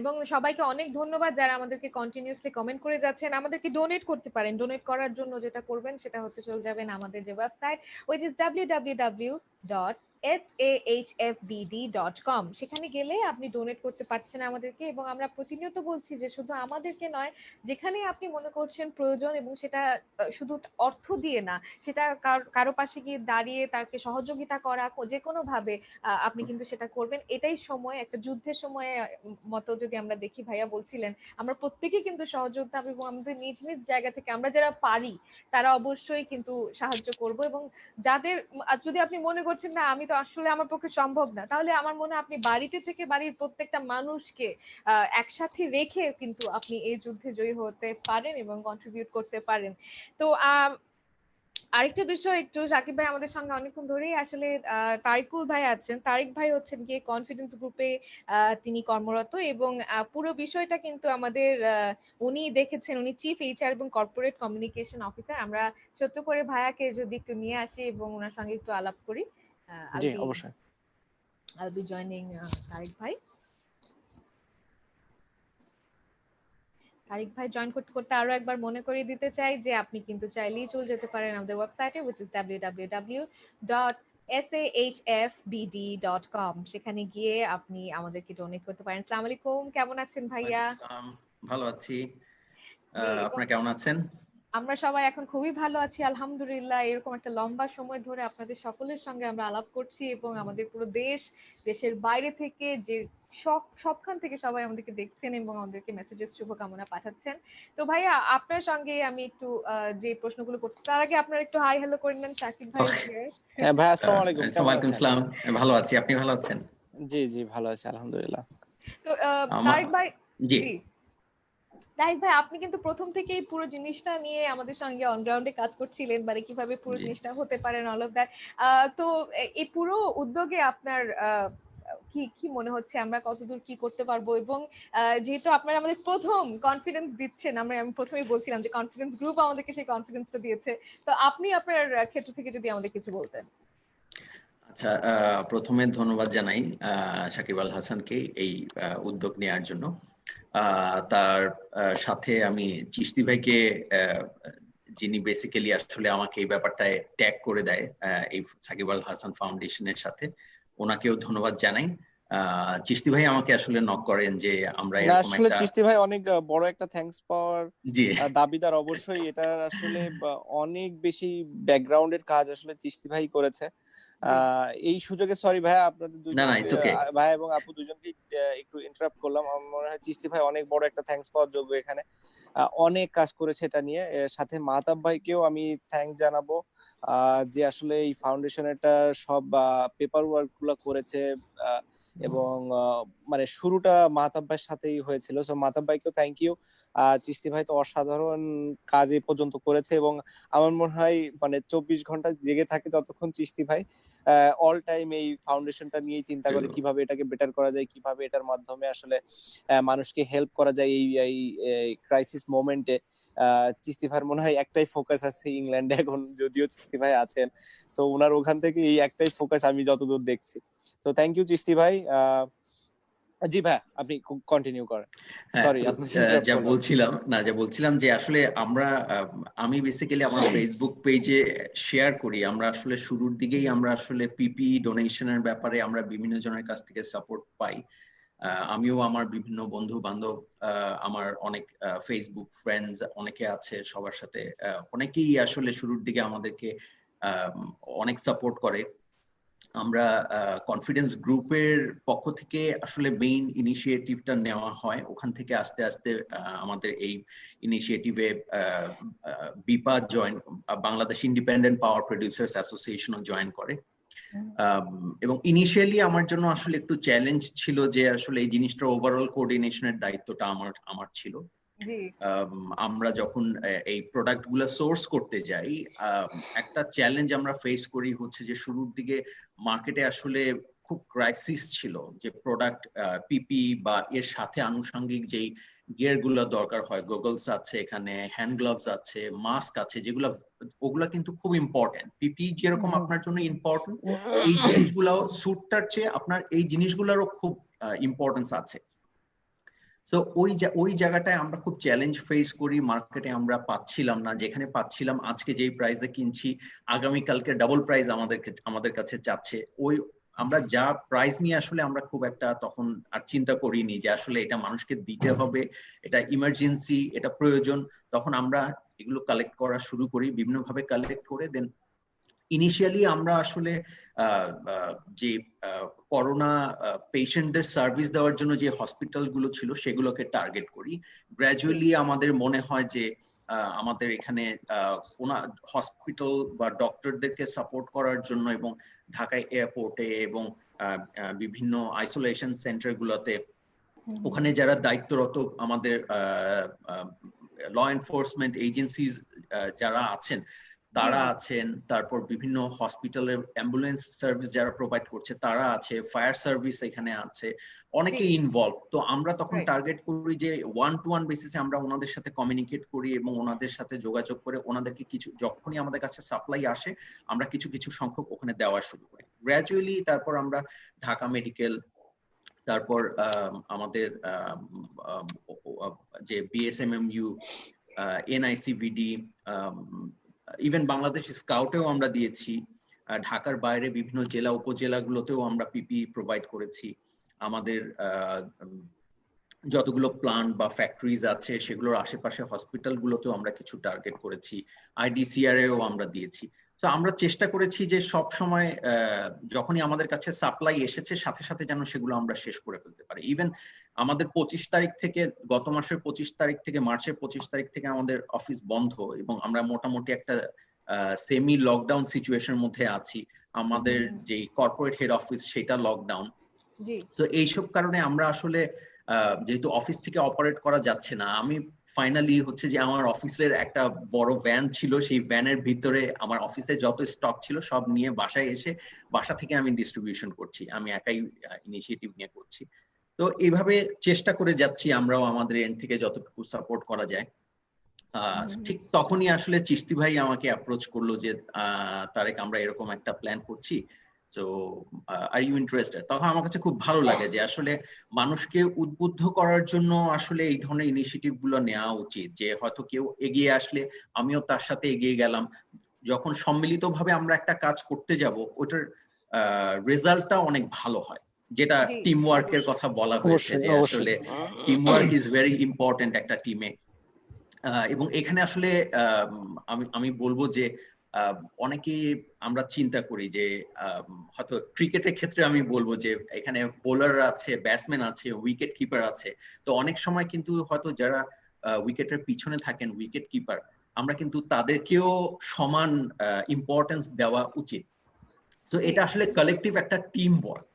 Speaker 2: এবং সবাইকে অনেক ধন্যবাদ যারা আমাদেরকে কন্টিনিউয়াসলি কমেন্ট করে যাচ্ছেন। আমাদেরকে ডোনেট করতে পারেন। ডোনেট করার জন্য যেটা করবেন সেটা হচ্ছে চলে যাবেন আমাদের যে ওয়েবসাইট, which is www.sahfbd.com। সেখানে গেলে আপনি ডোনেট করতে পারছেন আমাদেরকে। এবং আমরা প্রতিনিয়ত বলছি যে শুধু আমাদেরকে নয়, যেখানে আপনি মনে করছেন প্রয়োজন, এবং সেটা শুধু অর্থ দিয়ে না, সেটা কারো পাশে গিয়ে দাঁড়িয়ে তাকে সহযোগিতা করা, যে কোনো ভাবে আপনি কিন্তু সেটা করবেন। এটাই সময়, একটা যুদ্ধের সময়ে মতো যদি আমরা দেখি, ভাইয়া বলছিলেন আমরা প্রত্যেকেই কিন্তু সহযোগিতা এবং আমাদের নিজ নিজ জায়গা থেকে আমরা যারা পারি তারা অবশ্যই কিন্তু সাহায্য করব। এবং যাদের যদি আপনি মনে করছেন না আমি তো আসলে আমার পক্ষে সম্ভব না, তাহলে আমার মনে হয় আপনি বাড়িতে থেকে বাড়ির প্রত্যেকটা মানুষকে একসাথে রেখে কিন্তু আপনি এই যুদ্ধে জয়ী হতে পারেন এবং কন্ট্রিবিউট করতে পারেন। তো আরেকটা বিষয়, একটু সাকিব ভাই আমাদের সঙ্গে অনেকক্ষণ ধরেই আসলে তারিকুল ভাই আছেন। তারিক ভাই হচ্ছেন গিয়ে কনফিডেন্স গ্রুপে তিনি কর্মরত, এবং পুরো বিষয়টা কিন্তু আমাদের উনি দেখেছেন। উনি চিফ এইচআর এবং কর্পোরেট কমিউনিকেশন অফিসার। আমরা ছোট্ট করে ভাইয়াকে যদি একটু নিয়ে আসি এবং ওনার সঙ্গে একটু আলাপ করি।
Speaker 3: জি,
Speaker 2: আলবি
Speaker 3: অবশ্যই।
Speaker 2: I'll be joining তারিক ভাই। তারিক ভাই জয়েন করতে করতে আরো একবার মনে করিয়ে দিতে চাই যে আপনি কিন্তু চাইলেই চলে যেতে পারেন আমাদের ওয়েবসাইটে, which is www.sahfbd.com। সেখানে গিয়ে আপনি আমাদেরকে ডোনেট করতে পারেন। আসসালামু আলাইকুম, কেমন আছেন ভাইয়া?
Speaker 7: ভালো আছি,
Speaker 2: জি, এবং
Speaker 7: আপনারা কেমন আছেন?
Speaker 2: আমরা সবাই এখন খুবই ভালো আছি আলহামদুলিল্লাহ। এরকম একটা লম্বা সময় ধরে আপনাদের সকলের সঙ্গে আমরা আলাপ করছি এবং আমাদের পুরো দেশের বাইরে থেকে যে সবখান থেকে সবাই আমাদেরকে দেখছেন এবং আমাদেরকে মেসেজেস শুভকামনা পাঠাচ্ছেন। তো ভাইয়া আপনার সঙ্গে আমি একটু যে প্রশ্নগুলো করছি তার আগে আপনারা একটু হাই হ্যালো করে নেন সাকিব ভাই।
Speaker 1: হ্যাঁ ভাই, আসসালামু আলাইকুম, কেমন
Speaker 7: ওয়ালাইকুম
Speaker 1: আছেন?
Speaker 7: আসসালাম, ভালো আছি, আপনি ভালো আছেন?
Speaker 1: জি জি ভালো আছি আলহামদুলিল্লাহ।
Speaker 2: তো তারিক ভাই,
Speaker 7: জি
Speaker 2: জি তারিক ভাই, আপনি কিন্তু প্রথম থেকেই পুরো জিনিসটা নিয়ে আমাদের সঙ্গে অন গ্রাউন্ডে কাজ করছিলেন, মানে কিভাবে পুরো
Speaker 7: জি
Speaker 2: জিনিসটা হতে পারে অল অফ দ্যাট। তো এই পুরো উদ্যোগে আপনার কি কি মনে হচ্ছে, আমরা কতদূর কি করতে পারবো? এবং যেহেতু আপনারা আমাদের প্রথম কনফিডেন্স দিচ্ছেন, আমি প্রথমেই বলছিলাম যে কনফিডেন্স গ্রুপ আমাদেরকে সেই কনফিডেন্সটা দিয়েছে, তো আপনি আপনার ক্ষেত্র থেকে যদি আমাদের কিছু বলতেন।
Speaker 7: আচ্ছা, প্রথমে ধন্যবাদ জানাই সাকিব আল হাসানকে এই উদ্যোগ নেওয়ার জন্য। তার সাথে আমি চিশতি ভাইকে, যিনি বেসিক্যালি আসলে আমাকে এই ব্যাপারটায় ট্যাগ করে দেয় এই সাকিব আল হাসান ফাউন্ডেশনের সাথে, ওনাকেও ধন্যবাদ জানাই। চিশতি ভাই আমাকে আসলে নক করেন যে আমরা এরকম
Speaker 1: আসলে
Speaker 7: একটা,
Speaker 1: চিশতি ভাই অনেক বড় একটা থ্যাঙ্কস পাওয়ার
Speaker 7: জি
Speaker 1: দাবিদার অবশ্যই। এটা আসলে অনেক বেশি ব্যাকগ্রাউন্ডের কাজ আসলে চিশতি ভাই করেছে। এই সুযোগে সরি ভাই, আপনাদের
Speaker 7: না না
Speaker 1: দুজনকে,
Speaker 7: ইটস ওকে।
Speaker 1: ভাই এবং আপু দুজনকে একটু ইন্টারাপ্ট করলাম। আমার মনে হয় চিশতি ভাই অনেক বড় একটা থ্যাঙ্কস পাওয়ার যোগ্য এখানে। অনেক কাজ করেছে এটা নিয়ে। সাথে মাহতাব ভাইকেও আমি থ্যাঙ্ক জানাবো, যে আসলে এই ফাউন্ডেশনেরটা সব পেপার ওয়ার্ক গুলো করেছে, এবং মানে শুরুটা মাহতাব ভাইয়ের সাথেই হয়েছিল। সো মাহতাব ভাইকেও থ্যাংক ইউ। চিশতি ভাই তো অসাধারণ কাজ এই পর্যন্ত করেছে, এবং আমার মনে হয় মানে 24 ঘন্টা জেগে থাকে যতক্ষণ চিশতি ভাই অল টাইম এই ফাউন্ডেশনটা নিয়ে চিন্তা করে কিভাবে এটাকে বেটার করা যায়, কিভাবে এটার মাধ্যমে আসলে মানুষকে হেল্প করা যায় এই ক্রাইসিস মোমেন্টে। চিশতি ভাইয়ের মনে হয় একটাই ফোকাস আছে ইংল্যান্ডে এখন, যদিও চিশতি ভাই আছেন, সো ওনার ওখান থেকে এই একটাই ফোকাস আমি যতদূর দেখছি। তো থ্যাংক ইউ চিশতি ভাই। জি ভাই, আপনি কন্টিনিউ করেন। সরি
Speaker 7: যা বলছিলাম যে আসলে আমি বেসিক্যালি আমার ফেসবুক পেজে শেয়ার করি, আমরা আসলে শুরুর দিকেই আমরা আসলে পিপি ডোনেশনের ব্যাপারে আমরা বিভিন্ন জনের কাছ থেকে সাপোর্ট পাই। আমিও আমার বিভিন্ন বন্ধু বান্ধব, আমার অনেক ফেসবুক ফ্রেন্ডস অনেকে আছে, সবার সাথে অনেকেই আসলে শুরুর দিকে আমাদেরকে অনেক সাপোর্ট করে। আমরা কনফিডেন্স গ্রুপের পক্ষ থেকে আসলে মেইন ইনিশিয়েটিভটা নেওয়া হয়, ওখান থেকে আস্তে আস্তে আমাদের এই ইনিশিয়েটিভে বিপা জয়েন, বাংলাদেশ ইন্ডিপেন্ডেন্ট পাওয়ার প্রডিউসার্স অ্যাসোসিয়েশনও জয়েন করে। এবং ইনিশিয়ালি আমার জন্য আসলে একটু চ্যালেঞ্জ ছিল যে আসলে এই জিনিসটার ওভারঅল কোঅর্ডিনেশনের দায়িত্বটা আমার ছিল। আমরা যখন এই প্রোডাক্ট গুলা সোর্স করতে যাই, একটা চ্যালেঞ্জ আমরা ফেস করি হচ্ছে যে শুরুর দিকে মার্কেটে আসলে খুব ক্রাইসিস ছিল, যে প্রোডাক্ট পিপি বা এর সাথে আনুষঙ্গিক যেই গিয়ার গুলো দরকার হয়, গগলস আছে, এখানে হ্যান্ড গ্লাভস আছে, মাস্ক আছে, ওগুলা কিন্তু খুব ইম্পর্টেন্ট। পিপি যেরকম আপনার জন্য ইম্পর্টেন্ট, এই জিনিসগুলো স্যুটটার চেয়ে আপনার এই জিনিসগুলোরও খুব ইম্পর্টেন্স আছে। সো ওই জায়গাটায় আমরা খুব চ্যালেঞ্জ ফেস করি, মার্কেটে আমরা পাচ্ছিলাম না, যেখানে পাচ্ছিলাম আজকে যেই প্রাইসে কিনছি আগামী কালকে ডাবল প্রাইস আমাদের কাছে চাচ্ছে। আমরা যা প্রাইস নিয়ে আসলে আমরা খুব একটা তখন আর চিন্তা করিনি যে আসলে এটা মানুষকে দিতে হবে, এটা ইমার্জেন্সি, এটা প্রয়োজন। তখন আমরা এগুলো কালেক্ট করা শুরু করি, বিভিন্নভাবে কালেক্ট করে দেন ইনিশিয়ালি আমরা আসলে যে করোনা পেশেন্টদের সার্ভিস দেওয়ার জন্য যে হসপিটাল গুলো ছিল সেগুলোকে টার্গেট করি। গ্র্যাজুয়ালি আমাদের মনে হয় যে আমাদের এখানে হসপিটাল বা ডক্টরদেরকে সাপোর্ট করার জন্য এবং ঢাকায় এয়ারপোর্টে এবং বিভিন্ন আইসোলেশন সেন্টার গুলোতে ওখানে যারা দায়িত্বরত আমাদের ল এনফোর্সমেন্ট এজেন্সিজ যারা আছেন, তারা আছেন, তারপর বিভিন্ন হসপিটালের অ্যাম্বুলেন্স সার্ভিস যারা প্রোভাইড করছে তারা আছে, ফায়ার সার্ভিস এখানে আছে, অনেকে ইনভলভ। তো আমরা তখন টার্গেট করি যে 1-to-1 বেসিসে আমরা ওনাদের সাথে কমিউনিকেট করি এবং ওনাদের সাথে যোগাযোগ করে ওনাদেরকে কিছু, যখনই আমাদের কাছে সাপ্লাই আসে আমরা কিছু কিছু সংখ্যক ওখানে দেওয়া শুরু করি গ্র্যাজুয়ালি। তারপর আমরা ঢাকা মেডিকেল, তারপর আমাদের যে বিএসএমএমইউ, এনআইসিভিডি, ইভেন বাংলাদেশ স্কাউটেও আমরা দিয়েছি, ঢাকার বাইরে বিভিন্ন জেলা উপজেলাগুলোতেও আমরা পিপি প্রোভাইড করেছি। আমাদের যতগুলো প্লান্ট বা ফ্যাক্টরিজ আছে সেগুলোর আশেপাশে হসপিটালগুলোতেও আমরা কিছু টার্গেট করেছি, আইডিসিআর এও আমরা দিয়েছি। তো আমরা চেষ্টা করেছি যে সব সময় যখনই আমাদের কাছে সাপ্লাই এসেছে সাথে সাথে যেন সেগুলো আমরা শেষ করে ফেলতে পারি। ইভেন আমাদের 25 তারিখ থেকে, গত মাসের 25 তারিখ থেকে মার্চের 25 তারিখ থেকে আমাদের অফিস বন্ধ এবং আমরা মোটামুটি একটা সেমি লকডাউন সিচুয়েশনের মধ্যে আছি। আমাদের যে কর্পোরেট হেড অফিস সেটা লকডাউন। তো এইসব কারণে আমরা আসলে যেহেতু অফিস থেকে অপারেট করা যাচ্ছে না, আমি ফাইনালি হচ্ছে যে আমার অফিসের একটা বড় ভ্যান ছিল, সেই ভ্যানের ভিতরে আমার অফিসে যত স্টক ছিল সব নিয়ে বাসায় এসে বাসা থেকে আমি ডিস্ট্রিবিউশন করছি, আমি একাই ইনিশিয়েটিভ নিয়ে করছি। তো এইভাবে চেষ্টা করে যাচ্ছি আমরাও আমাদের এন্ড থেকে যতটুকু সাপোর্ট করা যায়। ঠিক তখনই আসলে চিশতি ভাই আমাকে অ্যাপ্রোচ করলো যে তারেক আমরা এরকম একটা প্ল্যান করছি, সো আর ইউ ইন্টারেস্টেড। তখন আমার কাছে খুব ভালো লাগে যে আসলে মানুষকে উদ্বুদ্ধ করার জন্য আসলে এই ধরনের ইনিশিয়েটিভ গুলো নেওয়া উচিত, যে হয়তো কেউ এগিয়ে আসলে আমিও তার সাথে এগিয়ে গেলাম। যখন সম্মিলিতভাবে আমরা একটা কাজ করতে যাব ওটার রেজাল্টটা অনেক ভালো হয়, যেটা টিম ওয়ার্কের কথা বলা হয়েছে যে আসলে team work is very important একটা টিমে। এবং এখানে আসলে আমি বলবো যে অনেকে আমরা চিন্তা করি যে হয়তো ক্রিকেটের ক্ষেত্রে আমি বলবো যে এখানে বোলার আছে, ব্যাটসম্যান আছে, উইকেট কিপার আছে। তো অনেক সময় কিন্তু হয়তো যারা উইকেটের পিছনে থাকেন, উইকেট কিপার, আমরা কিন্তু তাদেরকেও সমান ইম্পর্টেন্স দেওয়া উচিত। তো এটা আসলে কালেকটিভ একটা টিম ওয়ার্ক।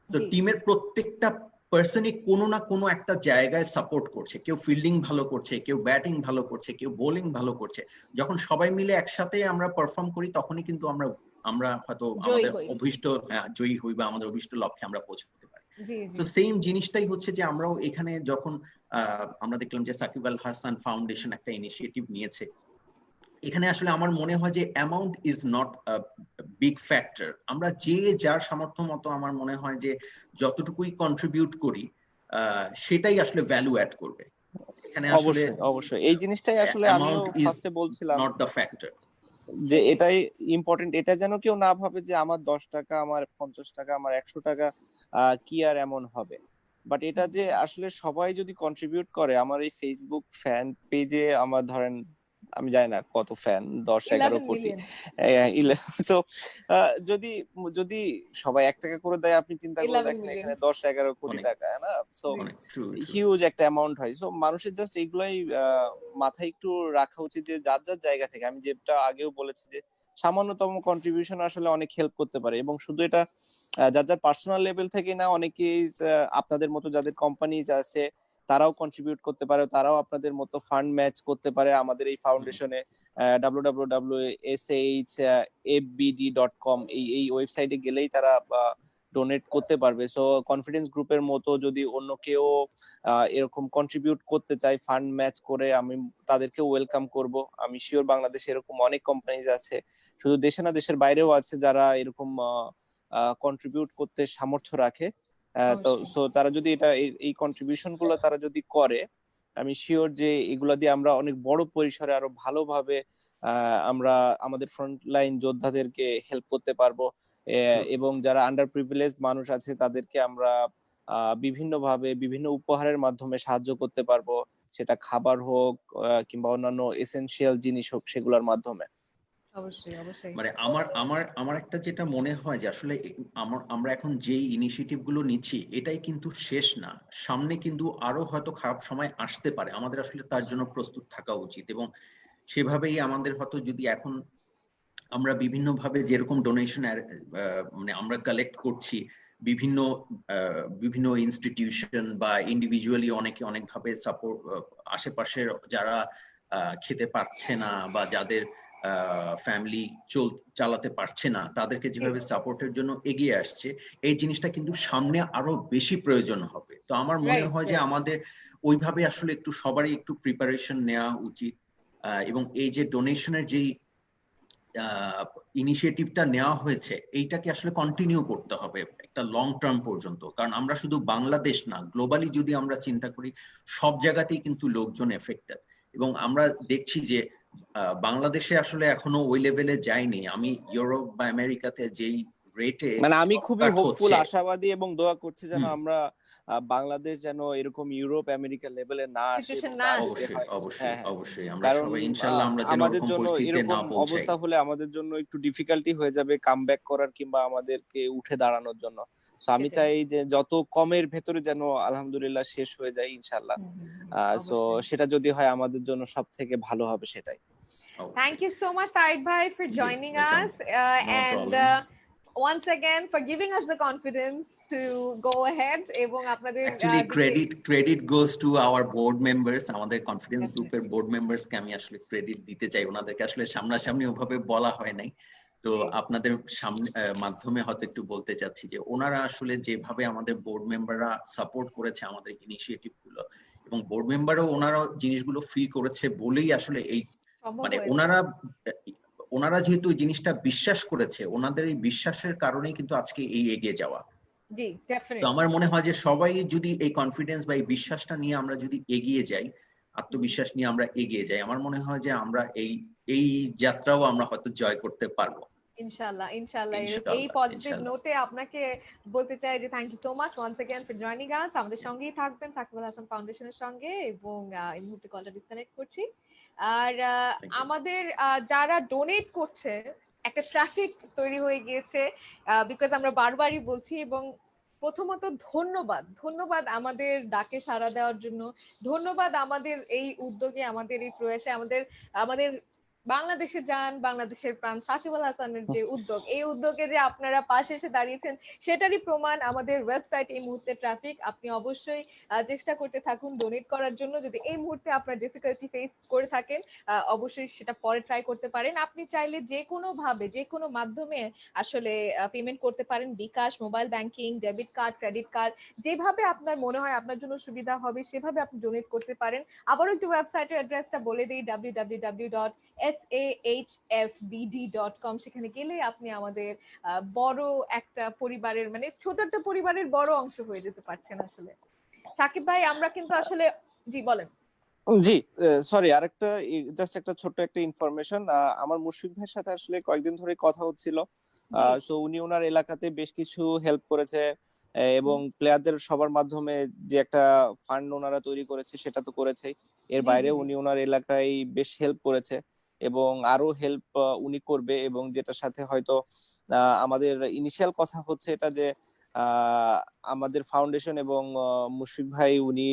Speaker 7: তো টিমের প্রত্যেকটা পার্সনই কোনো না কোনো একটা জায়গায় সাপোর্ট করছে, কেউ ফিল্ডিং ভালো করছে, কেউ ব্যাটিং ভালো করছে, কেউ বোলিং ভালো করছে। যখন সবাই মিলে একসাথে আমরা পারফর্ম করি তখনই কিন্তু আমরা হয়তো আমাদের অভিষ্ট জয়ী হই বা আমাদের অভিষ্ট লক্ষ্যে আমরা পৌঁছতে পারি। তো সেম জিনিসটাই হচ্ছে যে আমরাও এখানে যখন আমরা দেখলাম যে সাকিব আল হাসান ফাউন্ডেশন একটা ইনিশিয়েটিভ নিয়েছে, এখানে আসলে আমার মনে হয় যে amount is not a big factor. আমরা যে যার সামর্থ্য মতো আমার মনে হয় যে যতটুকুই কন্ট্রিবিউট করি সেটাই আসলে ভ্যালু অ্যাড করবে। এখানে আসলে
Speaker 1: অবশ্যই এই জিনিসটাই আসলে আমিও ফার্স্টে বলছিলাম,
Speaker 7: নট দ্য ফ্যাক্টর,
Speaker 1: যে এটাই ইম্পর্টেন্ট। এটা যেন কেউ না ভাবে যে আমার 10 টাকা, আমার 50 টাকা, আমার 100 টাকা কি আর এমন হবে। বাট এটা যে আসলে সবাই যদি কন্ট্রিবিউট করে, আমার এই ফেসবুক ফ্যান পেজে আমার ধরেন আমি জানি না কত ফ্যান, 10-11 কোটি। সো যদি সবাই 1 টাকা করে দেয়, আপনি চিন্তা করে দেখেন এখানে 10-11 কোটি টাকা, না? সো হিউজ একটা অ্যামাউন্ট হয়। সো মানুষের জাস্ট এইগুলাই মাথায় একটু রাখা উচিত যে যার যার জায়গা থেকে, আমি যেটা আগেও বলেছি যে সামান্যতম কন্ট্রিবিউশন আসলে অনেক হেল্প করতে পারে। এবং শুধু এটা যার যার পার্সোনাল লেভেল থেকে না, অনেকেই আপনাদের মতো যাদের কোম্পানিজ আছে তারাও কন্ট্রিবিউট করতে পারে, তারাও আপনাদের মতো ফান্ড ম্যাচ করতে পারে আমাদের এই ফাউন্ডেশনে। www.shfbd.com এই ওয়েবসাইটে গেলেই তারা ডোনেট করতে পারবে। সো কনফিডেন্স গ্রুপের মতো যদি অন্য কেউ এরকম কন্ট্রিবিউট করতে চায় ফান্ড ম্যাচ করে, আমি তাদেরকে ওয়েলকাম করব। আমি শিওর বাংলাদেশে এরকম অনেক কোম্পানিজ আছে, শুধু দেশে না দেশের বাইরেও আছে, যারা এরকম কন্ট্রিবিউট করতে সামর্থ্য রাখে। তো সো তারা যদি এই কন্ট্রিবিউশন গুলো তারা যদি করে, আমি শিওর যে এগুলা দিয়ে আমরা অনেক বড় পরিসরে আরো ভালোভাবে আমরা আমাদের ফ্রন্টলাইন যোদ্ধাদেরকে হেল্প করতে পারবো। এবং যারা আন্ডার প্রিভিলেজড মানুষ আছে তাদেরকে আমরা বিভিন্নভাবে বিভিন্ন উপহারের মাধ্যমে সাহায্য করতে পারবো, সেটা খাবার হোক কিংবা অন্যান্য এসেনশিয়াল জিনিস হোক, সেগুলোর মাধ্যমে।
Speaker 7: মানে আমার একটা যেটা মনে হয় যে আসলে আমরা এখন যেই ইনিশিয়েটিভ গুলো নিচ্ছি এটাই কিন্তু শেষ না, সামনে কিন্তু আরো হয়তো খারাপ সময় আসতে পারে, আমাদের আসলে তার জন্য প্রস্তুত থাকা উচিত। এবং সেভাবেই আমাদের হয়তো যদি এখন আমরা বিভিন্ন ভাবে যেরকম ডোনেশন মানে আমরা কালেক্ট করছি, বিভিন্ন ইনস্টিটিউশন বা ইন্ডিভিজুয়ালি অনেকে অনেকভাবে সাপোর্ট, আশেপাশের যারা খেতে পারছে না বা যাদের ফ্যামিলি চালাতে পারছে না, তাদেরকে যেভাবে সাপোর্টের জন্য এগিয়ে আসছে, এই জিনিসটা কিন্তু সামনে আরো বেশি প্রয়োজন হবে। তো আমার মনে হয় যে আমাদের ওইভাবে আসলে একটু সবারই একটু প্রিপারেশন নেওয়া উচিত, এবং এই যে ডোনেশনের যেই ইনিশিয়েটিভটা নেওয়া হয়েছে এইটাকে আসলে কন্টিনিউ করতে হবে একটা লং টার্ম পর্যন্ত। কারণ আমরা শুধু বাংলাদেশ না, গ্লোবালি যদি আমরা চিন্তা করি, সব জায়গাতেই কিন্তু লোকজন এফেক্টেড, এবং আমরা দেখছি যে বাংলাদেশে আসলে এখনো ওই লেভেলে যায়নি। আমি ইউরোপ বা আমেরিকাতে যেই রেটে,
Speaker 1: মানে আমি খুবই হোপফুল, আশাবাদী এবং দোয়া করছি যেন আমরা বাংলাদেশ যেন এরকম ইউরোপ আমেরিকা লেভেলে না আসে।
Speaker 7: অবশ্যই আমরা সবাই ইনশাআল্লাহ আমরা যেন এরকম পরিস্থিতিতে না পৌঁছাই।
Speaker 1: অবস্থা হলে আমাদের জন্য একটু ডিফিকাল্টি হয়ে যাবে কামব্যাক করার কিংবা আমাদেরকে উঠে দাঁড়ানোর জন্য। সো আমি চাই যে যত কমের ভেতরে যেন আলহামদুলিল্লাহ শেষ হয়ে যায় ইনশাআল্লাহ। সো সেটা যদি হয় আমাদের জন্য সবথেকে ভালো হবে সেটাই।
Speaker 2: Thank you so much Tariq bhai for joining us and once again for giving us the confidence to go ahead এবং আপনাদের
Speaker 7: actually credit goes to our board members, আমাদের কনফিডেন্স গ্রুপের বোর্ড মেম্বার্স কে আমি আসলে ক্রেডিট দিতে চাই। ওনাদেরকে আসলে সামনাসামনি ওভাবে বলা হয় নাই, তো আপনাদের মাধ্যমে হয়তো একটু বলতে চাচ্ছি যে ওনারা আসলে যেভাবে আমাদের বোর্ড মেম্বাররা সাপোর্ট করেছে আমাদের ইনিশিয়েটিভ গুলো, এবং বোর্ড মেম্বারও ওনারা জিনিসগুলো ফিল করেছে বলেই আসলে এই মানে ওনারা যেহেতু এই জিনিসটা বিশ্বাস করেছে, ওনাদের এই বিশ্বাসের কারণেই কিন্তু আজকে এই এগিয়ে যাওয়া। তো আমার মনে হয় যে সবাই যদি এই কনফিডেন্স বা এই বিশ্বাসটা নিয়ে আমরা যদি এগিয়ে যাই, আত্মবিশ্বাস নিয়ে আমরা এগিয়ে যাই, আমার মনে হয় যে আমরা এই যাত্রাও আমরা হয়তো জয় করতে পারবো
Speaker 2: ইনশাআল্লাহ। এই পজিটিভ নোটে আপনাকে বলতে চাই যে thank you so much once again for joining us. আমাদের সঙ্গেই থাকবেন সাকিব আল হাসান ফাউন্ডেশনের সঙ্গে, এবং এই মুহূর্তে কলটা ডিসকানেক্ট করছি। আর আমাদের যারা ডোনেট করছে, একটা ট্রাফিক তৈরি হয়ে গিয়েছে বিকজ আমরা বারবারই বলছি, এবং প্রথমত ধন্যবাদ আমাদের ডাকে সাড়া দেওয়ার জন্য, ধন্যবাদ আমাদের এই উদ্যোগে, আমাদের এই প্রয়াসে, আমাদের বাংলাদেশে যান বাংলাদেশের প্রাণ সাকিব আল হাসানের যে উদ্যোগ, এই উদ্যোগে যে আপনারা পাশে এসে দাঁড়িয়েছেন সেটারই প্রমাণ আমাদের ওয়েবসাইট এই মুহূর্তে ট্রাফিক। আপনি অবশ্যই চেষ্টা করতে থাকুন ডোনেট করার জন্য। যদি এই মুহূর্তে আপনার ডিফিকাল্টি ফেস করে থাকেন অবশ্যই সেটা পরে ট্রাই করতে পারেন। আপনি চাইলে যে কোনো ভাবে যে কোনো মাধ্যমে আসলে পেমেন্ট করতে পারেন, bKash, mobile banking, debit card, credit card, যেভাবে আপনার মনে হয় আপনার জন্য সুবিধা হবে সেভাবে আপনি ডোনেট করতে পারেন। আবারও একটু ওয়েবসাইটের অ্যাড্রেসটা বলে দিই, www.sahfbd.com। সেখানে গেলে আপনি আমাদের বড় একটা পরিবারের, মানে ছোট একটা পরিবারের বড় অংশ হয়ে যেতে পারছেন আসলে। সাকিব ভাই আমরা কিন্তু আসলে জি বলেন।
Speaker 1: জি সরি, আরেকটা জাস্ট একটা ছোট্ট একটা ইনফরমেশন। আমার মুশফিক ভাইয়ের সাথে আসলে কয়েকদিন ধরে কথা হচ্ছিল। সো উনি ওনার এলাকাতে বেশ কিছু হেল্প করেছে, এবং প্লেয়ারদের সবার মাধ্যমে যে একটা ফান্ড ওনারা তৈরি করেছে সেটা তো করেছেই, এর বাইরে উনি ওনার এলাকায় বেশ হেল্প করেছে এবং আরো হেল্প উনি করবে। এবং যেটার সাথে হয়তো আমাদের ইনিশিয়াল কথা হচ্ছে এটা যে আমাদের ফাউন্ডেশন এবং মুশফিক ভাই উনি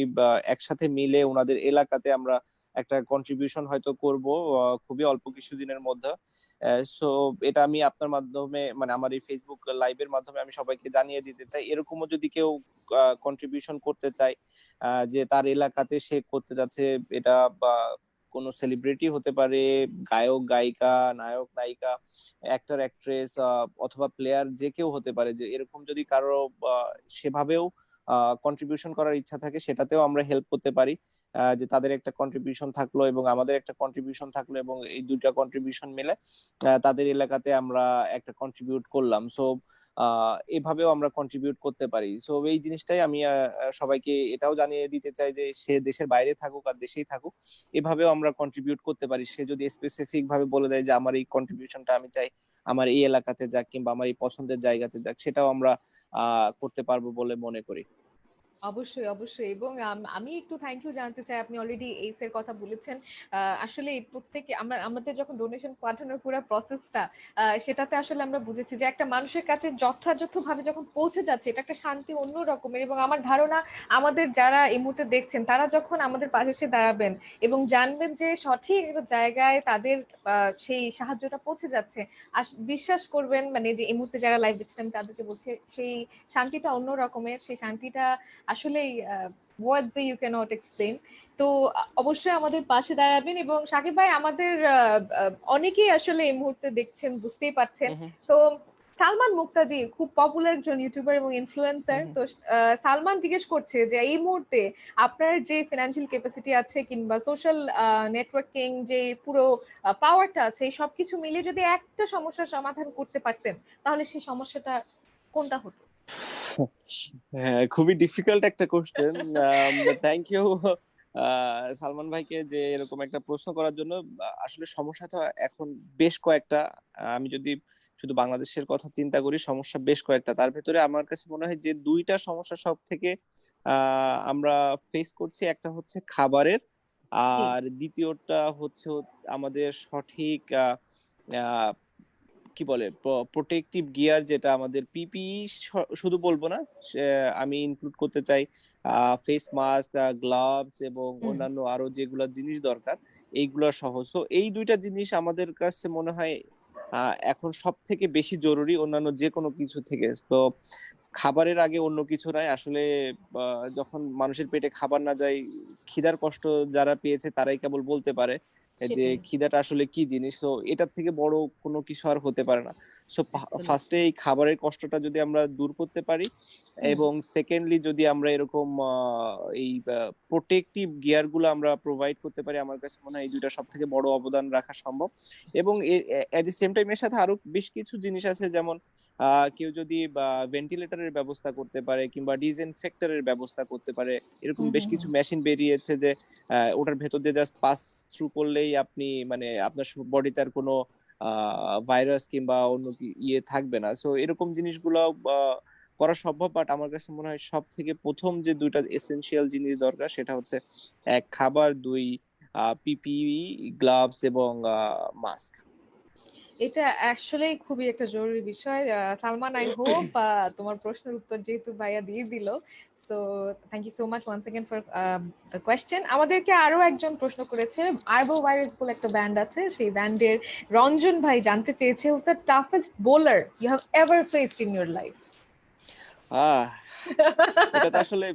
Speaker 1: একসাথে মিলে ওনাদের এলাকাতে আমরা একটা কন্ট্রিবিউশন হয়তো করব খুবই অল্প কিছুদিনের মধ্যে। সো এটা আমি আপনার মাধ্যমে, মানে আমার এই ফেসবুক লাইভের মাধ্যমে আমি সবাইকে জানিয়ে দিতে চাই, এরকমও যদি কেউ কন্ট্রিবিউশন করতে চায় যে তার এলাকাতে সে করতে যাচ্ছে, এটা বা কোনো সেলিব্রিটি হতে পারে, গায়ক গায়িকা, নায়ক নায়িকা, অ্যাক্টর অ্যাক্ট্রেস অথবা প্লেয়ার, যে কেউ হতে পারে, যে এরকম যদি কারো সেভাবেও কন্ট্রিবিউশন করার ইচ্ছা থাকে সেটাতেও আমরা হেল্প করতে পারি। যে তাদের একটা কন্ট্রিবিউশন থাকলো এবং আমাদের একটা কন্ট্রিবিউশন থাকলো, এবং এই দুইটা কন্ট্রিবিউশন মিলে তাদের এলাকাতে আমরা একটা কন্ট্রিবিউট করলাম। সো এভাবেও আমরা কন্ট্রিবিউট করতে পারি। সো এই জিনিসটাই আমি সবাইকে এটাও জানিয়ে দিতে চাই যে সে দেশের বাইরে থাকুক আর দেশেই থাকুক, এভাবেও আমরা কন্ট্রিবিউট করতে পারি। সে যদি স্পেসিফিক ভাবে বলে দেয় যে আমার এই কন্ট্রিবিউশনটা আমি চাই আমার এই এলাকাতে যাক কিংবা আমার এই পছন্দের জায়গাতে যাক, সেটাও আমরা করতে পারবো বলে মনে করি।
Speaker 2: অবশ্যই এবং আমি একটু থ্যাংক ইউ জানতে চাই। আপনি অলরেডি এইস এর কথা বলেছেন। আসলে প্রত্যেকে আমাদের যখন ডোনেশন পাঠানোর পুরো প্রসেসটা সেটাতে আসলে আমরা বুঝেছি যে একটা মানুষের কাছে যথাযথভাবে যখন পৌঁছে যাচ্ছে এটা একটা শান্তি অন্য রকমের। এবং আমার ধারণা আমাদের যারা এই মুহূর্তে দেখছেন তারা যখন আমাদের পাশে এসে দাঁড়াবেন এবং জানবেন যে সঠিক একটা জায়গায় তাদের সেই সাহায্যটা পৌঁছে যাচ্ছে, বিশ্বাস করবেন মানে যে এই মুহূর্তে যারা লাইভ দেখছেন আমি তাদেরকে বলছি সেই শান্তিটা অন্য রকমের। সেই শান্তিটা আসলেই word the you can't explain. তো অবশ্যই আমাদের পাশে দাঁড়াবেন। এবং সাকিব ভাই, আমাদের অনেকেই আসলে এই মুহূর্তে দেখছেন, বুঝতেই পারছেন। তো সালমান মুক্তাদি খুব পপুলার একজন ইউটিউবার এবং ইনফ্লুয়েন্সার। তো সালমান জিজ্ঞেস করছে যে এই মুহূর্তে আপনার যে ফিনান্সিয়াল ক্যাপাসিটি আছে কিংবা সোশ্যাল নেটওয়ার্কিং যে পুরো পাওয়ারটা আছে, এই সবকিছু মিলিয়ে যদি একটা সমস্যার সমাধান করতে পারতেন, তাহলে সেই সমস্যাটা কোনটা হতো?
Speaker 3: হ্যাঁ, খুবই ডিফিকাল্ট একটা কোশ্চেন। থ্যাংক ইউ সালমান ভাইকে যে এরকম একটা প্রশ্ন করার জন্য। আসলে সমস্যা তো এখন বেশ কয়েকটা। আমি যদি শুধু বাংলাদেশের কথা চিন্তা করি, সমস্যা বেশ কয়েকটা। তার ভেতরে আমার কাছে মনে হয় যে দুইটা সমস্যা সব থেকে আমরা ফেস করছি। একটা হচ্ছে খাবারের, আর দ্বিতীয়টা হচ্ছে আমাদের সঠিক কি বলে প্রোটেক্টিভ গিয়ার, যেটা আমাদের পিপিই শুধু বলবো না, আমি ইনক্লুড করতে চাই ফেস মাস্ক, গ্লাভস এবং অন্যান্য আরো যেগুলো জিনিস দরকার, এইগুলো সহ। সো এই দুইটা জিনিস আমাদের কাছে মনে হয় এখন সব থেকে বেশি জরুরি অন্যান্য যে কোনো কিছু থেকে। তো খাবারের আগে অন্য কিছু নাই আসলে। যখন মানুষের পেটে খাবার না যায়, খিদার কষ্ট যারা পেয়েছে তারাই কেবল বলতে পারে যে খিদাটা আসলে কি জিনিস। তো এটার থেকে বড় কোনো কিছু আর হতে পারে না। সো ফার্স্টে এই খাবারের কষ্টটা যদি আমরা দূর করতে পারি, এবং সেকেন্ডলি যদি আমরা এরকম এই প্রোটেক্টিভ গিয়ার গুলো আমরা প্রোভাইড করতে পারি, আমার কাছে মনে হয় এই দুইটা সব থেকে বড় অবদান রাখা সম্ভব। এবং এট দি সেম টাইম এর সাথে আরো বেশ কিছু জিনিস আছে, যেমন কেউ যদি ভেন্টিলেটরের ব্যবস্থা করতে পারে কিংবা ডিসইনফেক্টরের ব্যবস্থা করতে পারে। এরকম বেশ কিছু মেশিন বেরিয়েছে যে ওটার ভেতর দিয়ে জাস্ট পাস থ্রু করলেই আপনি মানে আপনার বডিতে আর কোনো ভাইরাস কিংবা অন্য ইয়ে থাকবে না। সো এরকম জিনিসগুলো করা সম্ভব। বাট আমার কাছে মনে হয় সব থেকে প্রথম যে দুইটা এসেনশিয়াল জিনিস দরকার, সেটা হচ্ছে এক খাবার, দুই পিপিই, গ্লাভস এবং মাস্ক।
Speaker 2: এটা আসলে খুবই একটা জরুরি বিষয়। সালমান, আই হোপ তোমার প্রশ্নের উত্তর যেহেতু ভাইয়া দিয়ে দিল, so thank you so much once again for the question. আমাদেরকে আরো একজন প্রশ্ন করেছে, আরবো ভাইরাস বলে একটা ব্যান্ড আছে, সেই ব্যান্ডের রঞ্জন ভাই জানতে চেয়েছে, who the toughest bowler you have ever faced in your life?
Speaker 3: এটা তো আসলে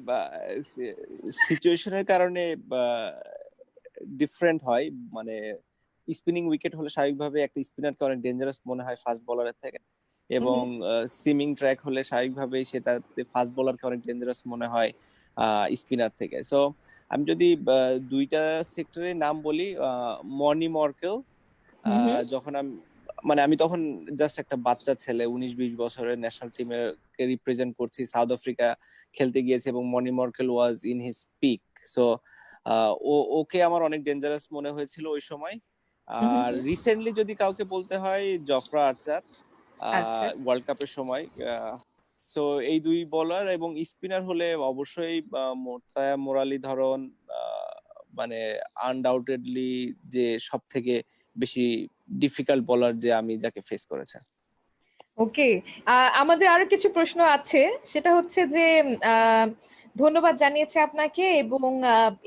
Speaker 3: সিচুয়েশনের কারণে ডিফারেন্ট হয়। মানে স্পিনিং উইকেট হলে স্বাভাবিকভাবে একটা স্পিনারকে অনেক ডেঞ্জারাস মনে হয় ফাস্ট বোলারের থেকে, এবং সিমিং ট্র্যাক হলে স্বাভাবিকভাবেই সেটা ফাস্ট বোলারকে অনেক ডেঞ্জারাস মনে হয় স্পিনার থেকে। সো আমি যদি দুইটা সেক্টরের নাম বলি, মর্নি মর্কেল, যখন আমি তখন জাস্ট একটা বাচ্চা ছেলে, 19-20 বছরের, ন্যাশনাল টিমের কে রিপ্রেজেন্ট করছি, সাউথ আফ্রিকা খেলতে গিয়েছে এবং Morne Morkel was in his peak. So okay আমার অনেক ডেঞ্জারাস মনে হয়েছিল ওই সময়। আর রিসেন্টলি যদি কাউকে বলতে হয়, জফরা আর্চার, ওয়ার্ল্ড কাপের সময়। সো এই দুই বোলার, এবং স্পিনার হলে অবশ্যই মোর্তাজা মুরালীধরন, মানে আনডাউটেডলি যে সব থেকে বেশি ডিফিকাল্ট বোলার যে আমি যাকে ফেস করেছে।
Speaker 2: ওকে, আমাদের আরো কিছু প্রশ্ন আছে, সেটা হচ্ছে যে ধন্যবাদ জানিয়েছে আপনাকে, এবং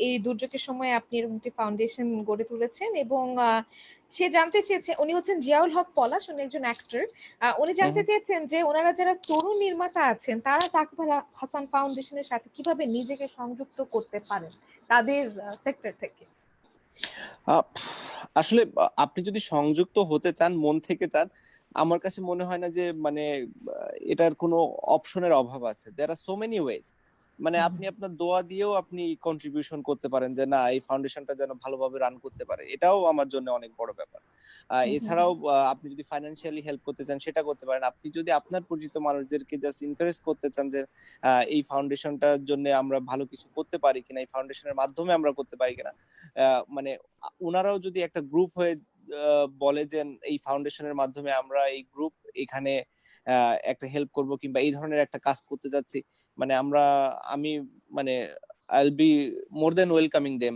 Speaker 2: এই দুর্যোগের সময় আপনি এরকম একটি ফাউন্ডেশন গড়ে তুলেছেন। এবং সে জানতে চেয়েছে, উনি হচ্ছেন জিয়াউল হক পলাশ, উনি একজন অ্যাক্টর। উনি জানতে চেয়েছেন যে ওনারা যারা তরুণ নির্মাতা আছেন, তারা সাকিব আল হাসান ফাউন্ডেশনের সাথে কিভাবে নিজেকে সংযুক্ত করতে পারেন তাদের সেক্টর থেকে।
Speaker 3: আসলে আপনি যদি সংযুক্ত হতে চান, মন থেকে চান, আমার কাছে মনে হয় না যে মানে এটার কোনো অপশনের অভাব আছে। দেয়ার আর সো মেনি ওয়েজ। মানে আপনি আপনার দোয়া দিয়েও আপনি কন্ট্রিবিউশন করতে পারেন যে না, এই ফাউন্ডেশনটা যেন ভালোভাবে রান করতে পারে, এটাও আমার জন্য অনেক বড় ব্যাপার। এছাড়াও আপনি যদি ফাইন্যান্সিয়ালি হেল্প করতে চান, সেটা করতে পারেন। আপনি যদি আপনার পরিচিত মানুষদেরকে জাস্ট এনকারেজ করতে চান যে এই ফাউন্ডেশনটার জন্য আমরা ভালো কিছু করতে পারি কিনা, এই ফাউন্ডেশনের মাধ্যমে আমরা করতে পারি কিনা, মানে ওনারাও যদি একটা গ্রুপ হয়ে বলে যে এই ফাউন্ডেশনের মাধ্যমে আমরা এই গ্রুপ এখানে একটা হেল্প করব কিংবা এই ধরনের একটা কাজ করতে যাচ্ছি, মানে আমি মানে I'll be more then welcoming them,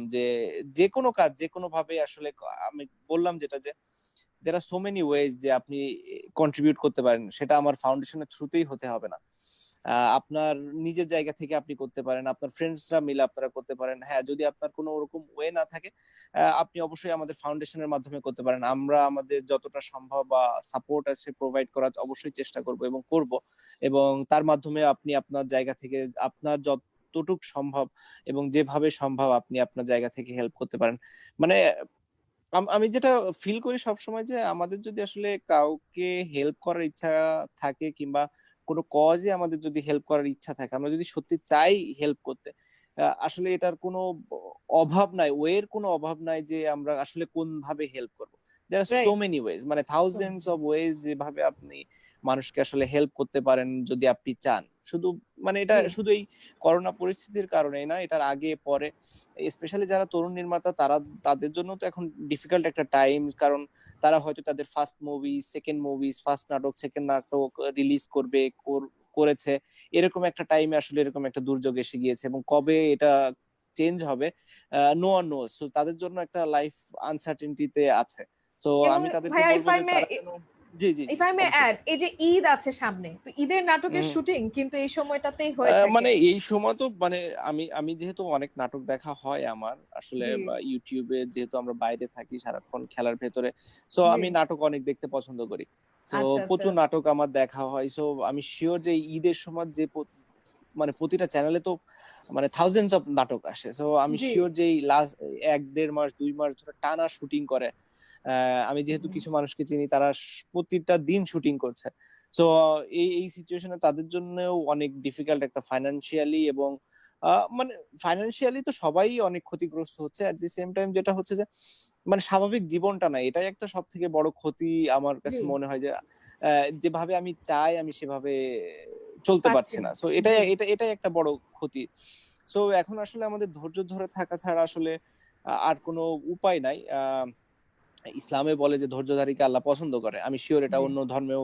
Speaker 3: যে কোনো কাজ যে কোনো ভাবে। আসলে আমি বললাম যেটা, যে there are so many ways যে আপনি কন্ট্রিবিউট করতে পারেন, সেটা আমার ফাউন্ডেশনের থ্রুতেই হতে হবে না। আপনার নিজের জায়গা থেকে আপনি করতে পারেন, আপনার ফ্রেন্ডসরা মিলে আপনারা করতে পারেন। হ্যাঁ, যদি আপনার কোনো ওরকম ওয়ে না থাকে, আপনি অবশ্যই আমাদের ফাউন্ডেশনের মাধ্যমে করতে পারেন। আমরা আমাদের যতটা সম্ভব বা সাপোর্ট আছে প্রোভাইড করার অবশ্যই চেষ্টা করব এবং করব, এবং তার মাধ্যমে আপনি আপনার জায়গা থেকে আপনার যতটুক সম্ভব এবং যেভাবে সম্ভব আপনি আপনার জায়গা থেকে হেল্প করতে পারেন। মানে আমি যেটা ফিল করি সবসময় যে আমাদের যদি আসলে কাউকে হেল্প করার ইচ্ছা থাকে কিংবা কোনো কজে আমাদের যদি হেল্প করার ইচ্ছা থাকে, আমরা যদি সত্যি চাই হেল্প করতে, আসলে এটার কোনো অভাব নাই, ওয়ের কোনো অভাব নাই যে আমরা আসলে কোনভাবে হেল্প করব। দেয়ার আর সো
Speaker 2: রাইট।
Speaker 3: মেনি ওয়েজ, মানে থাউজেন্ডস অফ ওয়েজ যেভাবে আপনি মানুষকে আসলে হেল্প করতে পারেন যদি আপনি চান। শুধু মানে এটা
Speaker 2: জি
Speaker 3: শুধু এই করোনা পরিস্থিতির কারণেই না, এটার আগে পরে স্পেশালি যারা তরুণ নির্মাতা তাদের জন্য তো এখন ডিফিকাল্ট একটা টাইম। কারণ তারা হয়তো তাদের first movie, second movie, first নাটক, সেকেন্ড নাটক রিলিজ করবে, করেছে। এরকম একটা টাইমে আসলে এরকম একটা দুর্যোগ এসে গিয়েছে এবং কবে এটা চেঞ্জ হবে নো ওয়ান নোজ। সো তাদের জন্য একটা লাইফ আনসার্টেনটিতে আছে। তো
Speaker 2: এবং
Speaker 3: আমি তাদেরকে
Speaker 2: ভাইয়া
Speaker 3: বলবো যে তারা যেন জি জি
Speaker 2: ইফ
Speaker 3: জি
Speaker 2: আই মে
Speaker 3: অবশ্যই।
Speaker 2: অ্যাড, এই যে ঈদ আছে সামনে, তো ঈদের নাটকের
Speaker 3: হুম।
Speaker 2: শুটিং কিন্তু এই সময়টাতেই হয়ে থাকে।
Speaker 3: মানে এই সময় তো মানে আমি যেহেতু অনেক নাটক দেখা হয় আমার আসলে,
Speaker 2: জি
Speaker 3: ইউটিউবে যেহেতু আমরা বাইরে থাকি সারাক্ষণ খেলার ভেতরে, সো
Speaker 2: জি
Speaker 3: আমি নাটক অনেক দেখতে পছন্দ করি। সো
Speaker 2: আচ্ছা আচ্ছা
Speaker 3: প্রচুর নাটক আমার দেখা হয়। সো আমি শিওর যে ঈদের সময় যে মানে প্রতিটা চ্যানেলে তো মানে থাউজেন্ডস অফ নাটক আসে। সো আমি
Speaker 2: জি
Speaker 3: শিওর যে এই লাস্ট ১-১.৫ মাস ২ মাস ধরে টানা শুটিং করে। আমি যেহেতু কিছু মানুষকে চিনি, তারা প্রতিটা দিন শুটিং করছে। সো এই সিচুয়েশনে তাদের জন্যও অনেক ডিফিকাল্ট একটা ফাইন্যান্সিয়ালি এবং মানে ফাইন্যান্সিয়ালি তো সবাই অনেক ক্ষতিগ্রস্ত হচ্ছে। এট দি সেম টাইম যেটা হচ্ছে যে মানে স্বাভাবিক জীবনটা না, এটাই একটা সবথেকে বড় ক্ষতি আমার
Speaker 2: জি
Speaker 3: কাছে মনে হয় যে যেভাবে আমি চাই আমি সেভাবে চলতে
Speaker 2: পাচ্ছি
Speaker 3: পারছি না।
Speaker 2: না।
Speaker 3: সো এটাই
Speaker 2: জি
Speaker 3: এটাই একটা বড় ক্ষতি। সো এখন আসলে আমাদের ধৈর্য ধরে থাকা ছাড়া আসলে আর কোনো উপায় নাই। ইসলামে বলে যে ধৈর্যধারীকে আল্লাহ পছন্দ করে। আমি সিউর এটা
Speaker 2: জি
Speaker 3: অন্য ধর্মেও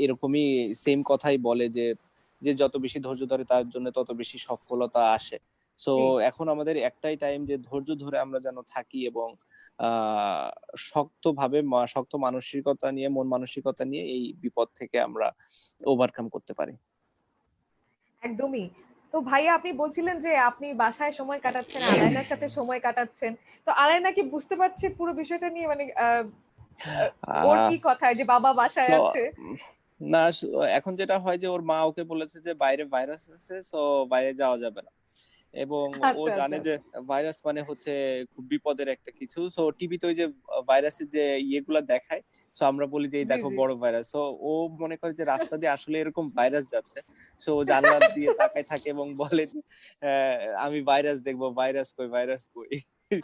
Speaker 3: এরকমই সেম কথাই বলে যে, যে যত বেশি ধৈর্য ধরে তার জন্য তত বেশি সফলতা আসে। সো
Speaker 2: জি
Speaker 3: এখন আমাদের একটাই টাইম যে ধৈর্য ধরে আমরা যেন থাকি এবং আ শক্তভাবে শক্ত মানসিকতা নিয়ে, মন মানসিকতা নিয়ে এই বিপদ থেকে আমরা ওভারকাম করতে পারি।
Speaker 2: একদমই। তো ভাইয়া আপনি বলছিলেন যে আপনি বাসায় সময় কাটাচ্ছেন, আলায়নার সাথে সময় কাটাচ্ছেন। তো আলায়না কি বুঝতে পারছে পুরো বিষয়টা নিয়ে, মানে আ ওর
Speaker 3: আ
Speaker 2: কি কথায় যে বাবা
Speaker 3: তো
Speaker 2: বাসায় আছে?
Speaker 3: উম না এখন যেটা হয় যে ওর মা ওকে বলেছে যে বাইরে ভাইরাস আছে, সো বাইরে যাওয়া যাবে না। এবং ও
Speaker 2: আচ্ছা আচ্ছা
Speaker 3: জানে যে
Speaker 2: আচ্ছা।
Speaker 3: ভাইরাস মানে হচ্ছে খুব বিপদের একটা কিছু। সো টিভিতে ওই যে ভাইরাসের যে ইয়েগুলা দেখায়, সো আমরা বলি যে এই
Speaker 2: জি
Speaker 3: দেখো
Speaker 2: জি।
Speaker 3: বড় ভাইরাস। সো ও মনে করে যে রাস্তা দিয়ে আসলে এরকম ভাইরাস যাচ্ছে। সো ও জানলা দিয়ে
Speaker 2: আচ্ছা।
Speaker 3: তাকায় থাকে এবং বলে যে আমি ভাইরাস দেখবো, ভাইরাস কই, ভাইরাস কই।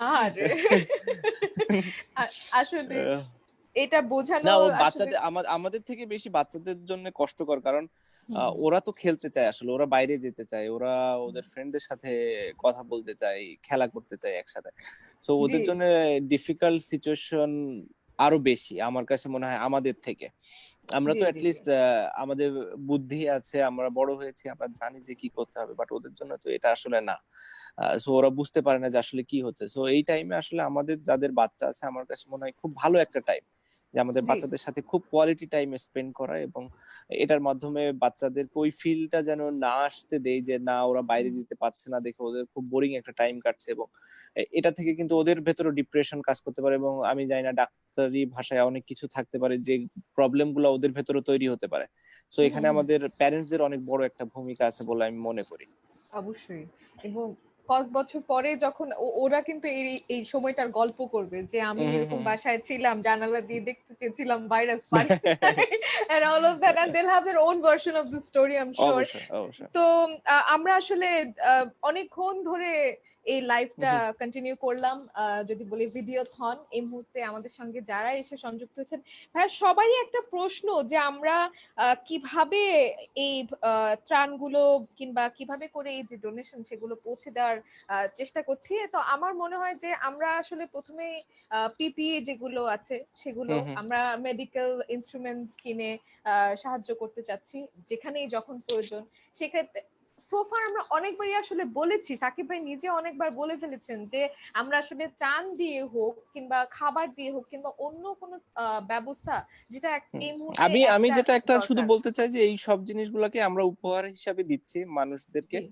Speaker 2: আহারে! আ আসলে
Speaker 3: আহ
Speaker 2: এটা বোঝানো
Speaker 3: না, ও
Speaker 2: আসলে
Speaker 3: বাচ্চাদের আমাদের থেকে বেশি বাচ্চাদের জন্য কষ্টকর। কারণ
Speaker 2: হুম,
Speaker 3: ওরা তো খেলতে চায় আসলে। ওরা বাইরে যেতে চায়। ওরা ওদের ফ্রেন্ডদের সাথে কথা বলতে চায়, খেলা করতে চায় একসাথে। সো
Speaker 2: জি,
Speaker 3: ওদের জন্য ডিফিকাল্ট সিচুয়েশন আরো বেশি আমার কাছে মনে হয় আমাদের থেকে। আমরা
Speaker 2: জি,
Speaker 3: তো
Speaker 2: জি, জি।
Speaker 3: এটলিস্ট আমাদের বুদ্ধি আছে, আমরা বড় হয়েছি, আমরা জানি যে কি করতে হবে। বাট ওদের জন্য তো এটা আসলে না। সো ওরা বুঝতে পারে না যে আসলে কি হচ্ছে। সো এই টাইমে আসলে আমাদের যাদের বাচ্চা আছে আমার কাছে মনে হয় খুব ভালো একটা টাইম। যে আমাদের
Speaker 2: জি।
Speaker 3: বাচ্চাদের সাথে খুব কোয়ালিটি টাইম স্পেন্ড করা এবং এটার মাধ্যমে বাচ্চাদেরকে ওই ফিলটা যেন না আসতে দেই যে না ওরা বাইরে
Speaker 2: হুম,
Speaker 3: যেতে পারছে না দেখে ওদের খুব বোরিং একটা টাইম কাটছে এবং এটা থেকে কিন্তু ওদের ভেতরে ডিপ্রেশন কাজ করতে পারে এবং আমি জানি না ডাক্তারি ভাষায় অনেক কিছু থাকতে পারে যে প্রবলেম গুলো ওদের ভেতরে তৈরি হতে পারে। সো
Speaker 2: হুম,
Speaker 3: এখানে
Speaker 2: হুম।
Speaker 3: আমাদের প্যারেন্টস দের অনেক বড় একটা ভূমিকা আছে বলে আমি মনে করি।
Speaker 2: অবশ্যই। এবং কয়েক বছর পরে যখন ওরা কিন্তু এই সময়টার গল্প করবে যে আমি
Speaker 3: হুম, হুম,
Speaker 2: এরকম
Speaker 3: হুম।
Speaker 2: বাসায় ছিলাম, জানালা দিয়ে দেখতে চেয়েছিলাম ভাইরাস পারি নাই and all of that, and they'll have their own version of the story, I'm sure.
Speaker 3: অবশ্যই, অবশ্যই।
Speaker 2: তো আমরা আসলে অনেকক্ষণ ধরে এই
Speaker 3: হুম,
Speaker 2: লাইভটা
Speaker 3: হুম।
Speaker 2: কন্টিনিউ করলাম। যদি বলি ভিডিওথন, এই মুহূর্তে আমাদের সঙ্গে যারা এসে সংযুক্ত হয়েছেন, ভাইয়া সবারই একটা প্রশ্ন যে আমরা কিভাবে এই ত্রাণগুলো কিংবা কিভাবে করে এই যে ডোনেশন সেগুলো পৌঁছে দেওয়ার চেষ্টা করছি। তো আমার মনে হয় যে আমরা আসলে প্রথমেই পিপিই যেগুলো আছে সেগুলো
Speaker 3: হুম, হুম।
Speaker 2: আমরা মেডিকেল ইনস্ট্রুমেন্টস কিনে সাহায্য করতে চাচ্ছি যেখানেই যখন প্রয়োজন। সেক্ষেত্রে সোফার আমরা অনেকবারই আসলে বলেছি, সাকিব ভাই নিজে অনেকবার বলে ফেলেছেন যে আমরা আসলে ত্রাণ দিয়ে হোক কিংবা খাবার দিয়ে হোক কিংবা অন্য কোনো ব্যবস্থা যেটা
Speaker 3: হুম।
Speaker 2: এই মুহূর্তে
Speaker 3: আমি
Speaker 2: একটা
Speaker 3: যেটা একটা শুধু
Speaker 2: দরকার।
Speaker 3: বলতে চাই যে এই সব জিনিসগুলাকে আমরা উপহার হিসাবে দিচ্ছি মানুষদেরকে।
Speaker 2: জি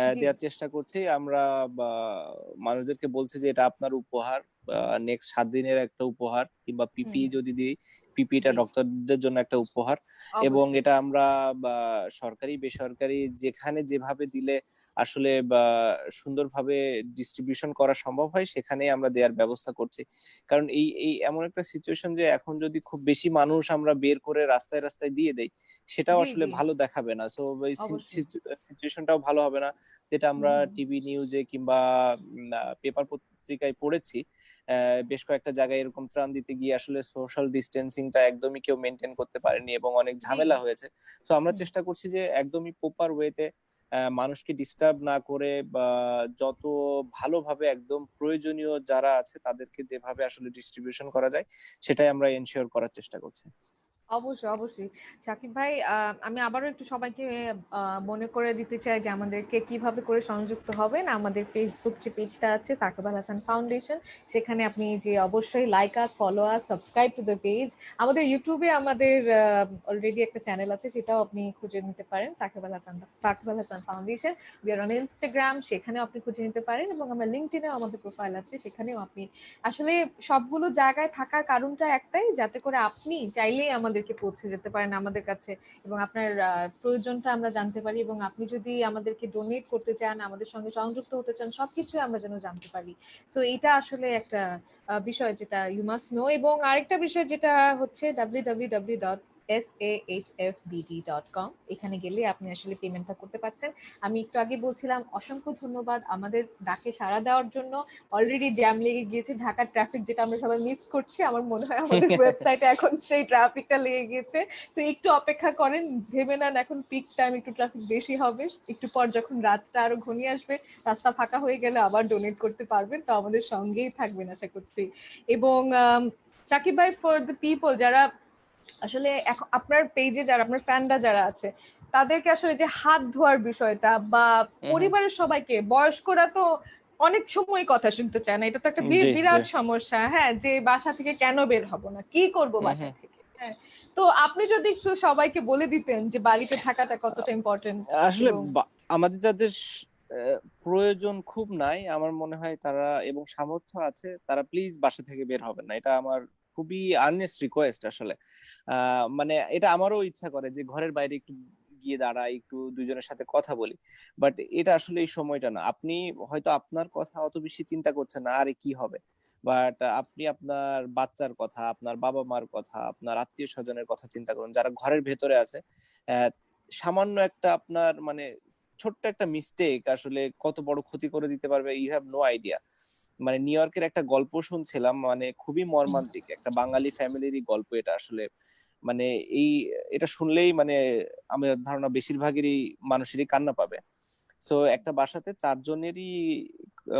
Speaker 2: জি
Speaker 3: দেয়ার চেষ্টা করছি। আমরা বা মানুষদেরকে বলছি যে এটা আপনার উপহার। আ নেক্সট ৭ দিনের একটা উপহার কিংবা
Speaker 2: হুম
Speaker 3: পিপিই
Speaker 2: হুম
Speaker 3: যদি দিই, পিপিইটা
Speaker 2: জি
Speaker 3: ডক্টরদের জন্য একটা উপহার এবং
Speaker 2: অবশ্যই
Speaker 3: এটা আমরা বা সরকারি, বেসরকারি যেখানে যেভাবে দিলে আসলে বা সুন্দরভাবে ডিস্ট্রিবিউশন করা সম্ভব হয় সেখানেই আমরা দেওয়ার ব্যবস্থা করছি। কারণ এই এই এমন একটা সিচুয়েশন যে এখন যদি খুব বেশি মানুষ আমরা বের করে রাস্তায় রাস্তায় দিয়ে দেই, সেটাও
Speaker 2: জি
Speaker 3: আসলে
Speaker 2: জি
Speaker 3: ভালো দেখাবে না। সো এই
Speaker 2: অবশ্যই।
Speaker 3: সিচুয়েশনটাও ভালো হবে না, যেটা
Speaker 2: হুম
Speaker 3: আমরা
Speaker 2: হুম
Speaker 3: টিভি নিউজে কিংবা পেপার পত্রিকায় পড়েছি। বেশ কয়েকটা জায়গায় এরকম ত্রাণ দিতে গিয়ে আসলে সোশ্যাল ডিস্টেন্সিংটা একদমই কেউ মেনটেন করতে পারেনি এবং অনেক
Speaker 2: জি
Speaker 3: ঝামেলা হয়েছে। তো আমরা
Speaker 2: হুম
Speaker 3: চেষ্টা করছি যে একদমই প্রপার ওয়েতে মানুষকে ডিস্টার্ব না করে বা যত ভালোভাবে একদম প্রয়োজনীয় যারা আছে তাদেরকে যেভাবে আসলে ডিস্ট্রিবিউশন করা যায় সেটাই আমরা এনশিওর করার চেষ্টা করছি।
Speaker 2: অবশ্যই অবশ্যই শাকিব ভাই, আমি আবারও একটু সবাইকে মনে করে দিতে চাই যে আমাদেরকে কিভাবে করে সংযুক্ত হবেন। আমাদের ফেসবুক যে পেজটা আছে সাকিব আল হাসান ফাউন্ডেশন, সেখানে আপনি যে অবশ্যই like us, follow us, subscribe to the page. আমাদের ইউটিউবে আমাদের অলরেডি একটা চ্যানেল আছে, সেটাও আপনি খুঁজে নিতে পারেন Shakib Al Hasan foundation. We are on Instagram, সেখানেও আপনি খুঁজে নিতে পারেন, এবং আমরা লিঙ্কডইনেও আমাদের প্রোফাইল আছে, সেখানেও আপনি আসলে সবগুলো জায়গায় থাকার কারণটা একটাই, যাতে করে আপনি চাইলেই আমাদেরকে পৌঁছে যেতে পারেন আমাদের কাছে, এবং আপনার প্রয়োজনটা আমরা জানতে পারি, এবং আপনি যদি আমাদেরকে ডোনেট করতে চান, আমাদের সঙ্গে সংযুক্ত হতে চান, সবকিছু আমরা যেন জানতে পারি। তো এটা আসলে একটা বিষয় যেটা ইউ মাস্ট নো। এবং আরেকটা বিষয় যেটা হচ্ছে www.sahfbd.com, এখানে গেলে আপনি আসলে পেমেন্টটা করতে পারছেন। আমি একটু আগে বলছিলাম অসংখ্য ধন্যবাদ আমাদের ডাকে সাড়া দেওয়ার জন্য। অলরেডি জ্যাম লেগে গিয়েছে, ঢাকার ট্রাফিক যেটা আমরা সবাই মিস করছি, আমার মনে হয় আমাদের ওয়েবসাইটে এখন সেই ট্রাফিকটা লেগে গিয়েছে। তো একটু অপেক্ষা করেন, ভেবে নেন এখন পিক টাইম, একটু ট্রাফিক বেশি হবে, একটু পর যখন রাতটা আরো ঘনিয়ে আসবে, রাস্তা ফাঁকা হয়ে গেলে আবার ডোনেট করতে পারবেন। তো আমাদের সঙ্গেই থাকবেন আশা করছি। এবং সাকিব ভাই, ফর দ্য পিপল যারা আসলে আপনার পেজে, যারা আপনার ফ্যানরা যারা আছে, তাদেরকে আসলে যে হাত ধোয়ার বিষয়টা, বা পরিবারের সবাইকে, বয়স্করা তো অনেক সময় কথা শুনতে চায় না, এটা তো একটা
Speaker 3: জি জি।
Speaker 2: বিরাট সমস্যা, হ্যাঁ, যে বাসা থেকে কেন বের হব না, কি করব
Speaker 3: হুম
Speaker 2: বাসা
Speaker 3: হুম।
Speaker 2: থেকে, হ্যাঁ। তো আপনি যদি একটু সবাইকে বলে দিতেন যে বাড়িতে থাকাটা কতটা ইম্পর্টেন্ট।
Speaker 3: আসলে
Speaker 2: এবং
Speaker 3: আমাদের যাদের প্রয়োজন খুব নাই আমার মনে হয় তারা এবং সামর্থ্য আছে তারা প্লিজ বাসা থেকে বের হবেন না, এটা আমার খুবই আর্নেস্ট রিকোয়েস্ট আসলে। মানে এটা আমারও ইচ্ছা করে যে ঘরের বাইরে একটু গিয়ে দাঁড়াই, একটু দুইজনের সাথে কথা বলি, বাট এটা আসলে এই সময়টা না। আপনি হয়তো আপনার কথা অত বেশি চিন্তা করছেন না, আরে কি হবে, বাট আপনি আপনার বাচ্চার কথা, আপনার বাবা মার কথা, আপনার আত্মীয় স্বজনের কথা চিন্তা করুন যারা ঘরের ভেতরে আছে। আহ, সামান্য একটা আপনার মানে ছোট্ট একটা মিস্টেক আসলে কত বড় ক্ষতি করে দিতে পারবে, ইউ হ্যাভ নো আইডিয়া। মানে নিউ ইয়র্কের একটা গল্প শুনছিলাম, মানে খুবই মর্মান্তিক একটা বাঙালি ফ্যামিলিরই গল্প এটা আসলে। মানে এই এটা শুনলেই মানে আমার ধারণা বেশিরভাগেরই মানুষেরই কান্না পাবে। সো একটা বাসাতে চারজনেরই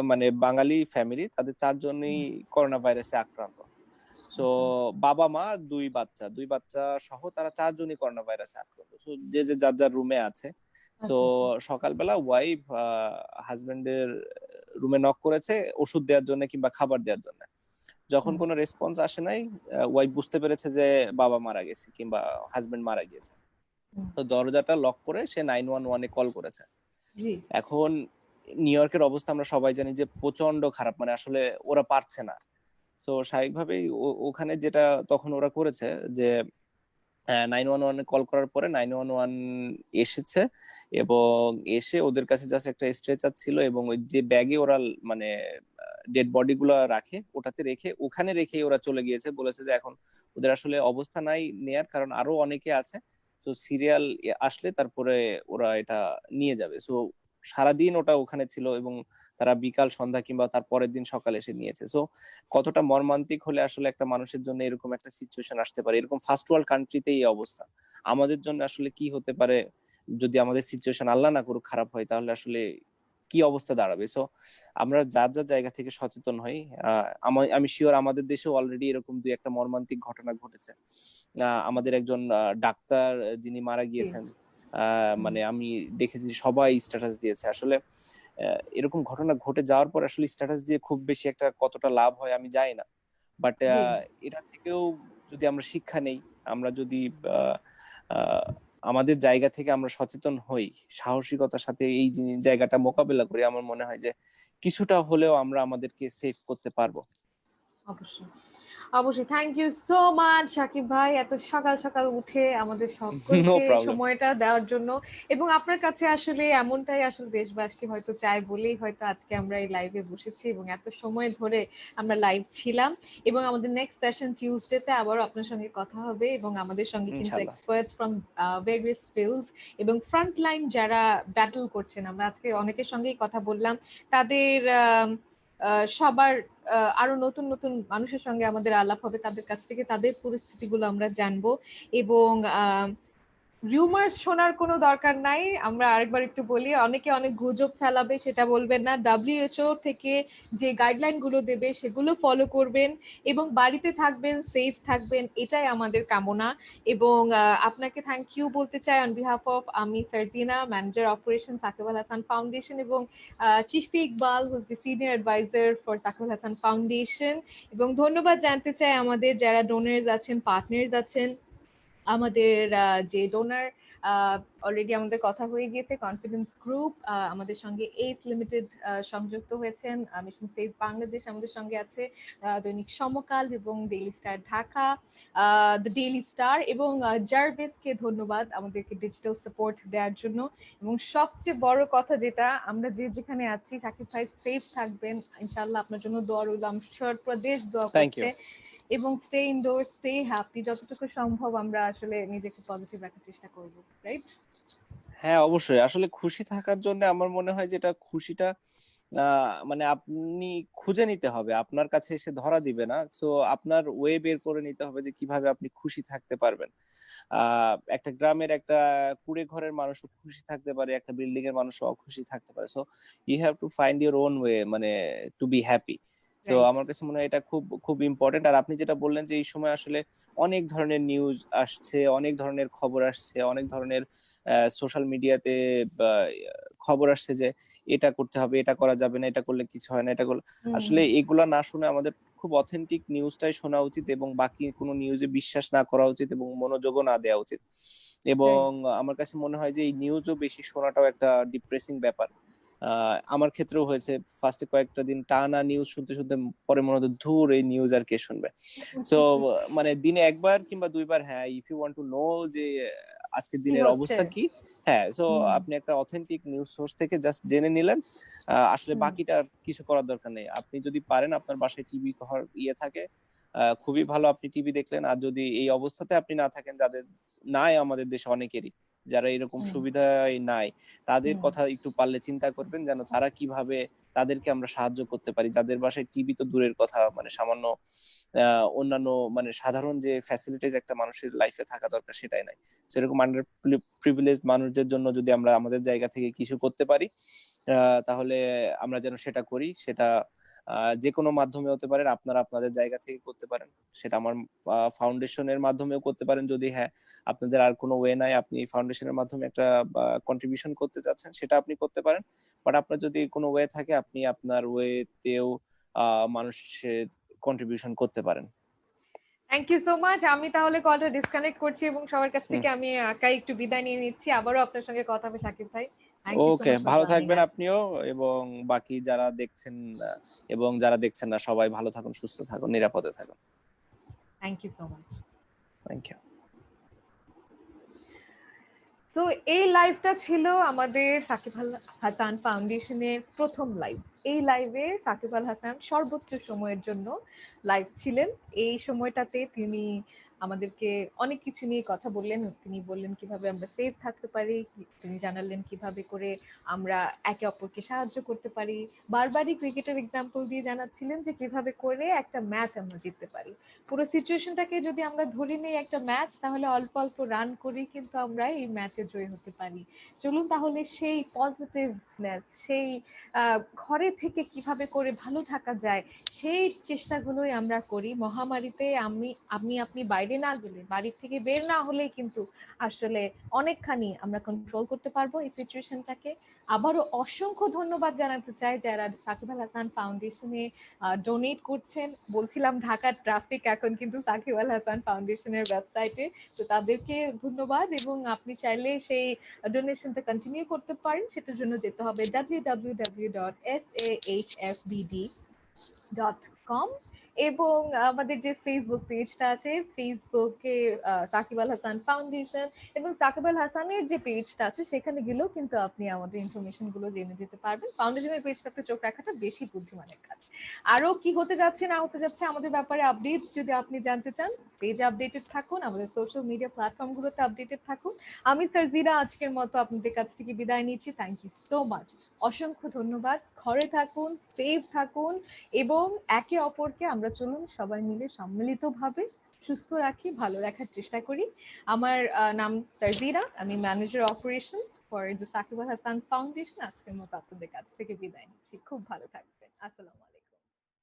Speaker 3: মানে বাঙালি ফ্যামিলি, তাদের চারজনই করোনা ভাইরাসে আক্রান্ত। সো বাবা মা দুই বাচ্চা সহ তারা চারজনই করোনা ভাইরাসে আক্রান্ত। সো যে যে যার যার রুমে আছে। সো
Speaker 2: আচ্ছা আচ্ছা
Speaker 3: সকালবেলা ওয়াইফ হাজবেন্ডের রুমে নক করেছে ওষুধ দেওয়ার জন্য কিংবা খাবার দেওয়ার জন্য। যখন
Speaker 2: হুম
Speaker 3: কোনো রেসপন্স আসে নাই, ওয়াইফ বুঝতে পেরেছে যে বাবা মারা গেছে কিংবা হাজবেন্ড মারা গিয়েছে।
Speaker 2: হুম,
Speaker 3: তো দরজাটা লক করে সে 911-এ কল করেছে।
Speaker 2: জি
Speaker 3: এখন নিউ ইয়র্কের অবস্থা আমরা সবাই জানি যে প্রচন্ড খারাপ, মানে আসলে ওরা পারছে না। তো স্বাভাবিকভাবেই ওখানে যেটা তখন ওরা করেছে যে 911-এ কল করার পরে 911 এসেছে এবং এসে ওদের কাছে জাস্ট একটা স্ট্রেচার ছিল এবং ওই যে ব্যাগে ওরা মানে ডেড বডি গুলা রাখে ওটাতে রেখে ওখানে রেখেই ওরা চলে গিয়েছে, বলেছে যে এখন ওদের আসলে অবস্থা নাই নেয়ার, কারণ আরো অনেকে আছে, তো সিরিয়াল আসলে তারপরে ওরা এটা নিয়ে যাবে। সো সারাদিন ওটা ওখানে ছিল এবং তারা বিকাল সন্ধ্যা কিংবা তার পরের দিন সকালে এসে নিয়েছে। সো কতটা মর্মান্তিক হলে আসলে একটা মানুষের জন্য এরকম একটা সিচুয়েশন আসতে পারে, এরকম ফার্স্ট ওয়ার্ল্ড কান্ট্রিতে এই অবস্থা, আমাদের জন্য আসলে কি হতে পারে যদি আমাদের সিচুয়েশন আল্লাহ না করুক খারাপ হয়, তাহলে আসলে কি অবস্থা দাঁড়াবে। সো আমরা যার যার জায়গা থেকে সচেতন হই। আমি শিওর আমাদের দেশেও অলরেডি এরকম দুই একটা মর্মান্তিক ঘটনা ঘটেছে। আমাদের একজন ডাক্তার যিনি মারা
Speaker 2: জি
Speaker 3: গিয়েছেন,
Speaker 2: হুম,
Speaker 3: মানে আমি দেখেছি সবাই স্ট্যাটাস দিয়েছে আসলে। এরকম ঘটনা ঘটে যাওয়ার পর আসলে স্ট্যাটাস দিয়ে খুব বেশি একটা কতটা লাভ হয় আমি জানি না, বাট
Speaker 2: জি
Speaker 3: এটা থেকেও যদি আমরা শিক্ষা নেই, আমরা যদি আহ, আহ, আমাদের জায়গা থেকে আমরা সচেতন হই, সাহসিকতার সাথে এই জায়গাটা মোকাবেলা করি, আমার মনে হয় যে কিছুটা হলেও আমরা আমাদেরকে সেভ করতে পারবো।
Speaker 2: অবশ্যই। অবশ্যই, thank you so much Shakib ভাই, এত সকাল সকাল উঠে আমাদের
Speaker 1: নো
Speaker 2: সকলকে
Speaker 1: প্রবলেম।
Speaker 2: সময়টা দেওয়ার জন্য। এবং আপনার কাছে আসলে এমনটাই আসলে দেশবাসী হয়তো চায় বলেই হয়তো আজকে আমরা এই লাইভে বসেছি এবং এত সময় ধরে আমরা লাইভ ছিলাম। এবং আমাদের নেক্সট সেশন টিউসডেতে আবারও আপনার সঙ্গে কথা হবে এবং আমাদের সঙ্গে কিন্তু
Speaker 1: ইনশাল্লাহ।
Speaker 2: এক্সপার্টস ফ্রম ভেরিয়াস ফিল্ডস এবং ফ্রন্ট লাইন যারা ব্যাটল করছেন, আমরা আজকে অনেকের সঙ্গেই কথা বললাম, তাদের সবার আরো নতুন নতুন মানুষের সঙ্গে আমাদের আলাপ হবে, তাদের কাছ থেকে তাদের পরিস্থিতিগুলো আমরা জানবো। এবং রিউমার্স শোনার কোনো দরকার নাই, আমরা আরেকবার একটু বলি, অনেকে অনেক গুজব ফেলাবে, সেটা বলবেন না। WHO থেকে যে গাইডলাইন গুলো দেবে সেগুলো ফলো করবেন এবং বাড়িতে থাকবেন, সেফ থাকবেন, এটাই আমাদের কামনা। এবং আপনাকে থ্যাংক ইউ বলতে চাই অন বিহাফ অফ আমি Sarjina, manager operation Shakib Al Hasan foundation, এবং Chishti Iqbal whose the senior adviser for Shakib Al Hasan foundation. এবং ধন্যবাদ জানতে চাই আমাদের যারা ডোনার্স আছেন, পার্টনার্স আছেন। আমাদের যে ডোনার অলরেডি আমাদের কথা হয়ে গিয়েছে, কনফিডেন্স গ্রুপ আমাদের সঙ্গে, এইস লিমিটেড সংযুক্ত হয়েছেন, মিশন সেভ বাংলাদেশ আমাদের সঙ্গে আছে, দৈনিক সমকাল এবং daily star Dhaka, the daily star, এবং জার্ভিসকে ধন্যবাদ আমাদেরকে ডিজিটাল সাপোর্ট দেওয়ার জন্য। এবং সবচেয়ে বড় কথা যেটা, আমরা যে যেখানে আছি, সাকিব ভাই সেফ থাকবেন ইনশাআল্লাহ, আপনার জন্য দোয়া রইল, আমি শিওর প্রদেশ দোয়া
Speaker 1: থ্যাংক ইউ।
Speaker 2: করছে। এবং স্টে ইনডোর, স্টে হ্যাপি, যতটুকু সম্ভব আমরা আসলে নিজেকে পজিটিভ রাখার চেষ্টা করব, রাইট?
Speaker 1: হ্যাঁ অবশ্যই, আসলে খুশি থাকার জন্য আমার মনে হয় যেটা খুশিটা মানে আপনি খুঁজে নিতে হবে, আপনার কাছে এসে ধরা দিবে না। সো আপনার ওয়ে বের করে নিতে হবে যে কিভাবে আপনি খুশি থাকতে পারবেন। একটা গ্রামের একটা কুড়ে ঘরের মানুষও খুশি থাকতে পারে, একটা বিল্ডিং এর মানুষও অখুশি থাকতে পারে। So you have to find your own way, মানে to be happy. So
Speaker 2: right.
Speaker 1: আমার কাছে মনে হয় এটা খুব খুব ইম্পর্টেন্ট। আর আপনি যেটা বললেন যে এই সময় আসলে অনেক ধরনের নিউজ আসছে, অনেক ধরনের খবর আসছে, অনেক ধরনের সোশ্যাল মিডিয়াতে খবর আসছে যে এটা করতে হবে, এটা করা যাবে না, এটা করলে কিছু হয় না, এটা করলে, আসলে এগুলা না শুনে আমাদের খুব অথেন্টিক নিউজটাই শোনা উচিত এবং বাকি কোনো নিউজে বিশ্বাস না করা উচিত এবং মনোযোগও না দেওয়া উচিত। এবং আমার কাছে মনে হয় যে এই নিউজও বেশি শোনাটাও একটা ডিপ্রেসিং ব্যাপার। আমার ক্ষেত্রেও হয়েছে, ফার্স্টে কয়েকটা দিন টানা নিউজ শুনতে শুনতে পরে মনে হতো ধুর এই নিউজ আর কে শুনবে। সো মানে দিনে একবার কিংবা দুইবার, হ্যাঁ, if you want to know যে আজকের
Speaker 2: কি
Speaker 1: দিনের
Speaker 2: হচ্ছে?
Speaker 1: অবস্থা কি, হ্যাঁ, সো আপনি একটা অথেন্টিক নিউজ সোর্স থেকে জাস্ট জেনে নিলেন। আসলে বাকিটা আর কিছু করার দরকার নেই। আপনি যদি পারেন, আপনার বাসায় টিভি থাকে, খুবই ভালো, আপনি টিভি দেখলেন। আর যদি এই অবস্থাতে আপনি না থাকেন, যাদের নাই আমাদের দেশে অনেকেরই, যারা এরকম সুবিধাই নাই, তাদের কথা একটু পারলে চিন্তা করবেন যেন তারা কিভাবে তাদেরকে আমরা সাহায্য করতে পারি। যাদের বাসায় টিভি তো দূরের কথা, মানে সামান্য অন্যান্য মানে সাধারণ যে ফ্যাসিলিটিস একটা মানুষের লাইফে থাকা দরকার সেটাই নাই। সেরকম আন্ডার প্রিভিলেজড মানুষদের জন্য যদি আমরা আমাদের জায়গা থেকে কিছু করতে পারি, তাহলে আমরা যেন সেটা করি। সেটা যে কোনো মাধ্যমে হতে পারে, আপনারা আপনাদের জায়গা থেকে করতে পারেন, সেটা আমার ফাউন্ডেশনের মাধ্যমেও করতে পারেন। যদি হ্যাঁ আপনাদের আর কোনো ওয়ে নাই, আপনি ফাউন্ডেশনের মাধ্যমে একটা কন্ট্রিবিউশন করতে চাচ্ছেন, সেটা আপনি করতে পারেন। বাট আপনার যদি কোনো ওয়ে থাকে, আপনি আপনার ওয়েতেও মানুষের কন্ট্রিবিউশন করতে পারেন।
Speaker 2: Thank you so much. আমি তাহলে কলটা ডিসকানেক্ট করছি এবং সবার কাছ থেকে আমি একাই একটু বিদায় নিয়ে নিচ্ছি। আবারও আপনার সঙ্গে কথা হবে সাকিব ভাই। Thank you so
Speaker 1: okay,
Speaker 2: much for
Speaker 1: ভালো
Speaker 2: জয়েনিং
Speaker 1: থাকবেন
Speaker 2: আস।
Speaker 1: আপনিও, এবং বাকি যারা দেখছেন এবং যারা দেখছেন না, সবাই ভালো থাকুন, সুস্থ থাকুন, নিরাপদে থাকুন।
Speaker 2: Thank you so much.
Speaker 1: Thank you.
Speaker 2: তো এই লাইভটা ছিল আমাদের সাকিব আল হাসান ফাউন্ডেশনের প্রথম লাইভ। এই লাইভে সাকিব আল হাসান সর্বোচ্চ সময়ের জন্য লাইভ ছিলেন। এই সময়টাতে তিনি আমাদেরকে অনেক কিছু নিয়ে কথা বললেন। তিনি বললেন কিভাবে আমরা সেফ থাকতে পারি, তিনি জানালেন কিভাবে করে আমরা একে অপরকে সাহায্য করতে পারি, বারবারই ক্রিকেটের এক্সাম্পল দিয়ে জানাচ্ছিলেন যে কিভাবে করে একটা ম্যাচ আমরা জিততে পারি। পুরো সিচুয়েশনটাকে যদি আমরা ধরে নিই একটা ম্যাচ, তাহলে অল্প অল্প রান করেই কিন্তু আমরা এই ম্যাচে জয়ী হতে পারি। চলুন তাহলে সেই পজিটিভনেস, সেই ঘরে থেকে কিভাবে করে ভালো থাকা যায়, সেই চেষ্টাগুলোই আমরা করি। মহামারীতে আপনি বাইরে না গেলে, বাড়ির থেকে বের না হলেই কিন্তু আসলে অনেকখানি আমরা কন্ট্রোল করতে পারবো এই সিচুয়েশনটাকে। আবারও অসংখ্য ধন্যবাদ জানাতে চাই যারা সাকিব আল হাসান ফাউন্ডেশনে ডোনেট করছেন। বলছিলাম ঢাকার ট্রাফিক এখন কিন্তু সাকিব আল হাসান ফাউন্ডেশনের ওয়েবসাইটে, তো তাদেরকে ধন্যবাদ। এবং আপনি চাইলে সেই ডোনেশনটা কন্টিনিউ করতে পারেন, সেটার জন্য যেতে হবে www.sahfbd.com এবং আমাদের যে ফেসবুক পেজটা আছে, ফেসবুকে সাকিব আল হাসান ফাউন্ডেশন, এবং সাকিব আল হাসানের যে পেজটা আছে সেখানে গেলেও কিন্তু আপনি আমাদের ইনফরমেশন গুলো জেনে যেতে পারবেন। ফাউন্ডেশনের পেজটাতে চোখ রাখাটা বেশি বুদ্ধিমানের কাজ। আরো কি হতে যাচ্ছে না হতে যাচ্ছে আমাদের ব্যাপারে আপডেটস যদি আপনি জানতে চান, পেজে আপডেটেড থাকুন, আমাদের সোশ্যাল মিডিয়া প্ল্যাটফর্ম গুলোতে আপডেটেড থাকুন। আমি সারজিরা আজকের মতো আপনাদের কাছ থেকে বিদায় নিচ্ছি। থ্যাংক ইউ সো মাচ, অসংখ্য ধন্যবাদ। ঘরে থাকুন, সেফ থাকুন, এবং একে অপরকে আমরা চলুন সবাই মিলে সম্মিলিতভাবে সুস্থ রাখি, ভালো রাখার চেষ্টা করি। আমার নাম সারজিরা, আমি manager operations for the Shakib Al Hasan foundation. আজকের মতো আপনাদের কাছ থেকে বিদায় নিচ্ছি। খুব ভালো থাকবেন। আসসালামু আলাইকুম।